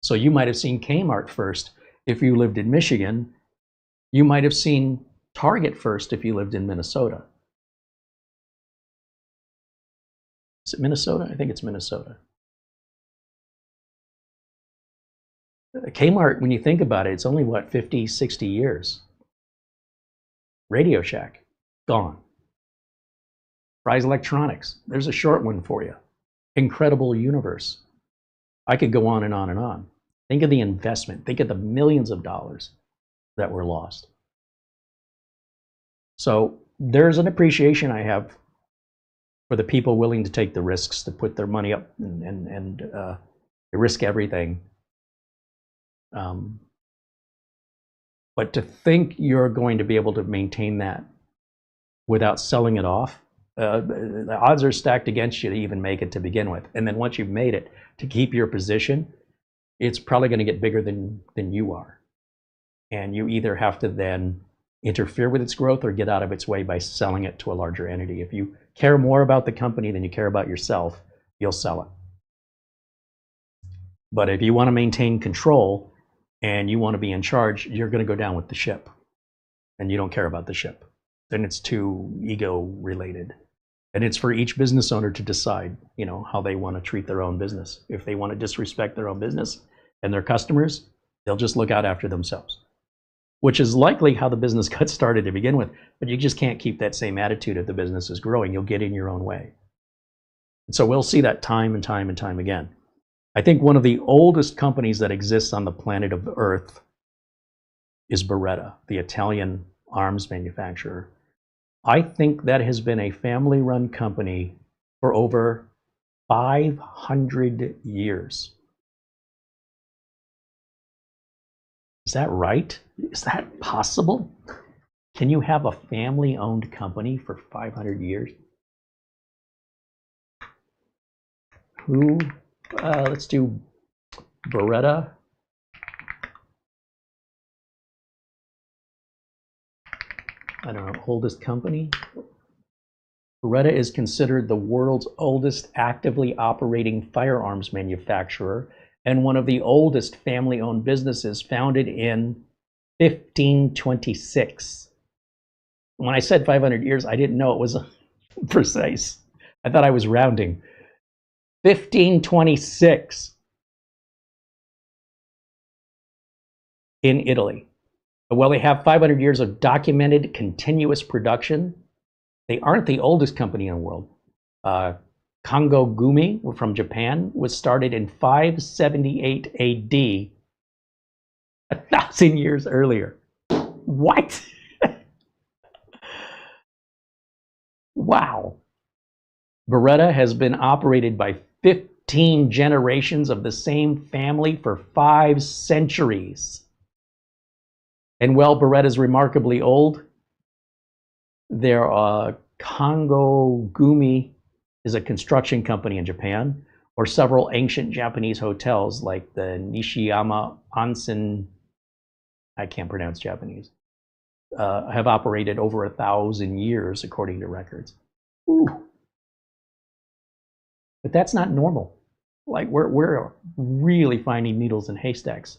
So you might have seen Kmart first if you lived in Michigan. You might have seen Target first if you lived in Minnesota. Is it Minnesota? I think it's Minnesota. Kmart, when you think about it, it's only, what, 50, 60 years. Radio Shack, gone. Fry's Electronics, there's a short one for you. Incredible Universe. I could go on and on and on. Think of the investment. Think of the millions of dollars that were lost. So there's an appreciation I have for the people willing to take the risks, to put their money up and risk everything. But to think you're going to be able to maintain that without selling it off, the odds are stacked against you to even make it to begin with. And then once you've made it, to keep your position, it's probably going to get bigger than you are. And you either have to then interfere with its growth or get out of its way by selling it to a larger entity. If you care more about the company than you care about yourself, you'll sell it. But if you want to maintain control and you want to be in charge, you're going to go down with the ship. And you don't care about the ship. Then it's too ego related. And it's for each business owner to decide, how they want to treat their own business. If they want to disrespect their own business and their customers, they'll just look out after themselves, which is likely how the business got started to begin with. But you just can't keep that same attitude if the business is growing. You'll get in your own way. And so we'll see that time and time and time again. I think one of the oldest companies that exists on the planet of Earth is Beretta, the Italian arms manufacturer. I think that has been a family-run company for over 500 years. Is that right? Is that possible? Can you have a family-owned company for 500 years? Let's do Beretta. I don't know, oldest company. Beretta is considered the world's oldest actively operating firearms manufacturer and one of the oldest family-owned businesses, founded in 1526. When I said 500 years, I didn't know it was precise. I thought I was rounding. 1526 in Italy. While they have 500 years of documented continuous production, they aren't the oldest company in the world. Kongo Gumi from Japan was started in 578 AD, 1,000 years earlier. What? Wow. Beretta has been operated by 15 generations of the same family for 5 centuries. And while Beretta is remarkably old, their Kongo Gumi is a construction company in Japan, or several ancient Japanese hotels like the Nishiyama Onsen, I can't pronounce Japanese, have operated over 1,000 years according to records. Ooh. But that's not normal. Like we're really finding needles in haystacks.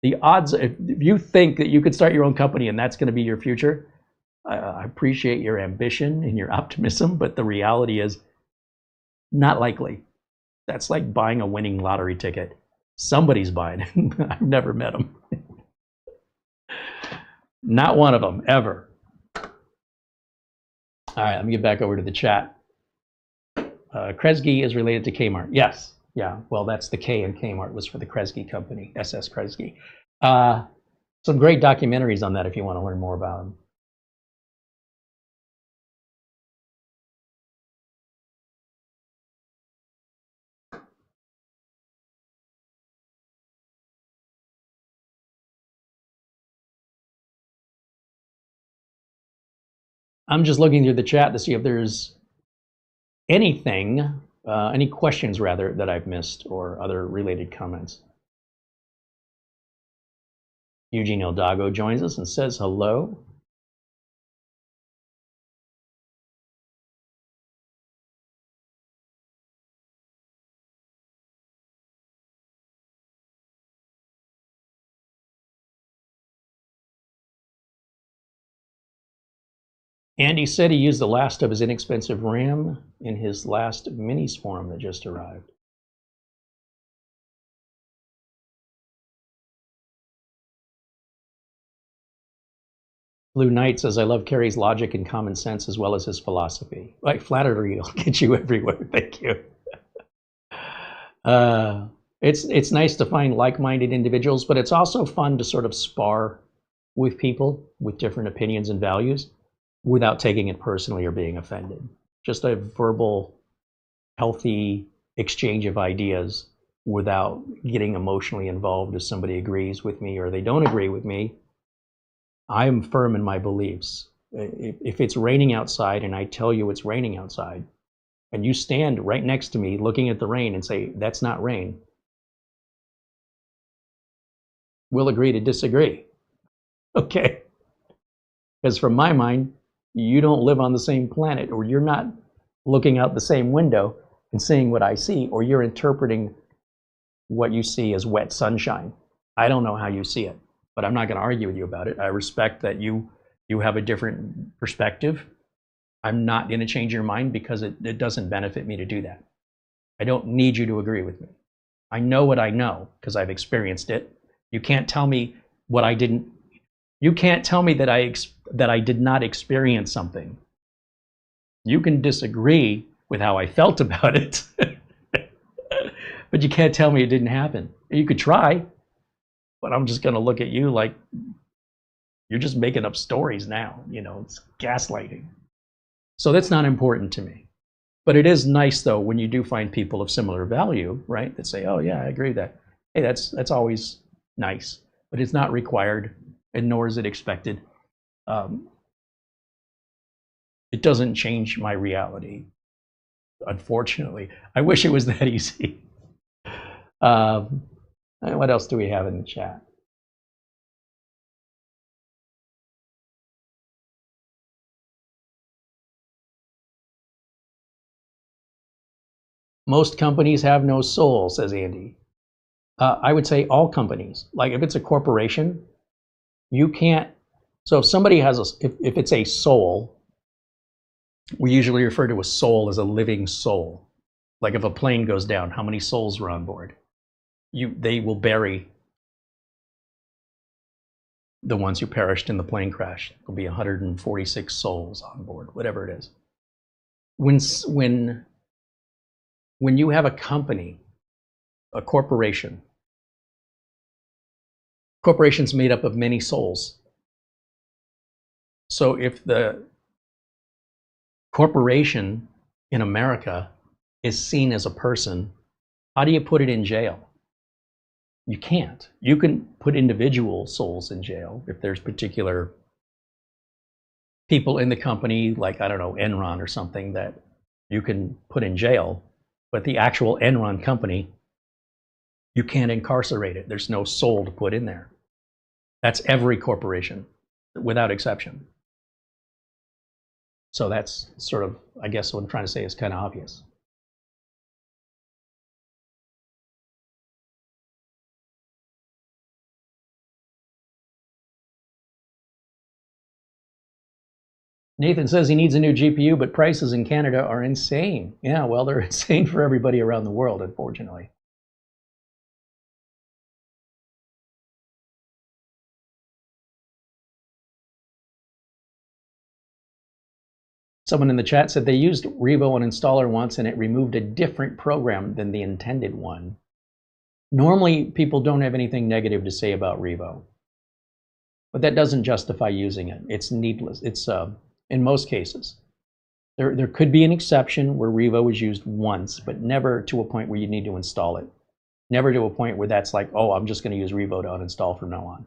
The odds, if you think that you could start your own company and that's going to be your future, I appreciate your ambition and your optimism, but the reality is not likely. That's like buying a winning lottery ticket. Somebody's buying it. I've never met them. Not one of them, ever. All right, let me get back over to the chat. Kresge is related to Kmart. Yes. Yeah, well, that's the K in Kmart was for the Kresge company, SS Kresge. Some great documentaries on that if you want to learn more about them. I'm just looking through the chat to see if there's anything, any questions rather, that I've missed or other related comments. Eugene Eldago joins us and says hello. Andy said he used the last of his inexpensive RAM in his last minis form that just arrived. Blue Knight says, I love Carey's logic and common sense as well as his philosophy. Right, flattery will get you everywhere. Thank you. It's nice to find like-minded individuals, but it's also fun to sort of spar with people with different opinions and values without taking it personally or being offended. Just a verbal, healthy exchange of ideas without getting emotionally involved if somebody agrees with me or they don't agree with me. I'm firm in my beliefs. If it's raining outside and I tell you it's raining outside, and you stand right next to me looking at the rain and say, that's not rain, we'll agree to disagree. Okay? Because from my mind, you don't live on the same planet, or you're not looking out the same window and seeing what I see, or you're interpreting what you see as wet sunshine. I don't know how you see it, but I'm not going to argue with you about it. I respect that you have a different perspective. I'm not going to change your mind because it doesn't benefit me to do that. I don't need you to agree with me. I know what I know because I've experienced it. You can't tell me what I didn't. You can't tell me that I did not experience something. You can disagree with how I felt about it, but you can't tell me it didn't happen. You could try, but I'm just going to look at you like you're just making up stories now. You know, it's gaslighting. So that's not important to me. But it is nice, though, when you do find people of similar value, right, that say, oh, yeah, I agree with that. Hey, that's always nice. But it's not required, and nor is it expected. It doesn't change my reality, unfortunately. I wish it was that easy. What else do we have in the chat? Most companies have no soul, says Andy. I would say all companies. Like if it's a corporation, you can't. So if somebody has if it's a soul, we usually refer to a soul as a living soul. Like if a plane goes down, how many souls were on board? They will bury the ones who perished in the plane crash. There'll be 146 souls on board, whatever it is. When you have a company, a corporation, corporation's made up of many souls. So if the corporation in America is seen as a person, how do you put it in jail? You can't. You can put individual souls in jail if there's particular people in the company, like, I don't know, Enron or something, that you can put in jail. But the actual Enron company, you can't incarcerate it. There's no soul to put in there. That's every corporation, without exception. So that's sort of, I guess what I'm trying to say is kind of obvious. Nathan says he needs a new GPU, but prices in Canada are insane. Yeah, well, they're insane for everybody around the world, unfortunately. Someone in the chat said they used Revo Uninstaller once and it removed a different program than the intended one. Normally, people don't have anything negative to say about Revo, but that doesn't justify using it. It's needless. It's in most cases. There could be an exception where Revo was used once, but never to a point where you need to install it. Never to a point where that's like, oh, I'm just going to use Revo to uninstall from now on.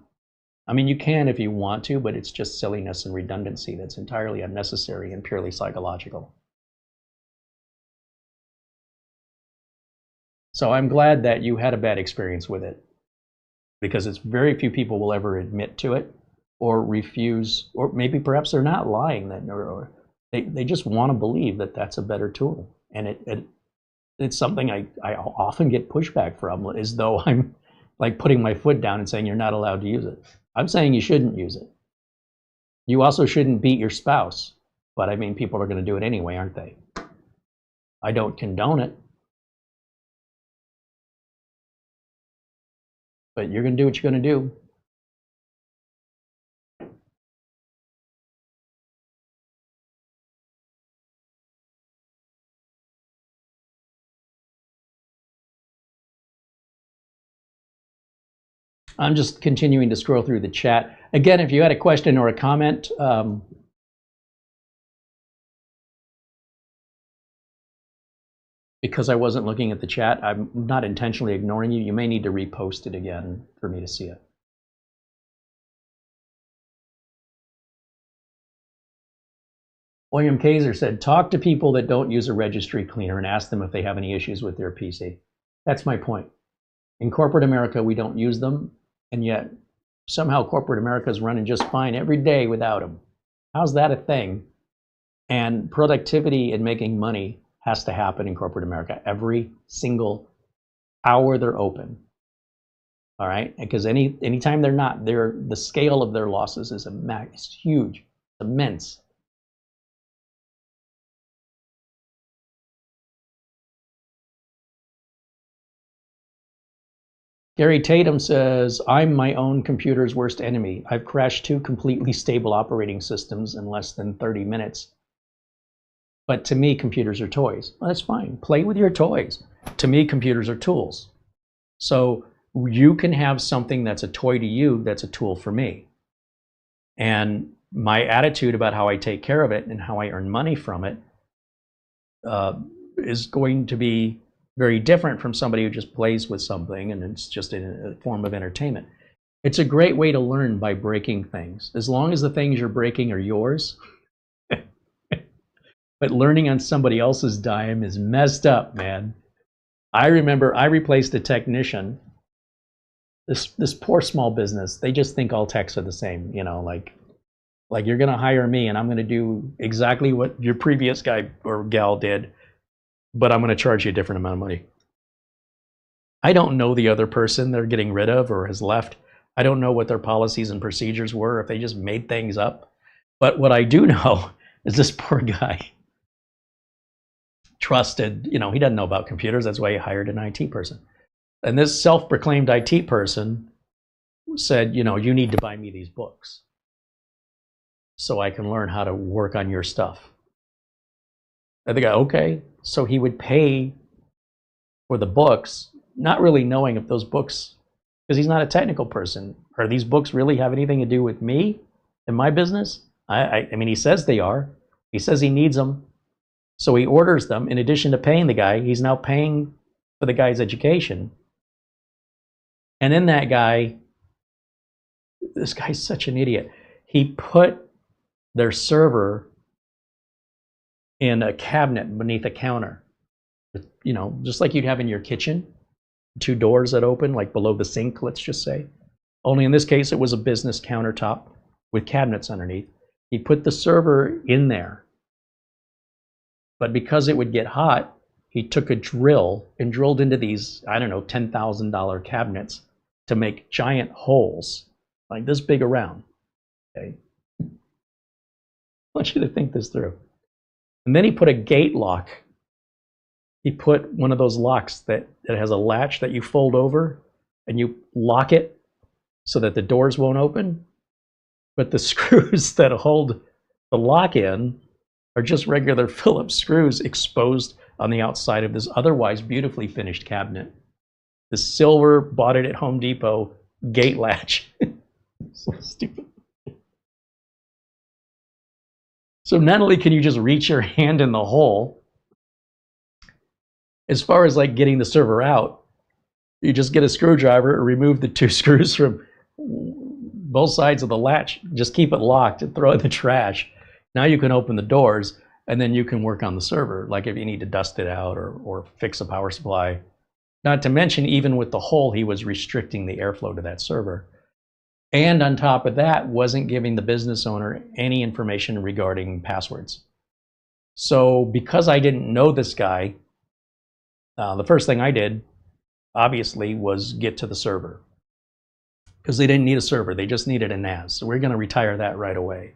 I mean, you can if you want to, but it's just silliness and redundancy that's entirely unnecessary and purely psychological. So I'm glad that you had a bad experience with it, because it's very few people will ever admit to it or refuse, or maybe perhaps they're not lying, that or they just want to believe that that's a better tool. And it's something I often get pushback from, as though I'm like putting my foot down and saying you're not allowed to use it. I'm saying you shouldn't use it. You also shouldn't beat your spouse, but I mean, people are going to do it anyway, aren't they? I don't condone it, but you're going to do what you're going to do. I'm just continuing to scroll through the chat. Again, if you had a question or a comment, because I wasn't looking at the chat, I'm not intentionally ignoring you. You may need to repost it again for me to see it. William Kaiser said, talk to people that don't use a registry cleaner and ask them if they have any issues with their PC. That's my point. In corporate America, we don't use them, and yet somehow corporate America is running just fine every day without them. How's that a thing? And productivity and making money has to happen in corporate America every single hour they're open. All right, because anytime they're not, the scale of their losses is it's huge, it's immense. Gary Tatum says, I'm my own computer's worst enemy. I've crashed 2 completely stable operating systems in less than 30 minutes. But to me, computers are toys. Well, that's fine. Play with your toys. To me, computers are tools. So you can have something that's a toy to you that's a tool for me. And my attitude about how I take care of it and how I earn money from it is going to be very different from somebody who just plays with something and it's just a form of entertainment. It's a great way to learn by breaking things. As long as the things you're breaking are yours. But learning on somebody else's dime is messed up, man. I remember I replaced a technician. This poor small business, they just think all techs are the same, you know, like you're gonna hire me and I'm gonna do exactly what your previous guy or gal did, but I'm going to charge you a different amount of money. I don't know the other person they're getting rid of or has left. I don't know what their policies and procedures were, if they just made things up. But what I do know is this poor guy trusted, you know, he doesn't know about computers. That's why he hired an IT person. And this self-proclaimed IT person said, you know, you need to buy me these books so I can learn how to work on your stuff. And the guy, okay. So he would pay for the books, not really knowing if those books, because he's not a technical person, are these books really have anything to do with me and my business? I mean, he says they are. He says he needs them. So he orders them. In addition to paying the guy, he's now paying for the guy's education. And then that guy, this guy's such an idiot. He put their server in a cabinet beneath a counter, you know, just like you'd have in your kitchen, 2 doors that open, like below the sink, let's just say. Only in this case, it was a business countertop with cabinets underneath. He put the server in there, but because it would get hot, he took a drill and drilled into these, I don't know, $10,000 cabinets to make giant holes, like this big around, okay? want you to think this through. And then he put a gate lock. He put one of those locks that has a latch that you fold over and you lock it so that the doors won't open. But the screws that hold the lock in are just regular Phillips screws exposed on the outside of this otherwise beautifully finished cabinet. The silver, bought it at Home Depot, gate latch. So stupid. So not only can you just reach your hand in the hole, as far as like getting the server out, you just get a screwdriver and remove the 2 screws from both sides of the latch. Just keep it locked and throw it in the trash. Now you can open the doors and then you can work on the server, like if you need to dust it out or fix a power supply. Not to mention, even with the hole, he was restricting the airflow to that server. And on top of that, wasn't giving the business owner any information regarding passwords. So because I didn't know this guy, the first thing I did, obviously, was get to the server. Because they didn't need a server, they just needed a NAS. So we're going to retire that right away.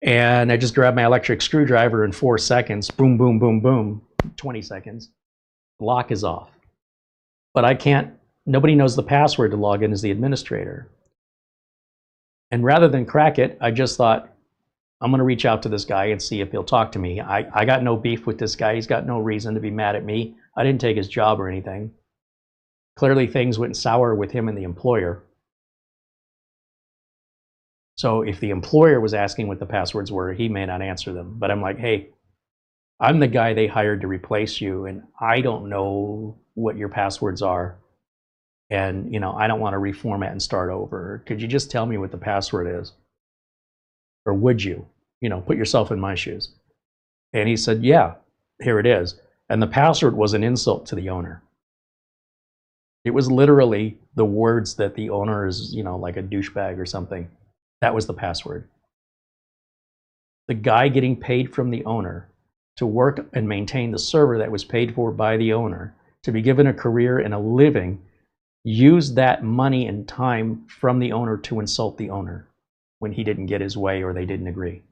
And I just grabbed my electric screwdriver in 4 seconds, boom, boom, boom, boom, 20 seconds. Lock is off. But I can't, nobody knows the password to log in as the administrator. And rather than crack it, I just thought, I'm going to reach out to this guy and see if he'll talk to me. I got no beef with this guy. He's got no reason to be mad at me. I didn't take his job or anything. Clearly things went sour with him and the employer. So if the employer was asking what the passwords were, he may not answer them. But I'm like, hey, I'm the guy they hired to replace you, and I don't know what your passwords are. And, you know, I don't want to reformat and start over. Could you just tell me what the password is? Or would you? You know, put yourself in my shoes. And he said, yeah, here it is. And the password was an insult to the owner. It was literally the words that the owner is, you know, like a douchebag or something. That was the password. The guy getting paid from the owner to work and maintain the server that was paid for by the owner, to be given a career and a living, used that money and time from the owner to insult the owner when he didn't get his way or they didn't agree.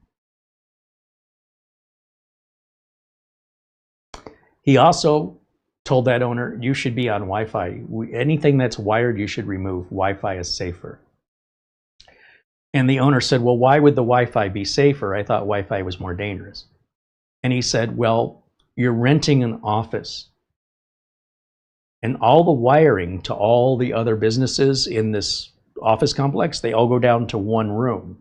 He also told that owner, you should be on Wi-Fi. Anything that's wired, you should remove. Wi-Fi is safer. And the owner said, well, why would the Wi-Fi be safer? I thought Wi-Fi was more dangerous. And he said, well, you're renting an office. And all the wiring to all the other businesses in this office complex, they all go down to one room.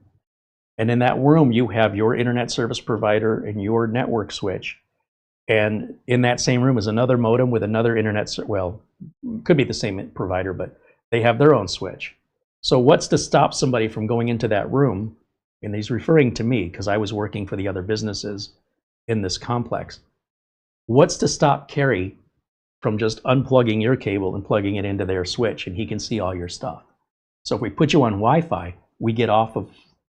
And in that room, you have your internet service provider and your network switch. And in that same room is another modem with another internet, well, could be the same provider, but they have their own switch. So what's to stop somebody from going into that room? And he's referring to me because I was working for the other businesses in this complex. What's to stop Carey from just unplugging your cable and plugging it into their switch, and he can see all your stuff? So if we put you on Wi-Fi, we get off of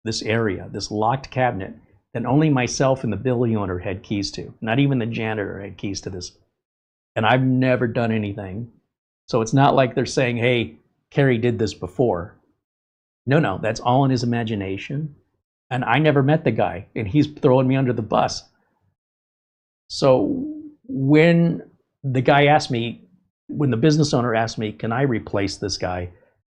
this area, this locked cabinet, that only myself and the building owner had keys to. Not even the janitor had keys to this. And I've never done anything. So it's not like they're saying, hey, Carey did this before. No, that's all in his imagination. And I never met the guy, and he's throwing me under the bus. So when the guy asked me, when the business owner asked me, can I replace this guy?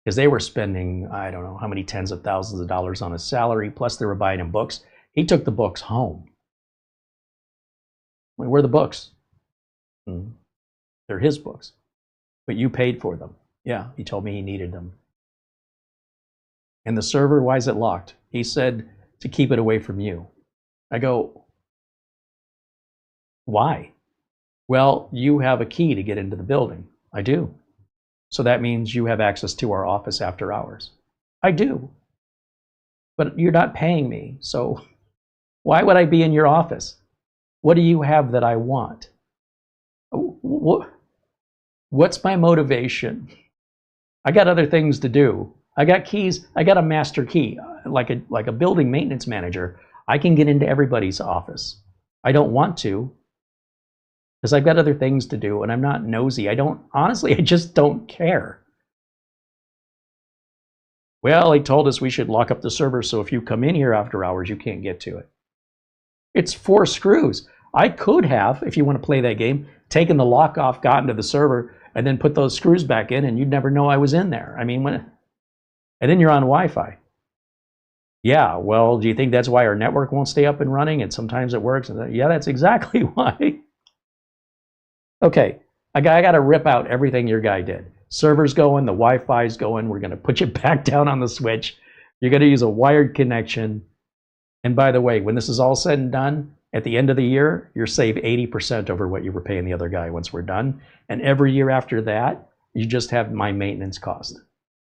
Because they were spending, I don't know how many tens of thousands of dollars on his salary, plus they were buying him books. He took the books home. Where are the books? They're his books, but you paid for them. Yeah, he told me he needed them. And the server, why is it locked? He said, to keep it away from you. I go, why? Well, you have a key to get into the building. I do. So that means you have access to our office after hours. I do. But you're not paying me, so why would I be in your office? What do you have that I want? What's my motivation? I got other things to do. I got keys. I got a master key, like a building maintenance manager. I can get into everybody's office. I don't want to, because I've got other things to do, and I'm not nosy. Honestly, I just don't care. Well, they told us we should lock up the server, so if you come in here after hours, you can't get to it. It's 4 screws. I could have, if you want to play that game, taken the lock off, gotten to the server, and then put those screws back in, and you'd never know I was in there. I mean, and then you're on Wi-Fi. Yeah, well, do you think that's why our network won't stay up and running, and sometimes it works? And yeah, that's exactly why. Okay, I got to rip out everything your guy did. Server's going, the Wi-Fi's going, we're going to put you back down on the switch. You're going to use a wired connection. And by the way, when this is all said and done, at the end of the year, you're saved 80% over what you were paying the other guy once we're done. And every year after that, you just have my maintenance cost.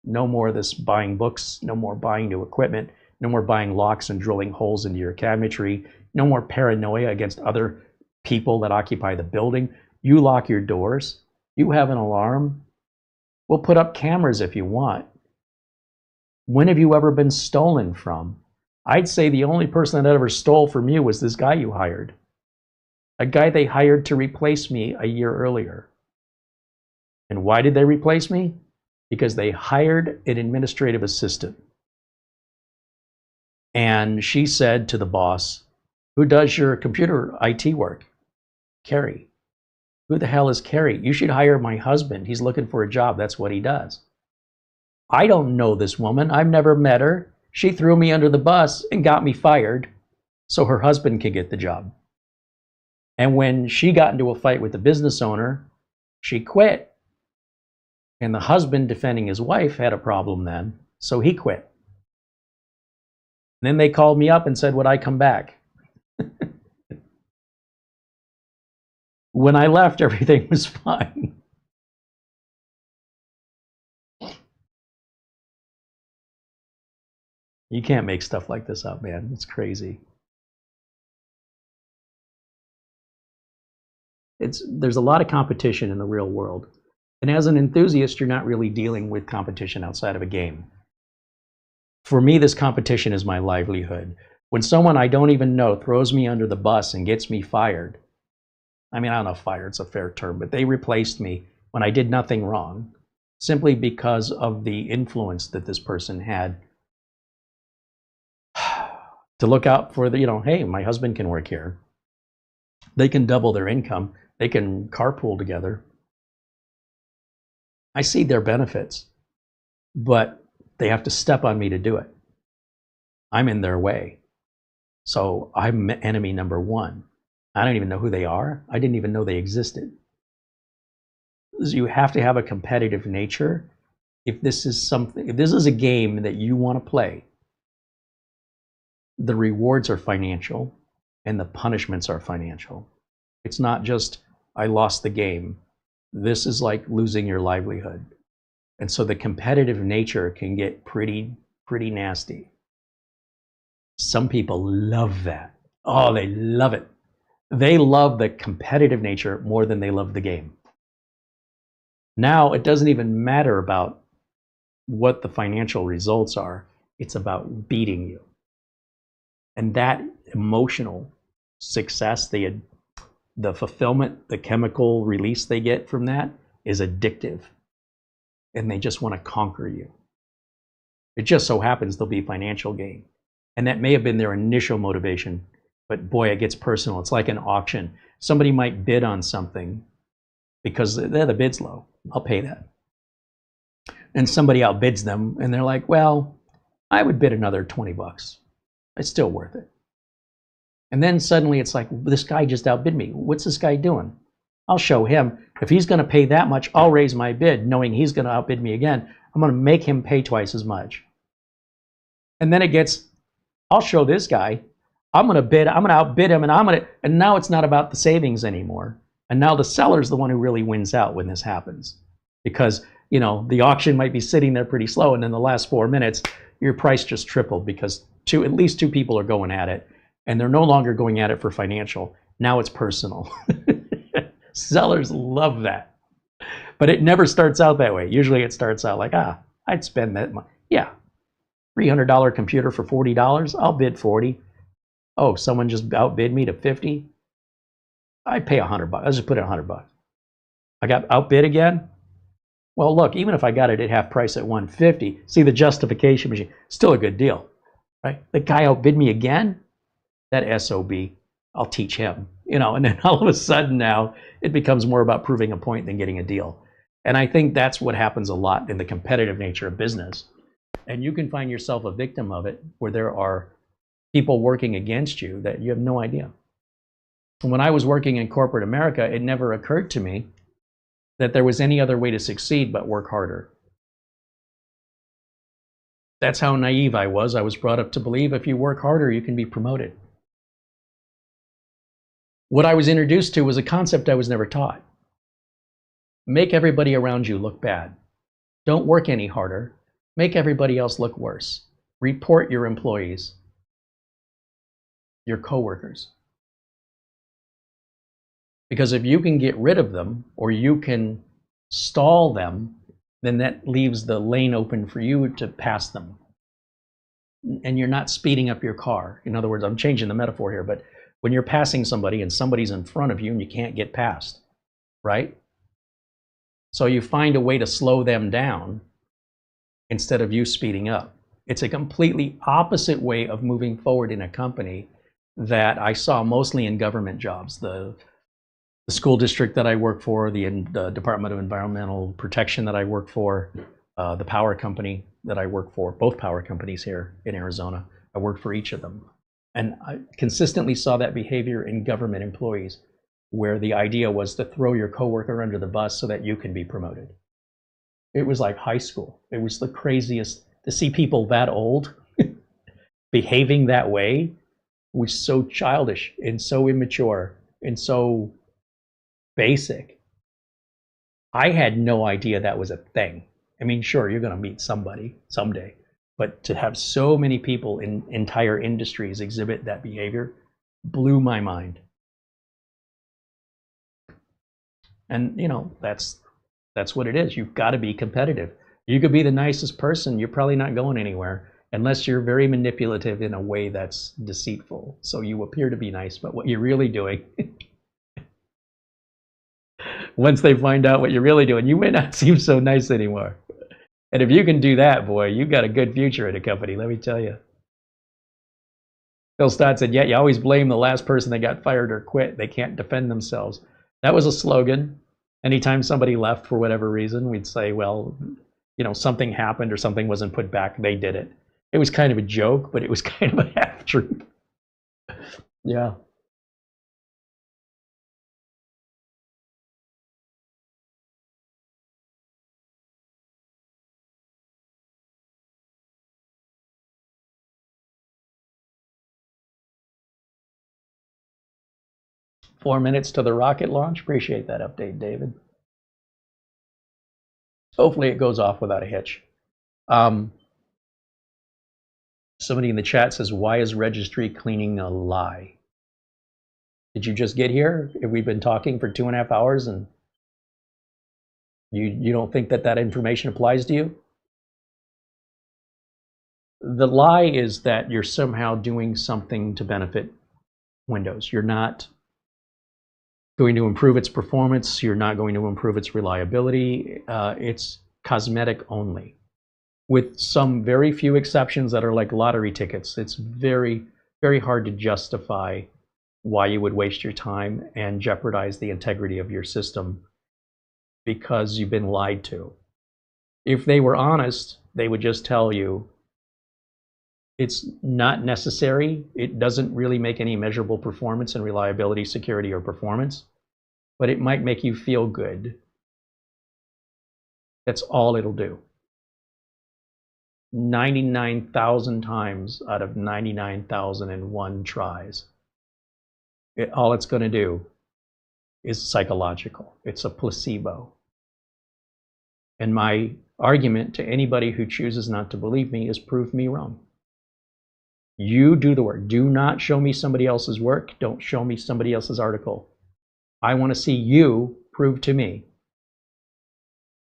No more of this buying books, no more buying new equipment, no more buying locks and drilling holes into your cabinetry, no more paranoia against other people that occupy the building. You lock your doors, you have an alarm. We'll put up cameras if you want. When have you ever been stolen from? I'd say the only person that ever stole from you was this guy you hired. A guy they hired to replace me a year earlier. And why did they replace me? Because they hired an administrative assistant. And she said to the boss, who does your computer IT work? Carey. Who the hell is Carey? You should hire my husband. He's looking for a job. That's what he does. I don't know this woman. I've never met her. She threw me under the bus and got me fired so her husband could get the job. And when she got into a fight with the business owner, she quit. And the husband, defending his wife, had a problem then, so he quit. And then they called me up and said, would I come back? When I left, everything was fine. You can't make stuff like this up, man. It's crazy. There's a lot of competition in the real world. And as an enthusiast, you're not really dealing with competition outside of a game. For me, this competition is my livelihood. When someone I don't even know throws me under the bus and gets me fired, I mean, I don't know if fired's a fair term, but they replaced me when I did nothing wrong, simply because of the influence that this person had to look out for the, hey, my husband can work here. They can double their income. They can carpool together. I see their benefits, but they have to step on me to do it. I'm in their way. So I'm enemy number 1. I don't even know who they are. I didn't even know they existed. You have to have a competitive nature. If this is a game that you want to play, the rewards are financial and the punishments are financial. It's not just, I lost the game. This is like losing your livelihood. And so the competitive nature can get pretty nasty. Some people love that. Oh, they love it. They love the competitive nature more than they love the game. Now, it doesn't even matter about what the financial results are. It's about beating you. And that emotional success, the fulfillment, the chemical release they get from that is addictive. And they just want to conquer you. It just so happens there'll be financial gain. And that may have been their initial motivation. But boy, it gets personal. It's like an auction. Somebody might bid on something because the bid's low. I'll pay that. And somebody outbids them and they're like, well, I would bid another 20 bucks. It's still worth it. And then suddenly it's like, this guy just outbid me. What's this guy doing? I'll show him. If he's going to pay that much, I'll raise my bid, knowing he's going to outbid me again. I'm going to make him pay twice as much. And then it gets, I'll show this guy. I'm going to outbid him, and now it's not about the savings anymore. And now the seller's the one who really wins out when this happens. Because, the auction might be sitting there pretty slow, and in the last 4 minutes, your price just tripled because at least 2 people are going at it, and they're no longer going at it for financial. Now it's personal. Sellers love that. But it never starts out that way. Usually it starts out like, I'd spend that money. Yeah, $300 computer for $40, I'll bid 40. Oh, someone just outbid me to 50. I'd pay $100. I'll just put it $100. I got outbid again. Well, look, even if I got it at half price at 150, see the justification machine, still a good deal, right? The guy outbid me again, that SOB, I'll teach him, you know, and then all of a sudden now it becomes more about proving a point than getting a deal. And I think that's what happens a lot in the competitive nature of business. And you can find yourself a victim of it where there are people working against you that you have no idea. And when I was working in corporate America, it never occurred to me that there was any other way to succeed but work harder. That's how naive I was. I was brought up to believe if you work harder, you can be promoted. What I was introduced to was a concept I was never taught. Make everybody around you look bad. Don't work any harder. Make everybody else look worse. Report your employees, your coworkers. Because if you can get rid of them or you can stall them, then that leaves the lane open for you to pass them. And you're not speeding up your car. In other words, I'm changing the metaphor here, but when you're passing somebody and somebody's in front of you and you can't get past, right? So you find a way to slow them down instead of you speeding up. It's a completely opposite way of moving forward in a company that I saw mostly in government jobs. The school district that I work for, the Department of Environmental Protection that I work for, the power company that I work for, both power companies here in Arizona. I worked for each of them. And I consistently saw that behavior in government employees, where the idea was to throw your coworker under the bus so that you can be promoted. It was like high school. It was the craziest to see people that old behaving that way. Was so childish and so immature and so basic. I had no idea that was a thing. I mean, sure, you're going to meet somebody someday, but to have so many people in entire industries exhibit that behavior blew my mind. And you know, that's what it is. You've got to be competitive. You could be the nicest person, you're probably not going anywhere unless you're very manipulative in a way that's deceitful. So you appear to be nice, but what you're really doing, once they find out what you're really doing, you may not seem so nice anymore. And if you can do that, boy, you've got a good future in a company, let me tell you. Phil Stott said, yeah, you always blame the last person that got fired or quit. They can't defend themselves. That was a slogan. Anytime somebody left for whatever reason, we'd say, well, you know, something happened or something wasn't put back. They did it. It was kind of a joke, but it was kind of a half-truth. Yeah. "4 minutes to the rocket launch." Appreciate that update, David. Hopefully it goes off without a hitch. Somebody in the chat says, why is Registry cleaning a lie? Did you just get here? Have we been talking for 2.5 hours and you don't think that that information applies to you? The lie is that you're somehow doing something to benefit Windows. You're not going to improve its performance. You're not going to improve its reliability. It's cosmetic only, with some very few exceptions that are like lottery tickets. It's very, very hard to justify why you would waste your time and jeopardize the integrity of your system because you've been lied to. If they were honest, they would just tell you it's not necessary. It doesn't really make any measurable performance and reliability, security, or performance, but it might make you feel good. That's all it'll do. 99,000 times out of 99,001 tries. All it's going to do is psychological. It's a placebo. And my argument to anybody who chooses not to believe me is prove me wrong. You do the work. Do not show me somebody else's work. Don't show me somebody else's article. I want to see you prove to me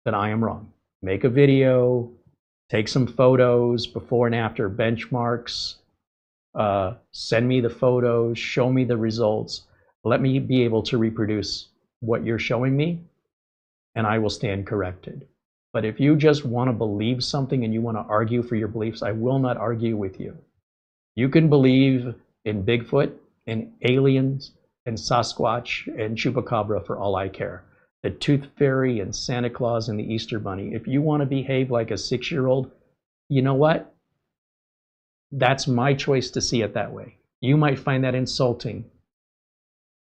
that I am wrong. Make a video, take some photos, before and after benchmarks, send me the photos, show me the results. Let me be able to reproduce what you're showing me, and I will stand corrected. But if you just want to believe something and you want to argue for your beliefs, I will not argue with you. You can believe in Bigfoot and aliens and Sasquatch and Chupacabra for all I care. The Tooth Fairy and Santa Claus and the Easter Bunny. If you want to behave like a 6-year-old, you know what? That's my choice to see it that way. You might find that insulting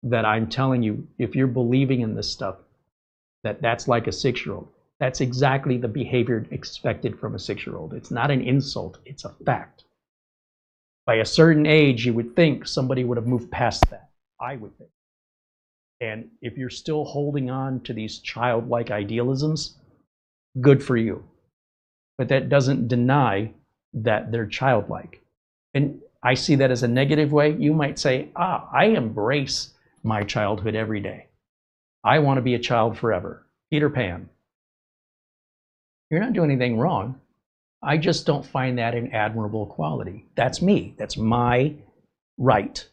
that I'm telling you, if you're believing in this stuff, that's like a 6-year-old. That's exactly the behavior expected from a 6-year-old. It's not an insult, it's a fact. By a certain age, you would think somebody would have moved past that. I would think. And if you're still holding on to these childlike idealisms, good for you. But that doesn't deny that they're childlike. And I see that as a negative way. You might say, I embrace my childhood every day. I want to be a child forever. Peter Pan. You're not doing anything wrong. I just don't find that an admirable quality. That's me. That's my right.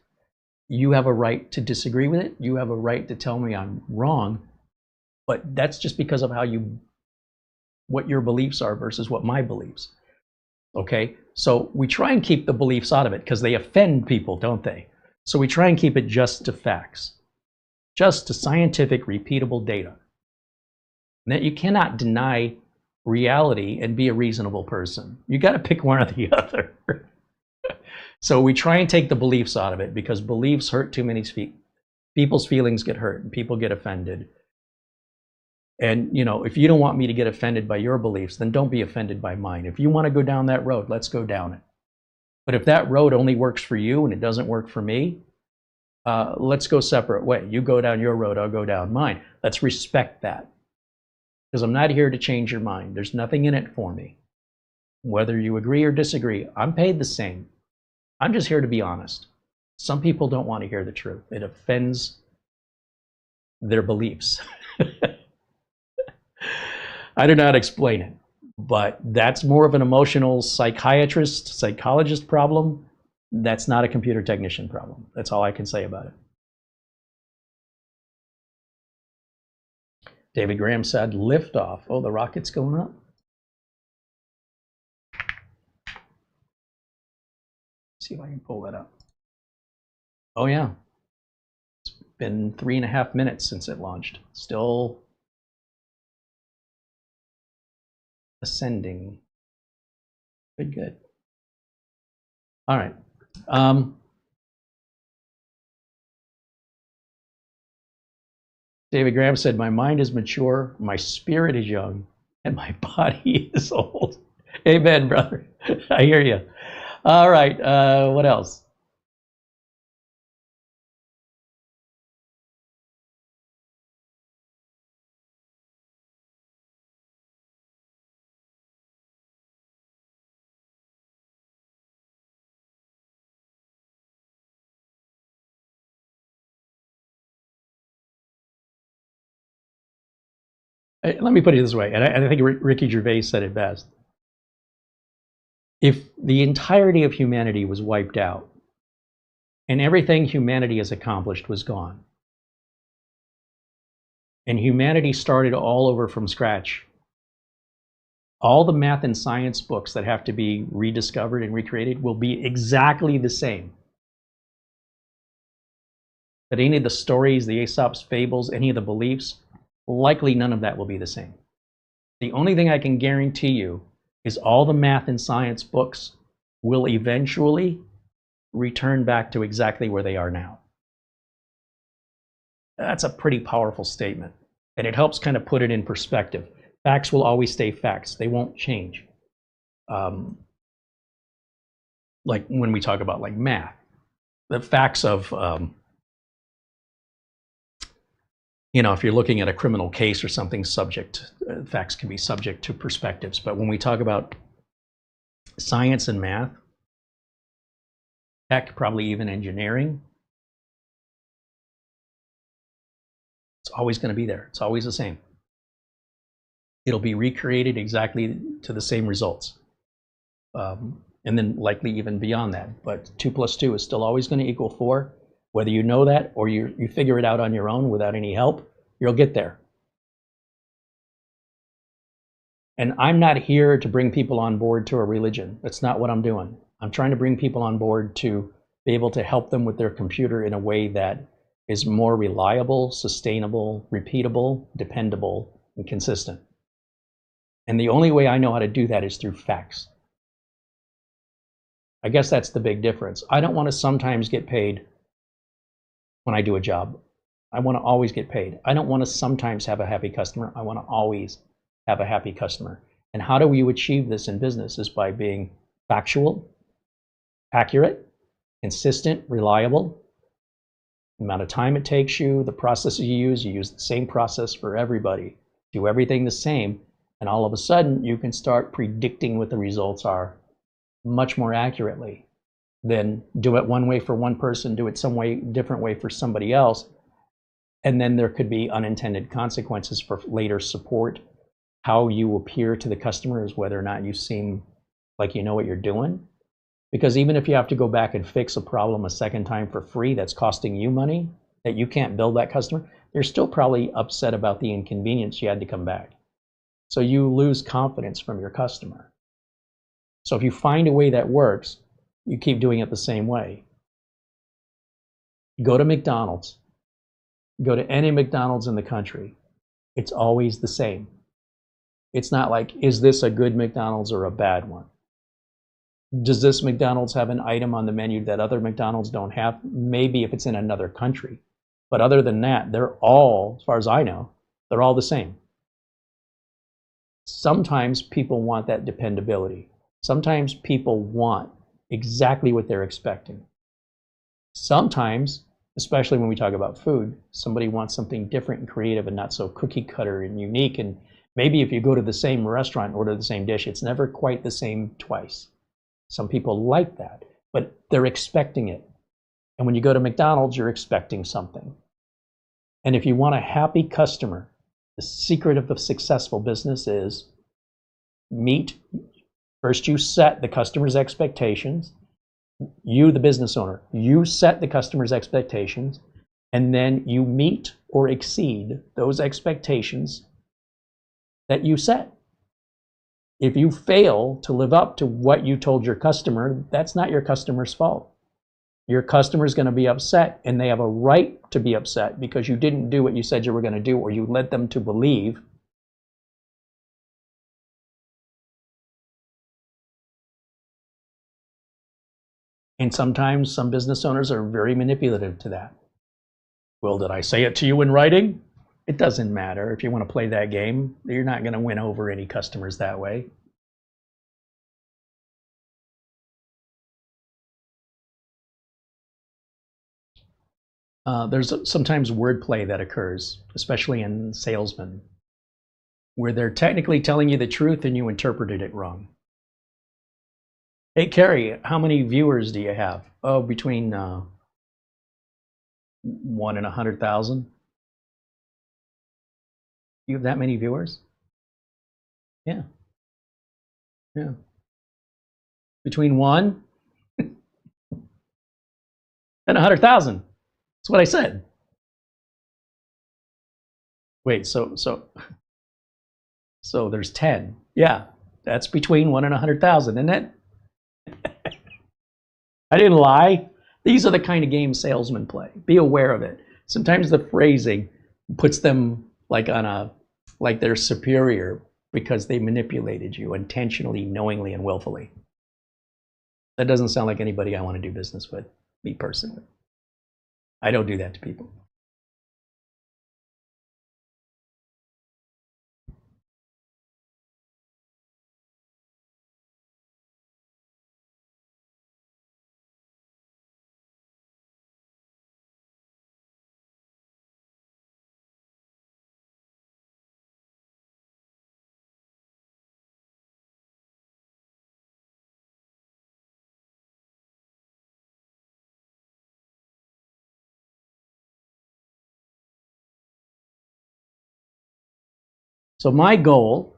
You have a right to disagree with it. You have a right to tell me I'm wrong. But that's just because of what your beliefs are versus what my beliefs. Okay? So we try and keep the beliefs out of it because they offend people, don't they? So we try and keep it just to facts, just to scientific, repeatable data. And that you cannot deny reality and be a reasonable person. You got to pick one or the other. So we try and take the beliefs out of it because beliefs hurt too many people's feelings get hurt and people get offended. And if you don't want me to get offended by your beliefs, then don't be offended by mine. If you want to go down that road, let's go down it. But if that road only works for you and it doesn't work for me, let's go separate way. You go down your road, I'll go down mine. Let's respect that. Because I'm not here to change your mind. There's nothing in it for me. Whether you agree or disagree, I'm paid the same. I'm just here to be honest. Some people don't want to hear the truth. It offends their beliefs. I do not explain it, but that's more of an emotional psychologist problem. That's not a computer technician problem. That's all I can say about it. David Graham said, liftoff. Oh, the rocket's going up? See if I can pull that up. Oh, yeah. It's been 3.5 minutes since it launched. Still ascending. Good. All right. David Graham said, my mind is mature, my spirit is young, and my body is old. Amen, brother. I hear you. All right. What else? Let me put it this way, and I think Ricky Gervais said it best. If the entirety of humanity was wiped out, and everything humanity has accomplished was gone, and humanity started all over from scratch, all the math and science books that have to be rediscovered and recreated will be exactly the same. But any of the stories, the Aesop's fables, any of the beliefs, likely none of that will be the same. The only thing I can guarantee you is all the math and science books will eventually return back to exactly where they are now. That's a pretty powerful statement, and it helps kind of put it in perspective. Facts will always stay facts. They won't change. Like when we talk about like math, the facts of if you're looking at a criminal case or something, facts can be subject to perspectives. But when we talk about science and math, tech, probably even engineering, it's always going to be there. It's always the same. It'll be recreated exactly to the same results. And then likely even beyond that. But 2 + 2 is still always going to equal 4. Whether you know that or you figure it out on your own without any help, you'll get there. And I'm not here to bring people on board to a religion. That's not what I'm doing. I'm trying to bring people on board to be able to help them with their computer in a way that is more reliable, sustainable, repeatable, dependable, and consistent. And the only way I know how to do that is through facts. I guess that's the big difference. I don't want to sometimes get paid when I do a job. I want to always get paid. I don't want to sometimes have a happy customer. I want to always have a happy customer. And how do you achieve this in business? Is by being factual, accurate, consistent, reliable. The amount of time it takes you, the processes you use the same process for everybody. Do everything the same, and all of a sudden you can start predicting what the results are much more accurately than do it one way for one person, do it some way different way for somebody else, and then there could be unintended consequences for later support. How you appear to the customer is whether or not you seem like you know what you're doing. Because even if you have to go back and fix a problem a second time for free that's costing you money, that you can't bill that customer, they're still probably upset about the inconvenience you had to come back. So you lose confidence from your customer. So if you find a way that works, you keep doing it the same way. Go to McDonald's. Go to any McDonald's in the country. It's always the same. It's not like, is this a good McDonald's or a bad one? Does this McDonald's have an item on the menu that other McDonald's don't have? Maybe if it's in another country. But other than that, they're all, as far as I know, they're all the same. Sometimes people want that dependability. Sometimes people want exactly what they're expecting. Sometimes, especially when we talk about food, somebody wants something different and creative and not so cookie cutter and unique. And maybe if you go to the same restaurant and order the same dish, it's never quite the same twice. Some people like that, but they're expecting it. And when you go to McDonald's, you're expecting something. And if you want a happy customer, the secret of the successful business is first you set the customer's expectations. You, the business owner, you set the customer's expectations, and then you meet or exceed those expectations that you set. If you fail to live up to what you told your customer, that's not your customer's fault. Your customer is going to be upset, and they have a right to be upset because you didn't do what you said you were going to do, or you led them to believe. And sometimes some business owners are very manipulative to that. Well, did I say it to you in writing? It doesn't matter. If you want to play that game, you're not going to win over any customers that way. There's sometimes wordplay that occurs, especially in salesmen, where they're technically telling you the truth and you interpreted it wrong. Hey, Carey, how many viewers do you have? Oh, between 1 and 100,000. You have that many viewers? Yeah. Yeah. Between 1 and 100,000. That's what I said. Wait, so there's 10. Yeah, that's between 1 and 100,000, isn't it? I didn't lie. These are the kind of games salesmen play. Be aware of it. Sometimes the phrasing puts them like they're superior because they manipulated you intentionally, knowingly, and willfully. That doesn't sound like anybody I want to do business with, me personally. I don't do that to people. So my goal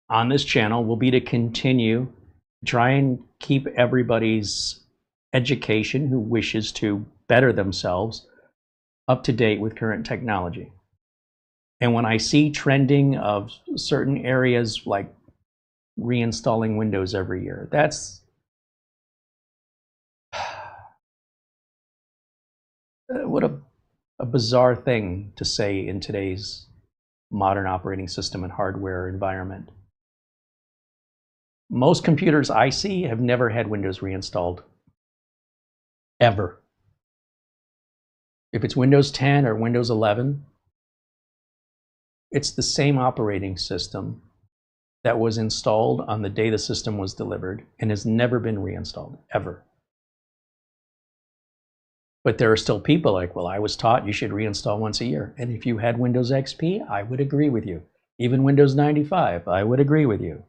on this channel will be to continue try and keep everybody's education who wishes to better themselves up to date with current technology. And when I see trending of certain areas like reinstalling Windows every year, that's what a bizarre thing to say in today's modern operating system and hardware environment. Most computers I see have never had Windows reinstalled, ever. If it's Windows 10 or Windows 11, it's the same operating system that was installed on the day the system was delivered and has never been reinstalled, ever. But there are still people like, well, I was taught you should reinstall once a year. And if you had Windows XP, I would agree with you. Even Windows 95, I would agree with you.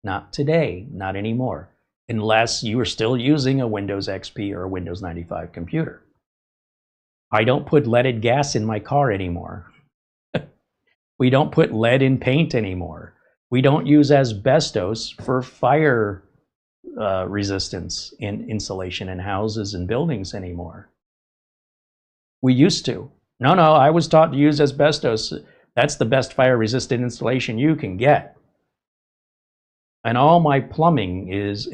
Not today, not anymore, unless you are still using a Windows XP or a Windows 95 computer. I don't put leaded gas in my car anymore. We don't put lead in paint anymore. We don't use asbestos for fire resistance in insulation in houses and buildings anymore. We used to. No, I was taught to use asbestos. That's the best fire-resistant insulation you can get. And all my plumbing is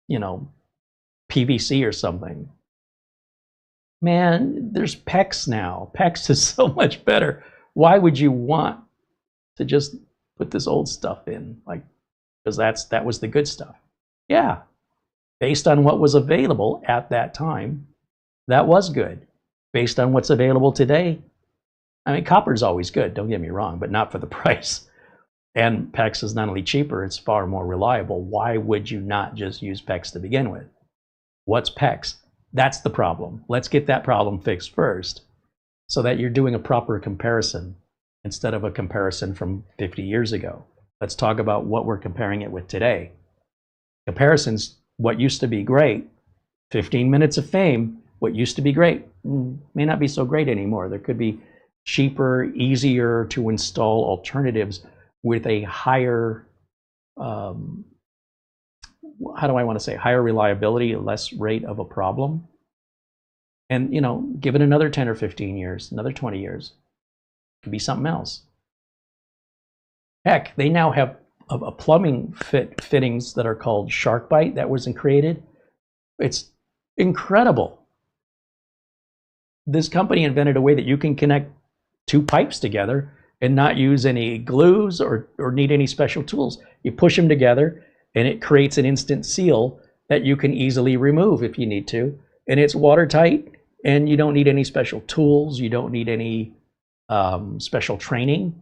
you know, PVC or something. Man, there's PEX now. PEX is so much better. Why would you want to just put this old stuff in? Like, because that was the good stuff. Yeah, based on what was available at that time, that was good. Based on what's available today, I mean, copper's always good, don't get me wrong, but not for the price. And PEX is not only cheaper, it's far more reliable. Why would you not just use PEX to begin with? What's PEX? That's the problem. Let's get that problem fixed first so that you're doing a proper comparison instead of a comparison from 50 years ago. Let's talk about what we're comparing it with today. Comparisons, what used to be great, 15 minutes of fame, what used to be great may not be so great anymore. There could be cheaper, easier to install alternatives with a higher, how do I want to say, higher reliability, less rate of a problem. And, you know, give it another 10 or 15 years, another 20 years, it could be something else. Heck, they now have a plumbing fittings that are called SharkBite that wasn't created. It's incredible. This company invented a way that you can connect two pipes together and not use any glues or need any special tools. You push them together and it creates an instant seal that you can easily remove if you need to. And it's watertight and you don't need any special tools. You don't need any special training.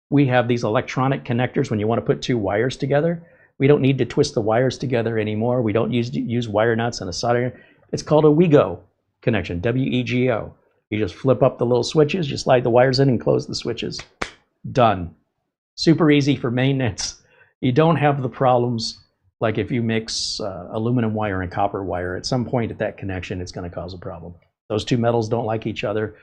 We have these electronic connectors when you want to put two wires together. We don't need to twist the wires together anymore. We don't use wire nuts and a soldering. It's called a WeGo connection, W-E-G-O. You just flip up the little switches, you slide the wires in and close the switches. Done. Super easy for maintenance. You don't have the problems like if you mix aluminum wire and copper wire. At some point at that connection, it's going to cause a problem. Those two metals don't like each other.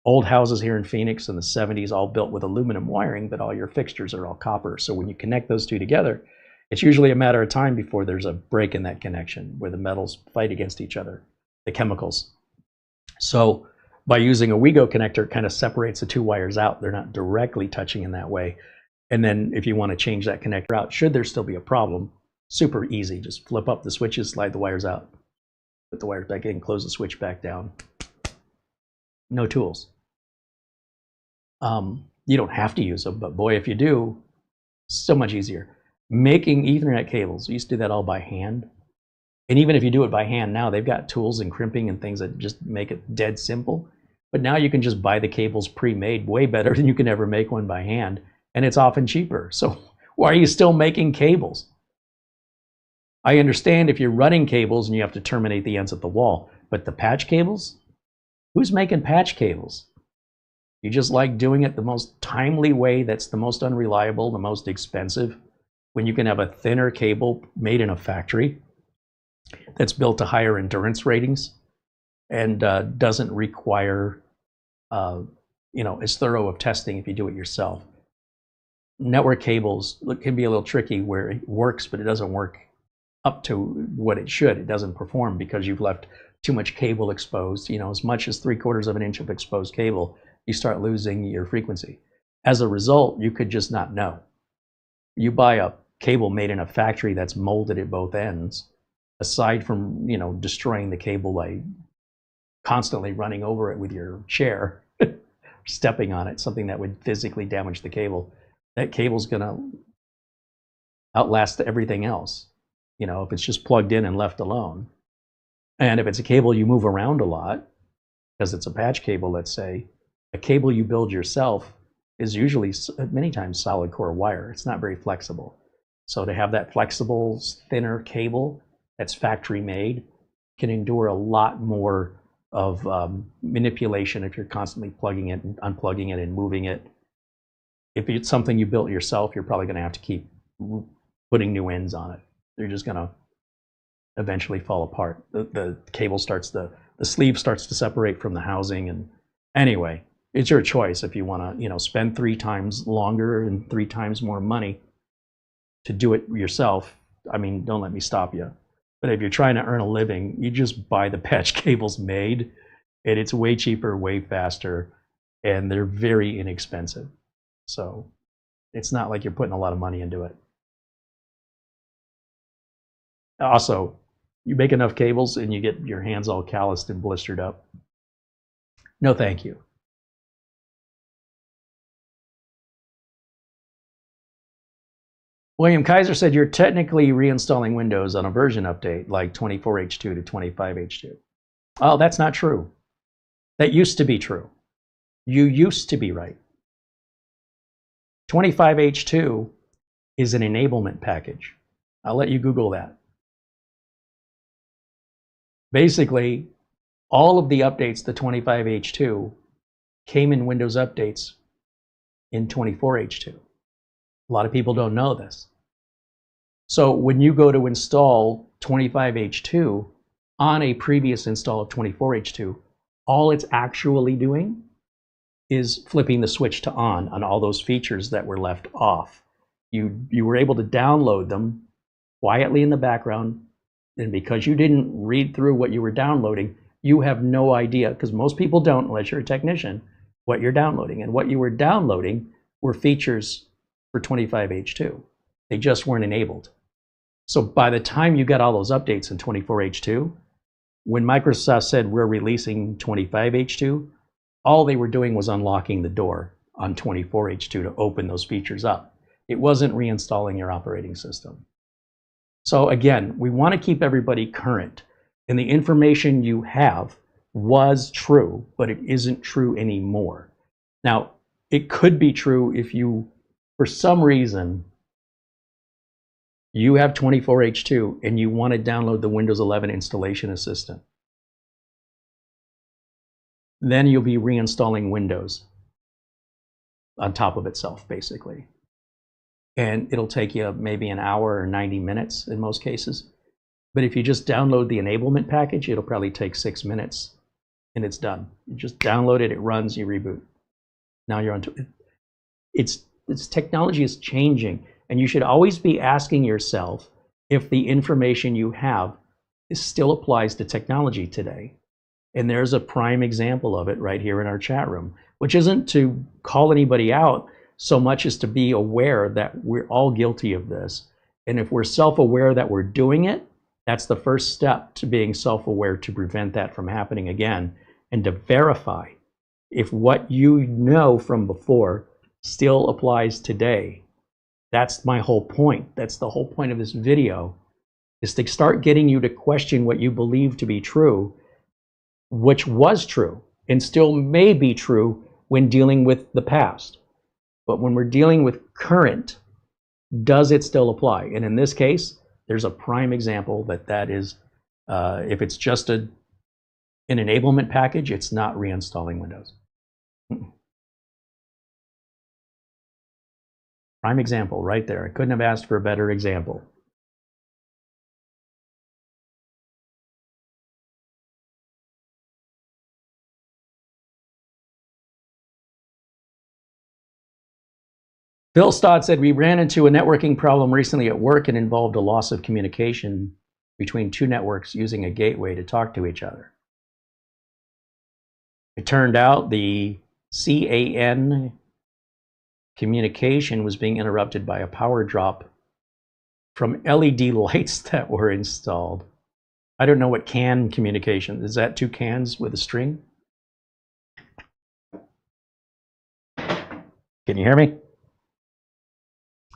Old houses here in Phoenix in the 70s all built with aluminum wiring, but all your fixtures are all copper. So when you connect those two together, it's usually a matter of time before there's a break in that connection where the metals fight against each other, the chemicals. So by using a WeGo connector, it kind of separates the two wires out. They're not directly touching in that way. And then if you want to change that connector out, should there still be a problem, super easy. Just flip up the switches, slide the wires out, put the wires back in, close the switch back down. No tools. You don't have to use them, but boy, if you do, so much easier. Making Ethernet cables, we used to do that all by hand. And even if you do it by hand now, they've got tools and crimping and things that just make it dead simple. But now you can just buy the cables pre-made, way better than you can ever make one by hand. And it's often cheaper. So why are you still making cables? I understand if you're running cables and you have to terminate the ends at the wall, but the patch cables? Who's making patch cables? You just like doing it the most timely way that's the most unreliable, the most expensive, when you can have a thinner cable made in a factory that's built to higher endurance ratings and doesn't require as thorough of testing if you do it yourself. Network cables can be a little tricky where it works, but it doesn't work up to what it should. It doesn't perform because you've left too much cable exposed, you know, as much as 3/4 of an inch of exposed cable, you start losing your frequency. As a result, you could just not know. You buy a cable made in a factory that's molded at both ends, aside from, you know, destroying the cable by constantly running over it with your chair, stepping on it, something that would physically damage the cable, that cable's gonna outlast everything else, you know, if it's just plugged in and left alone. And if it's a cable you move around a lot, because it's a patch cable, let's say, a cable you build yourself is usually many times solid core wire. It's not very flexible. So to have that flexible, thinner cable that's factory made can endure a lot more of manipulation if you're constantly plugging it and unplugging it and moving it. If it's something you built yourself, you're probably going to have to keep putting new ends on it. They're just going to eventually fall apart. The cable starts, the sleeve starts to separate from the housing. And anyway, it's your choice if you want to, you know, spend 3 times longer and 3 times more money to do it yourself. I mean, don't let me stop you. But if you're trying to earn a living, you just buy the patch cables made, and it's way cheaper, way faster, and they're very inexpensive. So it's not like you're putting a lot of money into it. Also, you make enough cables and you get your hands all calloused and blistered up. No, thank you. William Kaiser said you're technically reinstalling Windows on a version update like 24H2 to 25H2. Oh, that's not true. That used to be true. You used to be right. 25H2 is an enablement package. I'll let you Google that. Basically, all of the updates to 25H2 came in Windows updates in 24H2. A lot of people don't know this. So when you go to install 25H2 on a previous install of 24H2, all it's actually doing is flipping the switch to on all those features that were left off. You were able to download them quietly in the background, and because you didn't read through what you were downloading, you have no idea, because most people don't unless you're a technician, what you're downloading. And what you were downloading were features for 25H2. They just weren't enabled. So by the time you got all those updates in 24H2, when Microsoft said we're releasing 25H2, all they were doing was unlocking the door on 24H2 to open those features up. It wasn't reinstalling your operating system. So again, we want to keep everybody current. And the information you have was true, but it isn't true anymore. Now, it could be true if you, for some reason, you have 24H2 and you want to download the Windows 11 Installation Assistant. Then you'll be reinstalling Windows on top of itself, basically. And it'll take you maybe an hour or 90 minutes in most cases. But if you just download the enablement package, it'll probably take 6 minutes and it's done. You just download it, it runs, you reboot. Now you're on to it. It's technology is changing, and you should always be asking yourself if the information you have still applies to technology today. And there's a prime example of it right here in our chat room, which isn't to call anybody out so much as to be aware that we're all guilty of this. And if we're self-aware that we're doing it, that's the first step to being self-aware to prevent that from happening again, and to verify if what you know from before still applies today. That's my whole point. That's the whole point of this video, is to start getting you to question what you believe to be true, which was true and still may be true when dealing with the past. But when we're dealing with current, does it still apply? And in this case, there's a prime example that is, if it's just an enablement package, it's not reinstalling Windows. Prime example right there. I couldn't have asked for a better example. Bill Stott said, we ran into a networking problem recently at work and involved a loss of communication between two networks using a gateway to talk to each other. It turned out the CAN communication was being interrupted by a power drop from LED lights that were installed. I don't know what CAN communication is. That 2 cans with a string? Can you hear me?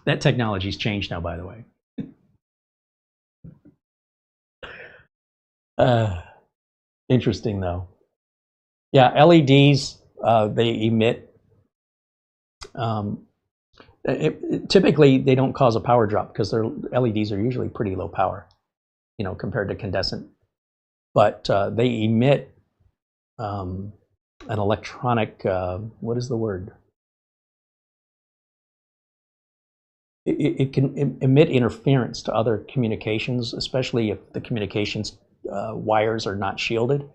That technology's changed now, by the way. Interesting though. Yeah, LEDs, they emit. Typically, they don't cause a power drop because their LEDs are usually pretty low power, you know, compared to incandescent. But they emit an electronic. What is the word? It can emit interference to other communications, especially if the communications wires are not shielded,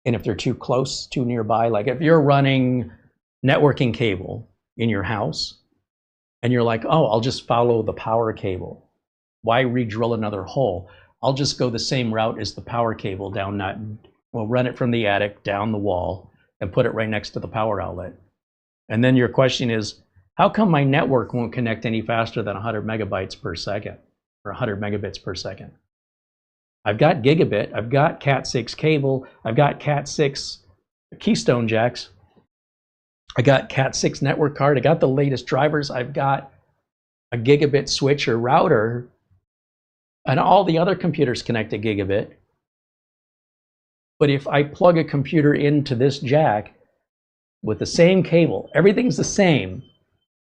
and if they're too close, too nearby. Like if you're running networking cable in your house and you're like, oh, I'll just follow the power cable. Why re-drill another hole? I'll just go the same route as the power cable down that. We'll run it from the attic down the wall and put it right next to the power outlet. And then your question is, how come my network won't connect any faster than 100 megabytes per second or 100 megabits per second? I've got gigabit, I've got Cat6 cable, I've got Cat6 Keystone jacks, I got Cat6 network card, I got the latest drivers, I've got a gigabit switch or router, and all the other computers connect to gigabit. But if I plug a computer into this jack with the same cable, everything's the same,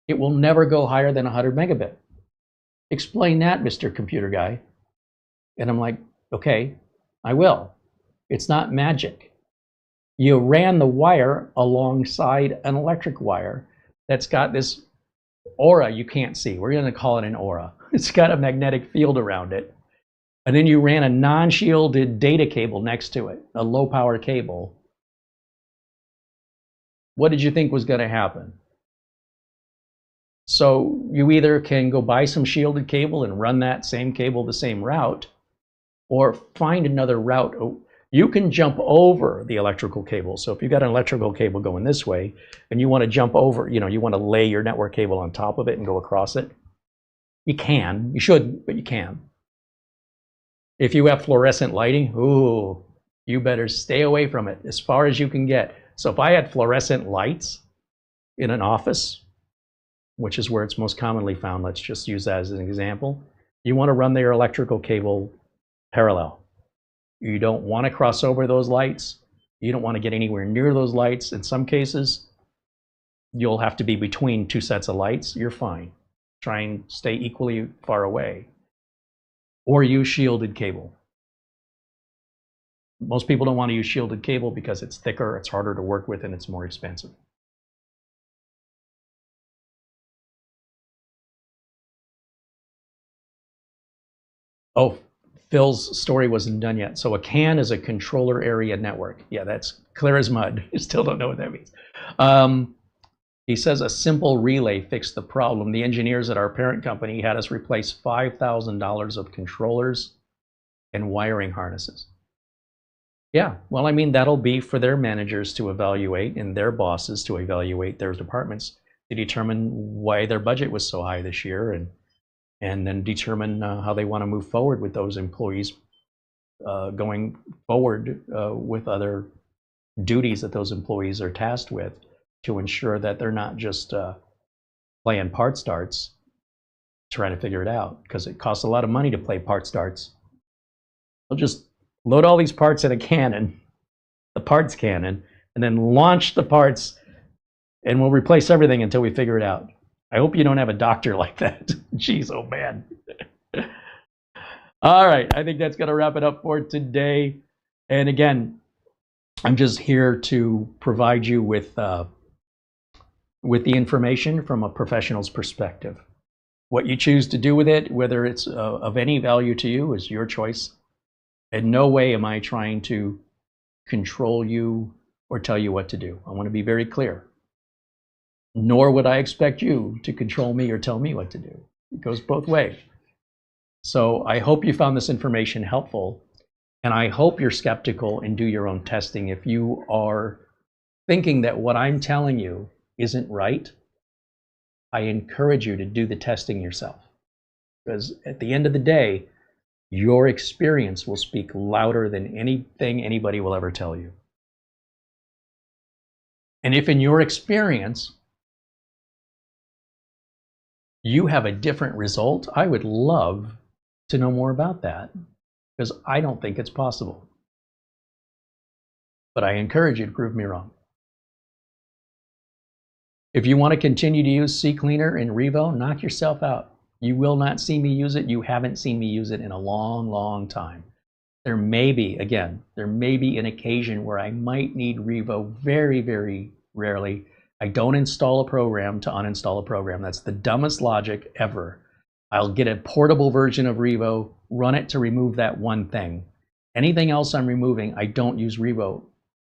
it will never go higher than 100 megabit. Explain that, Mr. Computer Guy. And I'm like, okay, I will. It's not magic. You ran the wire alongside an electric wire that's got this aura you can't see. We're going to call it an aura. It's got a magnetic field around it. And then you ran a non-shielded data cable next to it, a low-power cable. What did you think was going to happen? So you either can go buy some shielded cable and run that same cable the same route, or find another route. You can jump over the electrical cable. So if you've got an electrical cable going this way and you want to jump over, you know, you want to lay your network cable on top of it and go across it, you can. You shouldn't, but you can. If you have fluorescent lighting, ooh, you better stay away from it as far as you can get. So if I had fluorescent lights in an office, which is where it's most commonly found, let's just use that as an example, you want to run their electrical cable parallel. You don't want to cross over those lights. You don't want to get anywhere near those lights. In some cases, you'll have to be between 2 sets of lights. You're fine. Try and stay equally far away. Or use shielded cable. Most people don't want to use shielded cable because it's thicker, it's harder to work with, and it's more expensive. Oh, Phil's story wasn't done yet. So a CAN is a controller area network. Yeah, that's clear as mud. You still don't know what that means. He says a simple relay fixed the problem. The engineers at our parent company had us replace $5,000 of controllers and wiring harnesses. Yeah, well, I mean, that'll be for their managers to evaluate and their bosses to evaluate their departments to determine why their budget was so high this year, and then determine how they want to move forward with those employees going forward with other duties that those employees are tasked with to ensure that they're not just playing part starts trying to figure it out, because it costs a lot of money to play part starts. They'll just load all these parts in a cannon, the parts cannon, and then launch the parts, and we'll replace everything until we figure it out. I hope you don't have a doctor like that. Jeez, oh man. All right, I think that's going to wrap it up for today. And again, I'm just here to provide you with the information from a professional's perspective. What you choose to do with it, whether it's of any value to you, is your choice. In no way am I trying to control you or tell you what to do. I want to be very clear. Nor would I expect you to control me or tell me what to do. It goes both ways. So I hope you found this information helpful, and I hope you're skeptical and do your own testing. If you are thinking that what I'm telling you isn't right, I encourage you to do the testing yourself. Because at the end of the day, your experience will speak louder than anything anybody will ever tell you. And if in your experience you have a different result, I would love to know more about that, because I don't think it's possible. But I encourage you to prove me wrong. If you want to continue to use CCleaner and Revo, knock yourself out. You will not see me use it. You haven't seen me use it in a long, long time. There may be, again, there may be an occasion where I might need Revo very, very rarely. I don't install a program to uninstall a program. That's the dumbest logic ever. I'll get a portable version of Revo, run it to remove that one thing. Anything else I'm removing, I don't use Revo.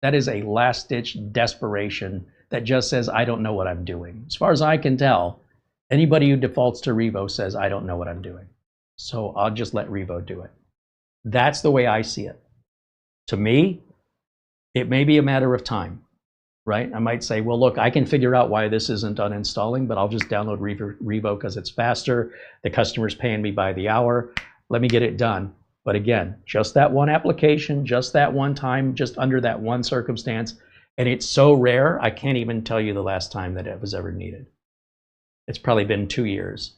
That is a last-ditch desperation that just says, I don't know what I'm doing. As far as I can tell, anybody who defaults to Revo says, I don't know what I'm doing. So I'll just let Revo do it. That's the way I see it. To me, it may be a matter of time, right? I might say, well, look, I can figure out why this isn't uninstalling, but I'll just download Revo because it's faster. The customer's paying me by the hour. Let me get it done. But again, just that one application, just that one time, just under that one circumstance. And it's so rare, I can't even tell you the last time that it was ever needed. It's probably been 2 years.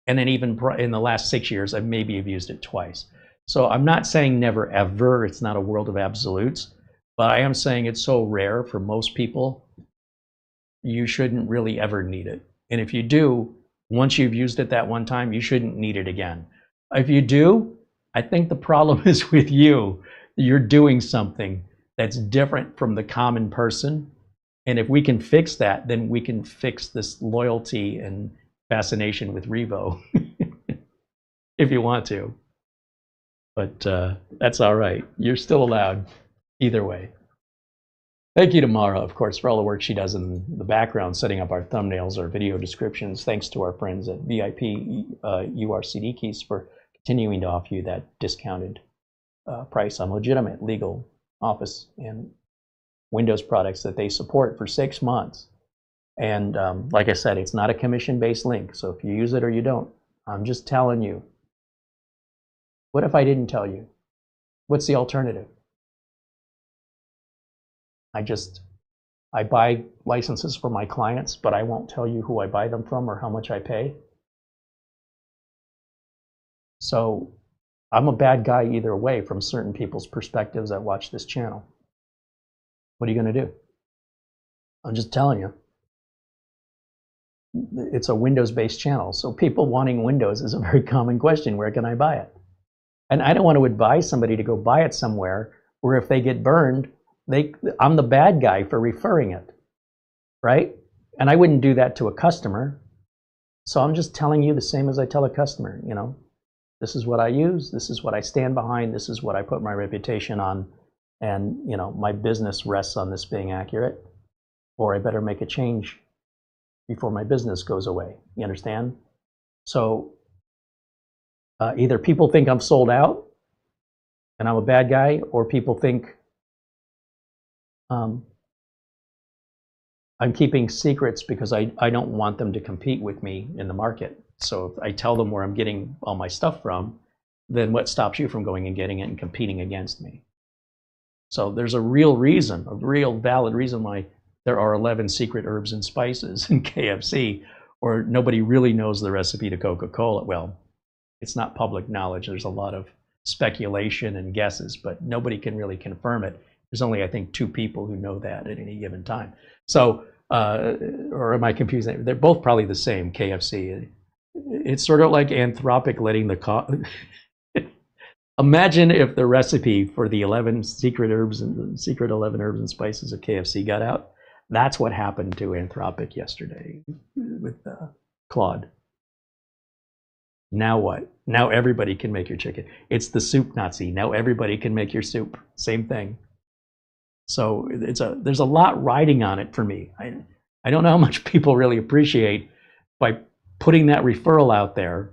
And then even in the last 6 years, I maybe have used it twice. So I'm not saying never ever, it's not a world of absolutes, but I am saying it's so rare for most people, you shouldn't really ever need it. And if you do, once you've used it that one time, you shouldn't need it again. If you do, I think the problem is with you. You're doing something that's different from the common person. And if we can fix that, then we can fix this loyalty and fascination with Revo, if you want to. But that's all right. You're still allowed either way. Thank you to Mara, of course, for all the work she does in the background, setting up our thumbnails, our video descriptions. Thanks to our friends at VIP-URCDKEys for continuing to offer you that discounted price on legitimate legal Office and Windows products that they support for 6 months. And like I said, it's not a commission-based link. So if you use it or you don't, I'm just telling you. What if I didn't tell you? What's the alternative? I buy licenses for my clients, but I won't tell you who I buy them from or how much I pay. So I'm a bad guy either way from certain people's perspectives that watch this channel. What are you going to do? I'm just telling you. It's a Windows-based channel, so people wanting Windows is a very common question. Where can I buy it? And I don't want to advise somebody to go buy it somewhere where if they get burned, I'm the bad guy for referring it, right? And I wouldn't do that to a customer. So I'm just telling you the same as I tell a customer, you know, this is what I use, this is what I stand behind, this is what I put my reputation on, and you know, my business rests on this being accurate, or I better make a change before my business goes away. You understand? So either people think I'm sold out and I'm a bad guy, or people think I'm keeping secrets because I don't want them to compete with me in the market. So if I tell them where I'm getting all my stuff from, then what stops you from going and getting it and competing against me? So there's a real reason, a real valid reason why there are 11 secret herbs and spices in KFC, or nobody really knows the recipe to Coca-Cola. Well, it's not public knowledge. There's a lot of speculation and guesses, but nobody can really confirm it. There's only, I think, 2 people who know that at any given time. So, or am I confusing? They're both probably the same, KFC. It's sort of like Anthropic letting the imagine if the recipe for the 11 secret herbs and secret 11 herbs and spices of KFC got out. That's what happened to Anthropic yesterday with Claude. Now what? Now everybody can make your chicken. It's the soup Nazi. Now everybody can make your soup. Same thing. So there's a lot riding on it for me. I don't know how much people really appreciate by putting that referral out there.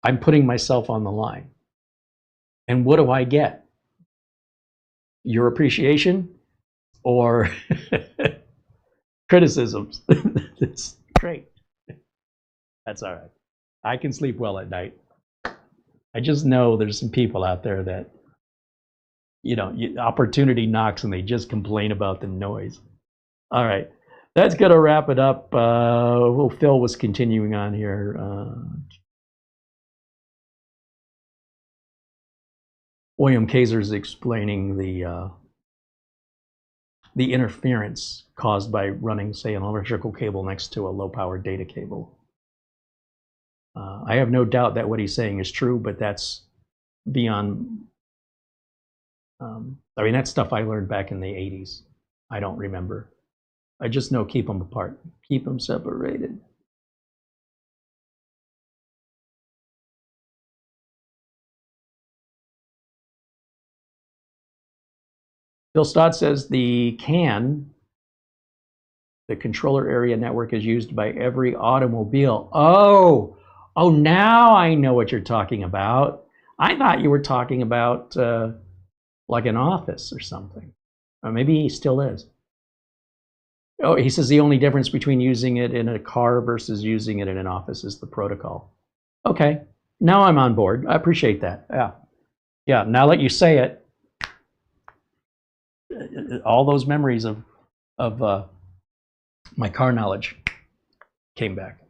I'm putting myself on the line. And what do I get? Your appreciation? or criticisms. It's great. That's all right. I can sleep well at night. I just know there's some people out there that, you know, opportunity knocks and they just complain about the noise. All right, that's going to wrap it up. Well, Phil was continuing on here. William Kaiser's explaining the interference caused by running, say, an electrical cable next to a low-power data cable. I have no doubt that what he's saying is true, but that's beyond. I mean, that's stuff I learned back in the 80s. I don't remember. I just know keep them apart, keep them separated. Bill Stott says the controller area network is used by every automobile. Oh, now I know what you're talking about. I thought you were talking about like an office or something. Or maybe he still is. Oh, he says the only difference between using it in a car versus using it in an office is the protocol. Okay, now I'm on board. I appreciate that. Yeah. Now that you say it, all those memories of my car knowledge came back.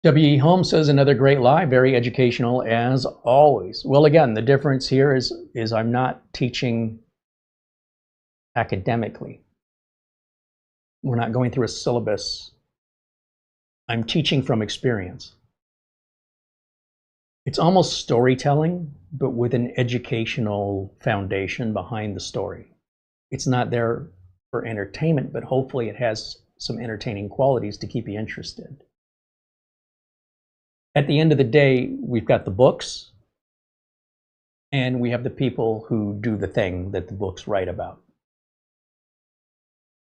W.E. Holmes says another great live, very educational as always. Well, again, the difference here is I'm not teaching academically. We're not going through a syllabus. I'm teaching from experience. It's almost storytelling, but with an educational foundation behind the story. It's not there for entertainment, but hopefully it has some entertaining qualities to keep you interested. At the end of the day, we've got the books, and we have the people who do the thing that the books write about.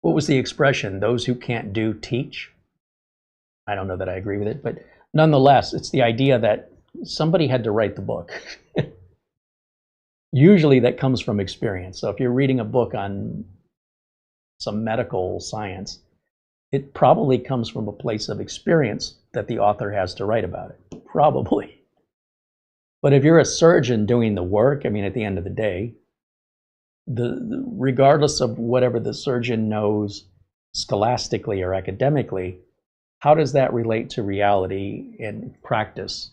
What was the expression? Those who can't do, teach? I don't know that I agree with it, but nonetheless, it's the idea that somebody had to write the book. Usually that comes from experience. So if you're reading a book on some medical science, it probably comes from a place of experience that the author has to write about it. Probably. But if you're a surgeon doing the work, I mean, at the end of the day, regardless of whatever the surgeon knows scholastically or academically, how does that relate to reality and practice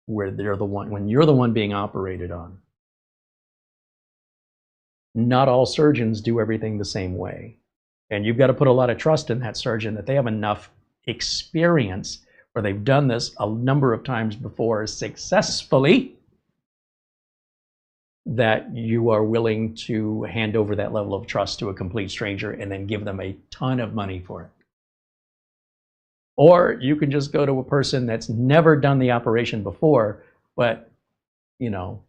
where they're the one, when you're the one being operated on? Not all surgeons do everything the same way. And you've got to put a lot of trust in that surgeon that they have enough experience where they've done this a number of times before successfully, that you are willing to hand over that level of trust to a complete stranger and then give them a ton of money for it. Or you can just go to a person that's never done the operation before, but, you know,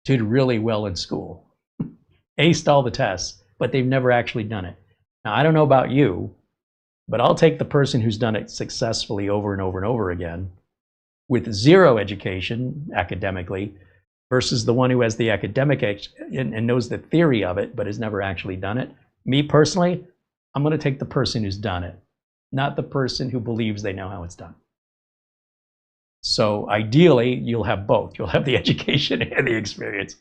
did really well in school, aced all the tests, but they've never actually done it. Now, I don't know about you, but I'll take the person who's done it successfully over and over and over again with zero education academically versus the one who has the academic and knows the theory of it, but has never actually done it. Me personally, I'm going to take the person who's done it, not the person who believes they know how it's done. So ideally, you'll have both. You'll have the education and the experience.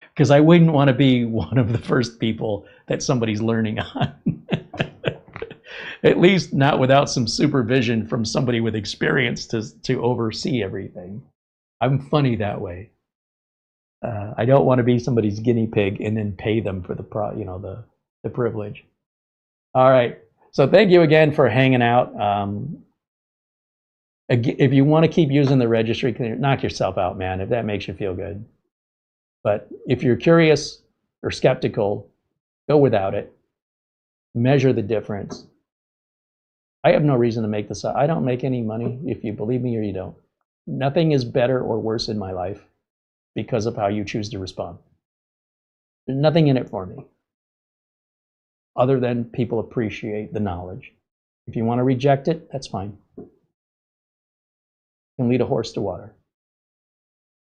Because I wouldn't want to be one of the first people that somebody's learning on. At least not without some supervision from somebody with experience to oversee everything. I'm funny that way. I don't want to be somebody's guinea pig and then pay them for the privilege. All right. So thank you again for hanging out. If you want to keep using the registry, knock yourself out, man, if that makes you feel good. But if you're curious or skeptical, go without it. Measure the difference. I have no reason to make this up. I don't make any money, if you believe me or you don't. Nothing is better or worse in my life because of how you choose to respond. There's nothing in it for me, other than people appreciate the knowledge. If you want to reject it, that's fine. You can lead a horse to water.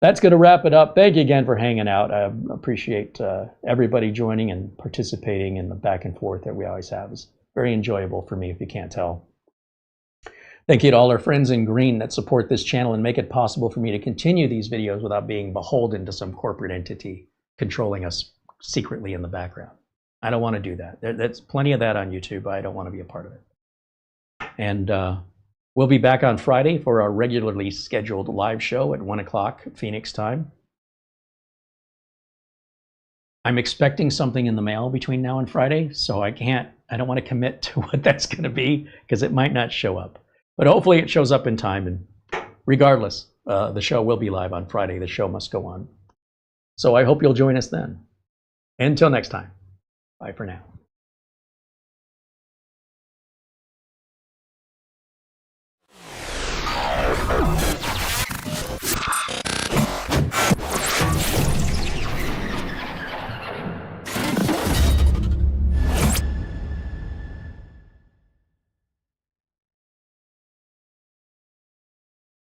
that's going to wrap it up. Thank you again for hanging out. I appreciate everybody joining and participating in the back and forth that we always have. It's very enjoyable for me, if you can't tell. Thank you to all our friends in green that support this channel and make it possible for me to continue these videos without being beholden to some corporate entity controlling us secretly in the background. I don't want to do that. There's plenty of that on YouTube. I don't want to be a part of it. And we'll be back on Friday for our regularly scheduled live show at 1 o'clock Phoenix time. I'm expecting something in the mail between now and Friday, so I don't want to commit to what that's going to be because it might not show up. But hopefully it shows up in time, and regardless, the show will be live on Friday. The show must go on. So I hope you'll join us then. Until next time, bye for now.